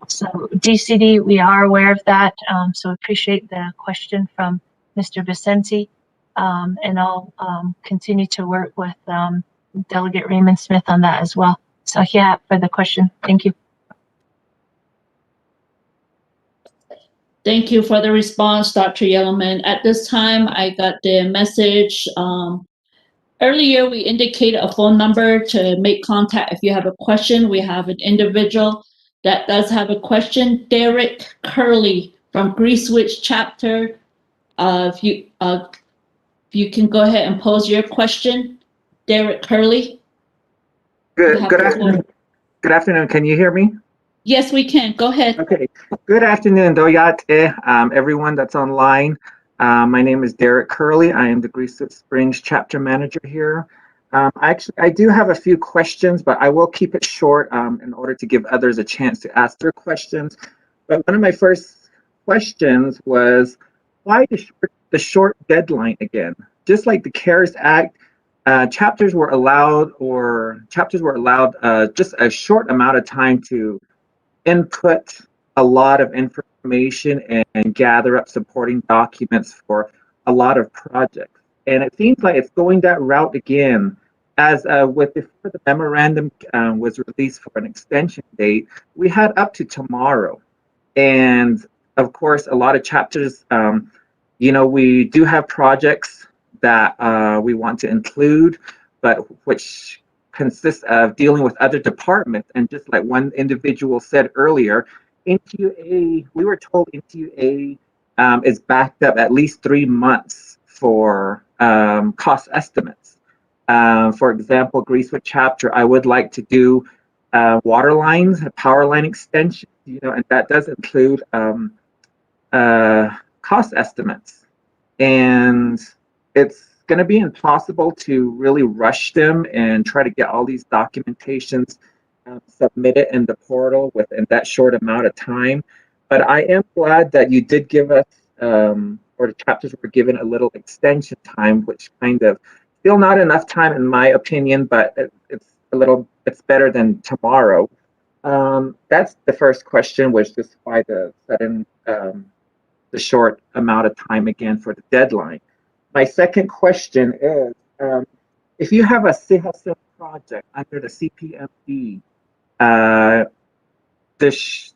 So DCD, we are aware of that. So appreciate the question from Mr. Vicente. And I'll continue to work with Delegate Raymond Smith on that as well. So yeah, for the question. Thank you. Thank you for the response, Dr. Yellowman. At this time, I got the message. Earlier, we indicated a phone number to make contact if you have a question. We have an individual that does have a question, Derek Curley from Greasewitch chapter. If you can go ahead and pose your question, Derek Curley. Good afternoon. Good afternoon. Can you hear me? Yes, we can. Go ahead. Okay. Good afternoon, Doyate, everyone that's online. My name is Derek Curley. I am the Greasewitch Springs chapter manager here. I do have a few questions, but I will keep it short in order to give others a chance to ask their questions. But one of my first questions was, why the short deadline again? Just like the CARES Act, chapters were allowed just a short amount of time to input a lot of information and gather up supporting documents for a lot of projects. And it seems like it's going that route again. As before the memorandum was released for an extension date, we had up to tomorrow. And of course, a lot of chapters, we do have projects that we want to include, but which consists of dealing with other departments. And just like one individual said earlier, NTUA, we were told NTUA is backed up at least 3 months for cost estimates. For example, Greasewitch chapter, I would like to do water lines, power line extension, and that does include cost estimates. And it's going to be impossible to really rush them and try to get all these documentations submitted in the portal within that short amount of time. But I am glad that you did give us, or the chapters were given a little extension time, which kind of still not enough time in my opinion, but it's better than tomorrow. That's the first question, was just why the sudden, the short amount of time again for the deadline. My second question is, if you have a CIHSM project under the CPMD, the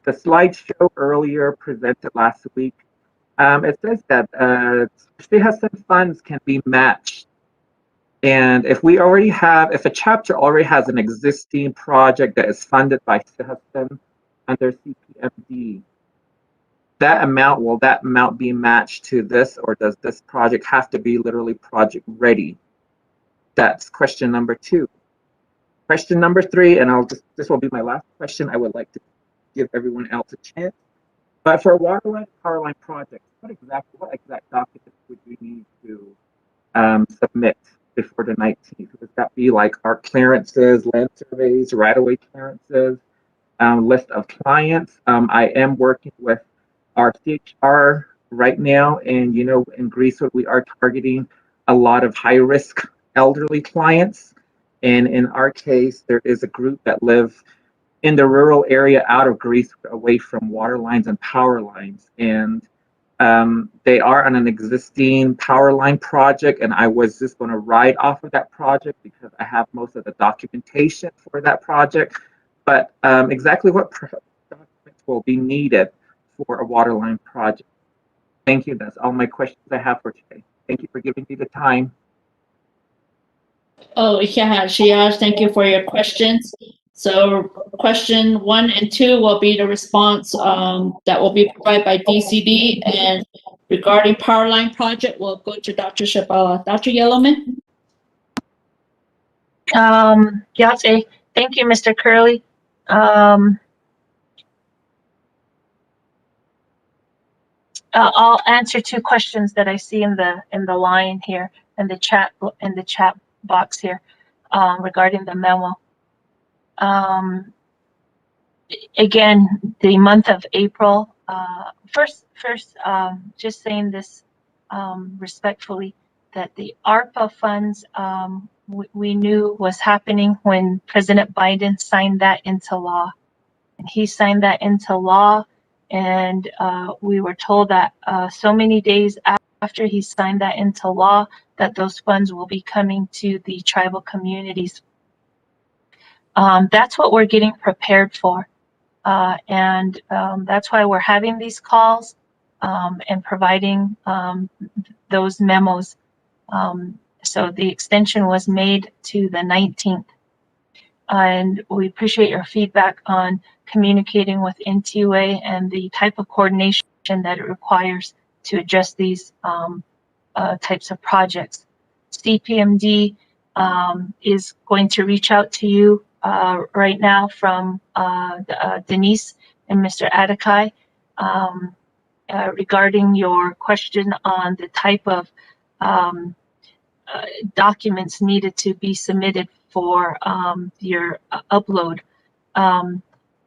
slideshow earlier presented last week, it says that CIHSM funds can be matched. And if a chapter already has an existing project that is funded by CIHSM under CPMD, will that amount be matched to this, or does this project have to be literally project ready? That's question number 2. Question number 3, and this will be my last question. I would like to give everyone else a chance. But for water line, power line projects, what exact documents would you need to submit before the 19th? Would that be like our clearances, land surveys, right-of-way clearances, list of clients? I am working with our CHR right now, and in Greecewood, we are targeting a lot of high-risk elderly clients. And in our case, there is a group that live in the rural area out of Greece, away from water lines and power lines. And they are on an existing power line project, and I was just going to ride off of that project because I have most of the documentation for that project. But exactly what documents will be needed for a water line project? Thank you. That's all my questions I have for today. Thank you for giving me the time. Oh, yeah, Shiaj, thank you for your questions. So question 1 and 2 will be the response that will be provided by DCD, and regarding power line project, we'll go to Dr. Shabala. Dr. Yellowman? Yate, thank you, Mr. Curley. I'll answer 2 questions that I see in the line here, in the chat box here, regarding the memo. Again, the month of April. First, just saying this respectfully, that the ARPA funds we knew was happening when President Biden signed that into law. And he signed that into law, and we were told that so many days after he signed that into law, that those funds will be coming to the tribal communities. That's what we're getting prepared for. And that's why we're having these calls and providing those memos. So the extension was made to the 19th. And we appreciate your feedback on communicating with NTUA and the type of coordination that it requires to address these types of projects. CPMD is going to reach out to you right now from Denise and Mr. Adekai regarding your question on the type of documents needed to be submitted for your upload.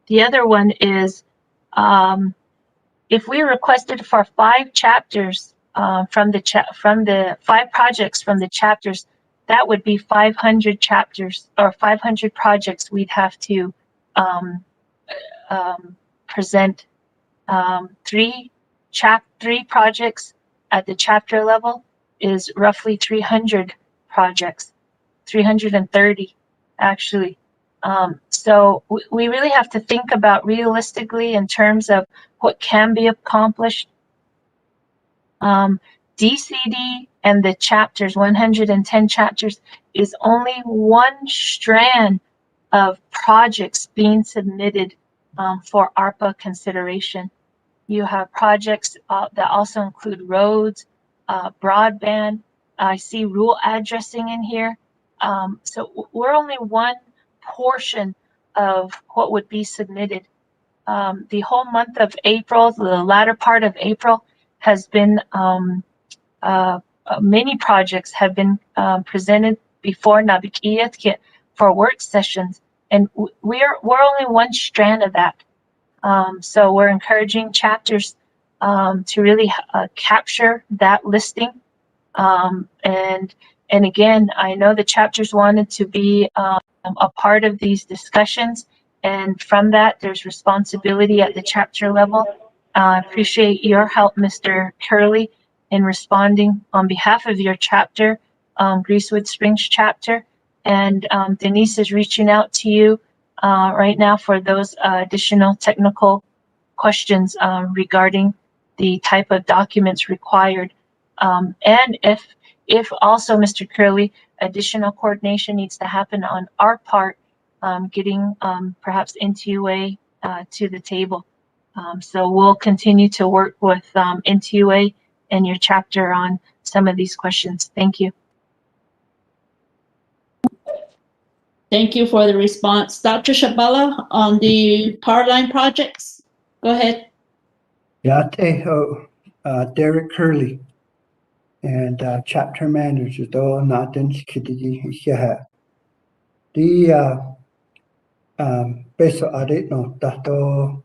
The other one is if we requested for 5 chapters from the 5 projects from the chapters, that would be 500 chapters or 500 projects we'd have to present. 3 projects at the chapter level is roughly 300 projects, 330 actually. So we really have to think about realistically in terms of what can be accomplished. DCD and the chapters, 110 chapters, is only one strand of projects being submitted for ARPA consideration. You have projects that also include roads, broadband. I see rural addressing in here. So we're only one portion of what would be submitted. The whole month of April, the latter part of April, has been many projects have been presented before Nabikiyat for work sessions, and we're only one strand of that. So we're encouraging chapters to really capture that listing. And again, I know the chapters wanted to be a part of these discussions, and from that, there's responsibility at the chapter level. I appreciate your help, Mr. Curley, in responding on behalf of your chapter, Greasewood Springs chapter. And Denise is reaching out to you right now for those additional technical questions regarding the type of documents required. And if also, Mr. Curley, additional coordination needs to happen on our part, getting perhaps NTUA to the table. So we'll continue to work with NTUA and your chapter on some of these questions. Thank you. Thank you for the response. Dr. Shabala, on the power line projects, go ahead. Yate, Derek Curley, and chapter manager do natin kitigi siya. Di peso arit no tato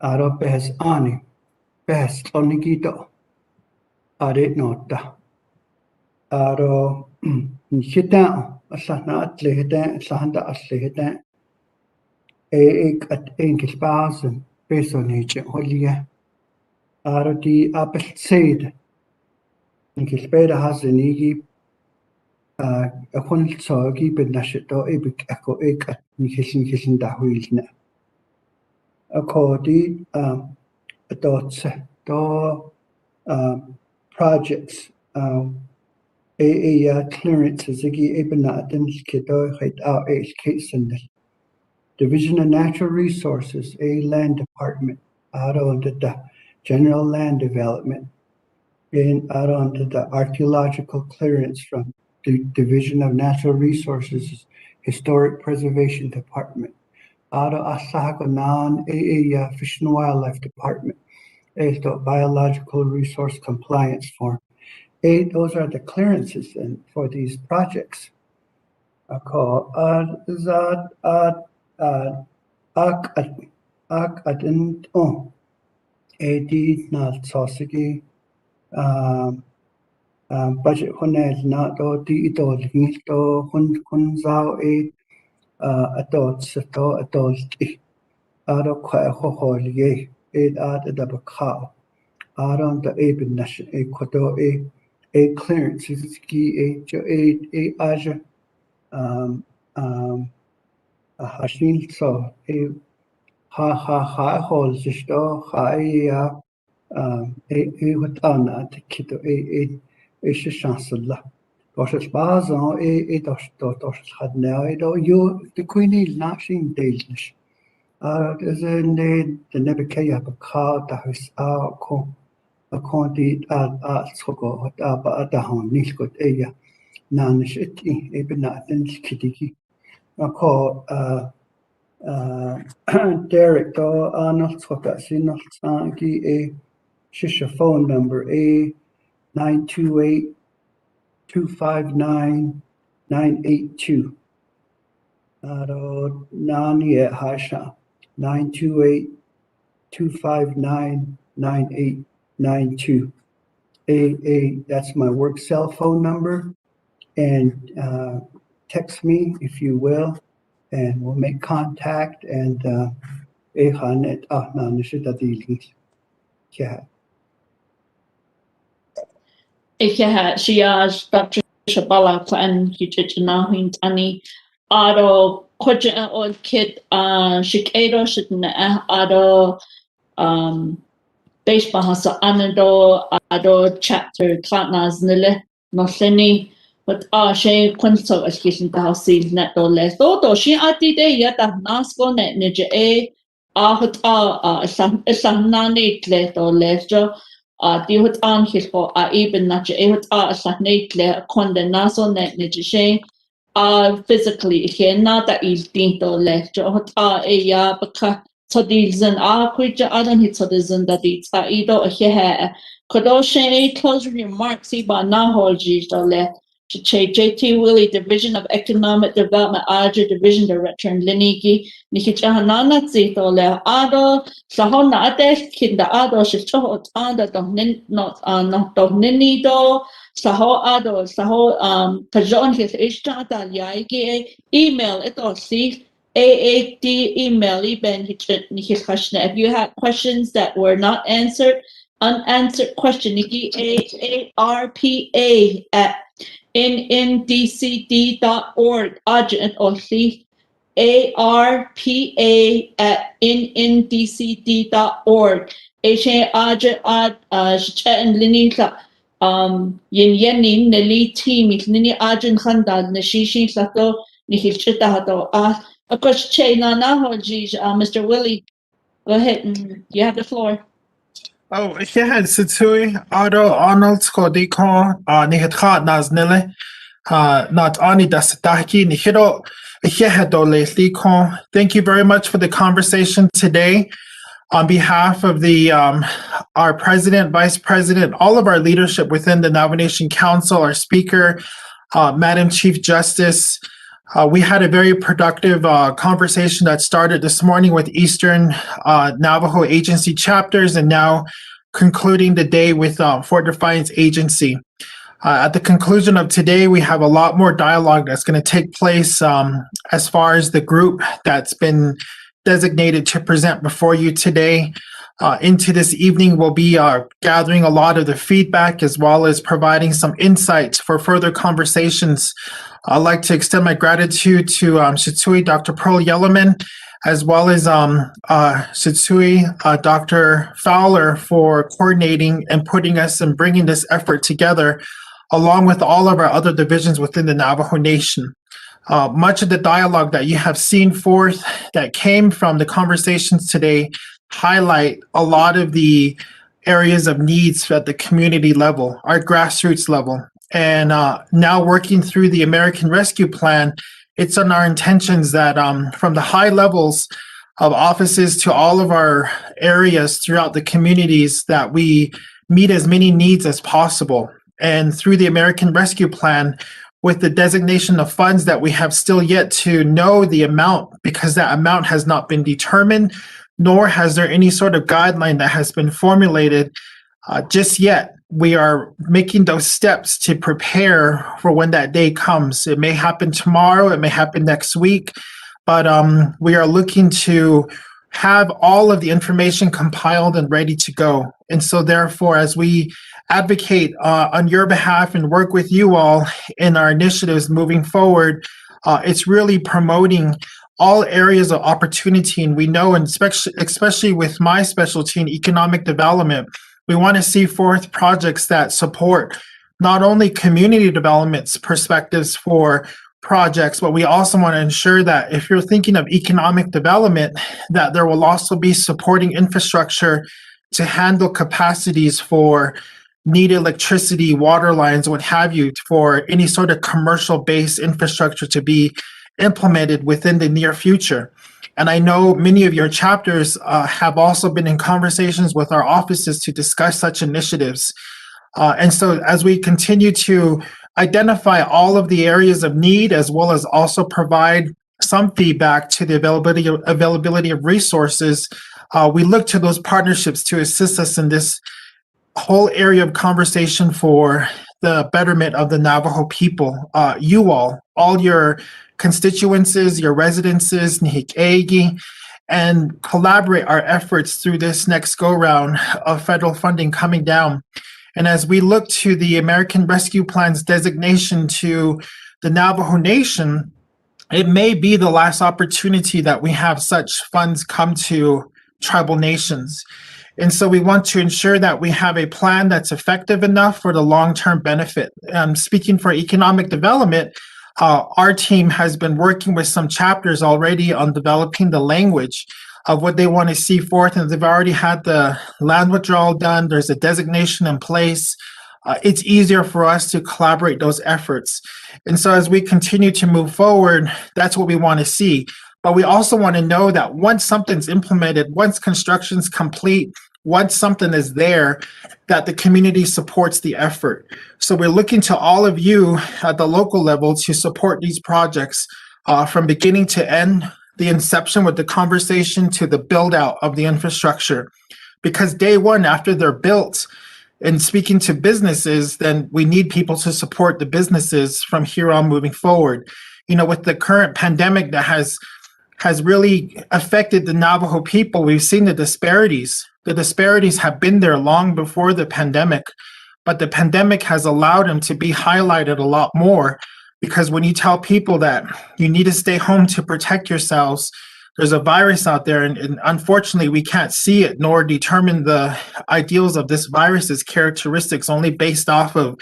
aro pes ani pes onigito arit no ta aro kita asana atlehita sahanda atlehita ek at enkelt basen peso niche holia aro di apel seed enkelt beda hasenigi akon sogi benashito ebik ako ek at nikhisin dahuilna akodi dots do projects clearances igi ebinatin kido hit out case in the Division of Natural Resources, land department, out onto the general land development, and out onto the archaeological clearance from the Division of Natural Resources, Historic Preservation Department, out of Asahagonan, Fish and Wildlife Department, Biological Resource Compliance Form. Those are the clearances for these projects. I call adin na sosigi budget honel na do di idol to hun zao adults to adult ado kwa hoholie ad da bakao aron the eben nation kodo clearance is ki aja hashin so ha hol sisto ha wat ana te kito chancella dos bazan dos had now do the queenie nashin deelnish is in the nebekaya baka da hus ko di soko ba da hon nilkot nanish eben natin kitiki ko Derek do Arnold Scott Sinki Shisha phone number 928-259-982. Nani Hasha 928-259-9892. That's my work cell phone number, and text me if you will, and we'll make contact and if Shiaj Dr. Shabala Plan Hujitanahin Tani Ado Koja or Kid Shikado Shitna Ado Besh Bahasa Anado Ado chapter Klatnas Nile Notheni but she Quinto Education House net or less. Though she ati de yet a nasco net nija ahut Isanani let or lejo. Di hut an his for even not hut Isanate condenaso net nija physically here not that is dinto lejo hut ya baka Todizan Quija Adam hit Todizan that it's Ido here. Kodoshe closing remarks about Nahol Jole. JT Willie, Division of Economic Development, Aja Division Director in Linigi, Nikichahanana Zitole, Ado, Sahona Ade, Kinda Ado, Shicho, Anda, not Ninido, Saho Ado, Saho, Kajon, his Ishtata, Yaigi, email it or see. AAD email, if you have questions that were not answered, unanswered question, AARPA at nndcd.org, agent or see ARPA at nndcd.org. Agent and Linisa yin yenin neli team nini agent handa nishishi sato nihilchita of course, Mr. Willie, go ahead and you have the floor. Oh, yeah, Sitsui, Ado Arnold Skodiko, Nihetha Naznele, not Ani Dasataki, Nihiro, Yehedo Lesliko. Thank you very much for the conversation today. On behalf of our president, vice president, all of our leadership within the Navajo Nation Council, our speaker, Madam Chief Justice, we had a very productive conversation that started this morning with Eastern Navajo Agency chapters and now concluding the day with Fort Defiance Agency. At the conclusion of today, we have a lot more dialogue that's going to take place as far as the group that's been designated to present before you today. Into this evening, we'll be gathering a lot of the feedback as well as providing some insights for further conversations. I'd like to extend my gratitude to Shitsui Dr. Pearl Yellerman, as well as Shitsui Dr. Fowler for coordinating and putting us and bringing this effort together, along with all of our other divisions within the Navajo Nation. Much of the dialogue that you have seen forth that came from the conversations today highlight a lot of the areas of needs at the community level, our grassroots level. And now working through the American Rescue Plan, it's on our intentions that from the high levels of offices to all of our areas throughout the communities that we meet as many needs as possible. And through the American Rescue Plan, with the designation of funds that we have still yet to know the amount, because that amount has not been determined, nor has there any sort of guideline that has been formulated just yet. We are making those steps to prepare for when that day comes. It may happen tomorrow, it may happen next week, but we are looking to have all of the information compiled and ready to go. And so therefore, as we advocate on your behalf and work with you all in our initiatives moving forward, it's really promoting all areas of opportunity. And we know, and especially with my specialty in economic development, we want to see forth projects that support not only community development's perspectives for projects, but we also want to ensure that if you're thinking of economic development, that there will also be supporting infrastructure to handle capacities for needed electricity, water lines, what have you, for any sort of commercial-based infrastructure to be implemented within the near future. And I know many of your chapters have also been in conversations with our offices to discuss such initiatives. And so as we continue to identify all of the areas of need, as well as also provide some feedback to the availability of resources, we look to those partnerships to assist us in this whole area of conversation for the betterment of the Navajo people. You all your constituencies, your residences, Nihik'egi, and collaborate our efforts through this next go-round of federal funding coming down. And as we look to the American Rescue Plan's designation to the Navajo Nation, it may be the last opportunity that we have such funds come to tribal nations. And so we want to ensure that we have a plan that's effective enough for the long-term benefit. Speaking for economic development, our team has been working with some chapters already on developing the language of what they want to see forth, and they've already had the land withdrawal done. There's a designation in place. It's easier for us to collaborate those efforts. And so as we continue to move forward, that's what we want to see. But we also want to know that once something's implemented, once construction's complete, once something is there, that the community supports the effort. So we're looking to all of you at the local level to support these projects from beginning to end, the inception with the conversation to the build out of the infrastructure. Because day one, after they're built, and speaking to businesses, then we need people to support the businesses from here on moving forward. You know, with the current pandemic that has really affected the Navajo people, we've seen the disparities. The disparities have been there long before the pandemic, but the pandemic has allowed them to be highlighted a lot more, because when you tell people that you need to stay home to protect yourselves, there's a virus out there, and unfortunately we can't see it nor determine the ideals of this virus's characteristics only based off of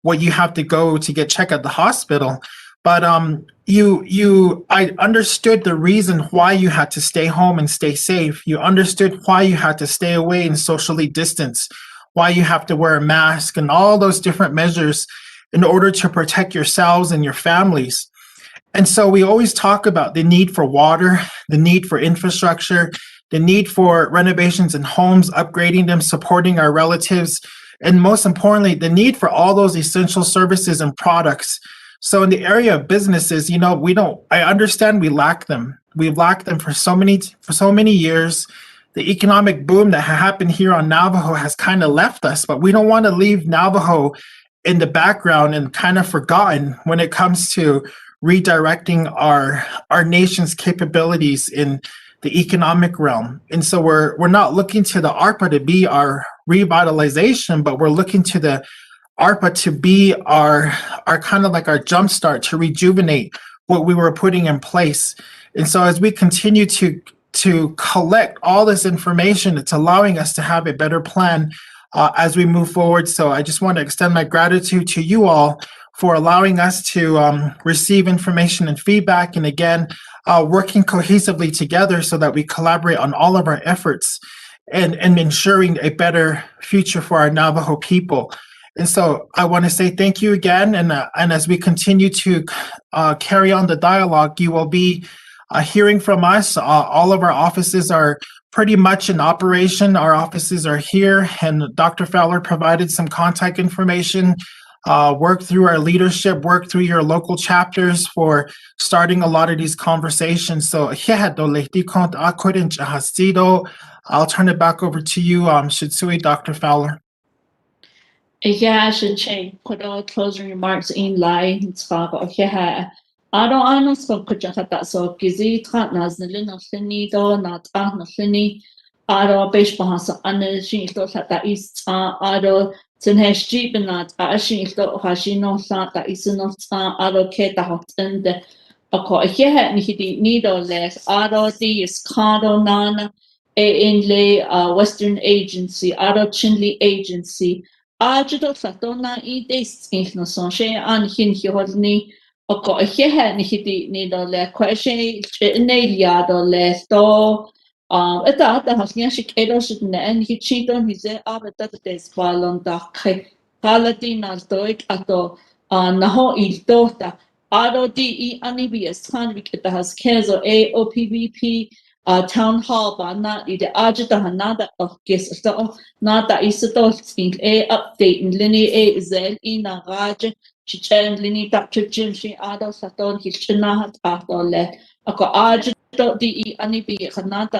what you have to go to get checked at the hospital. But I understood the reason why you had to stay home and stay safe. You understood why you had to stay away and socially distance, why you have to wear a mask and all those different measures in order to protect yourselves and your families. And so we always talk about the need for water, the need for infrastructure, the need for renovations in homes, upgrading them, supporting our relatives, and most importantly, the need for all those essential services and products. So in the area of businesses, I understand we lack them. We've lacked them for so many years. The economic boom that happened here on Navajo has kind of left us, but we don't want to leave Navajo in the background and kind of forgotten when it comes to redirecting our nation's capabilities in the economic realm. And so we're not looking to the ARPA to be our revitalization, but we're looking to the ARPA to be our kind of like our jumpstart to rejuvenate what we were putting in place. And so as we continue to collect all this information, it's allowing us to have a better plan as we move forward. So I just want to extend my gratitude to you all for allowing us to receive information and feedback, and again, working cohesively together so that we collaborate on all of our efforts and ensuring a better future for our Navajo people. And so I want to say thank you again, and as we continue to carry on the dialogue, you will be hearing from us. All of our offices are pretty much in operation. Our offices are here, and Dr. Fowler provided some contact information. Work through our leadership, work through your local chapters for starting a lot of these conversations. So I'll turn it back over to you, Shitsui, Dr. Fowler. Yeah, should change. Put all closing remarks in line. I don't so could you have that so busy cat naznilin of Finny do not Finny. I don't base bahasa energy thought that is I don't Tinhesh jeep and not she thought Hashino thought that is not I don't care the hot and the here and he need or less. I don't see is Cardo Nana in Western Agency, I don't Chinley Agency. Ajudot Satona e days in no sonche and hin he hodney. Here ni do le question nelia do le sto eta has nya shik edo shit ne he cheaton his abeta des balon da kalatina stoik ato naho il tota ado de anibius kan we has kezo AOPVP town hall ba na ide ajita hanada of guess so nada isto think update in linear zel ina raj Chichen lini Dr. Jim she ado saton his chinahat atole ako ajito di ani bi kanata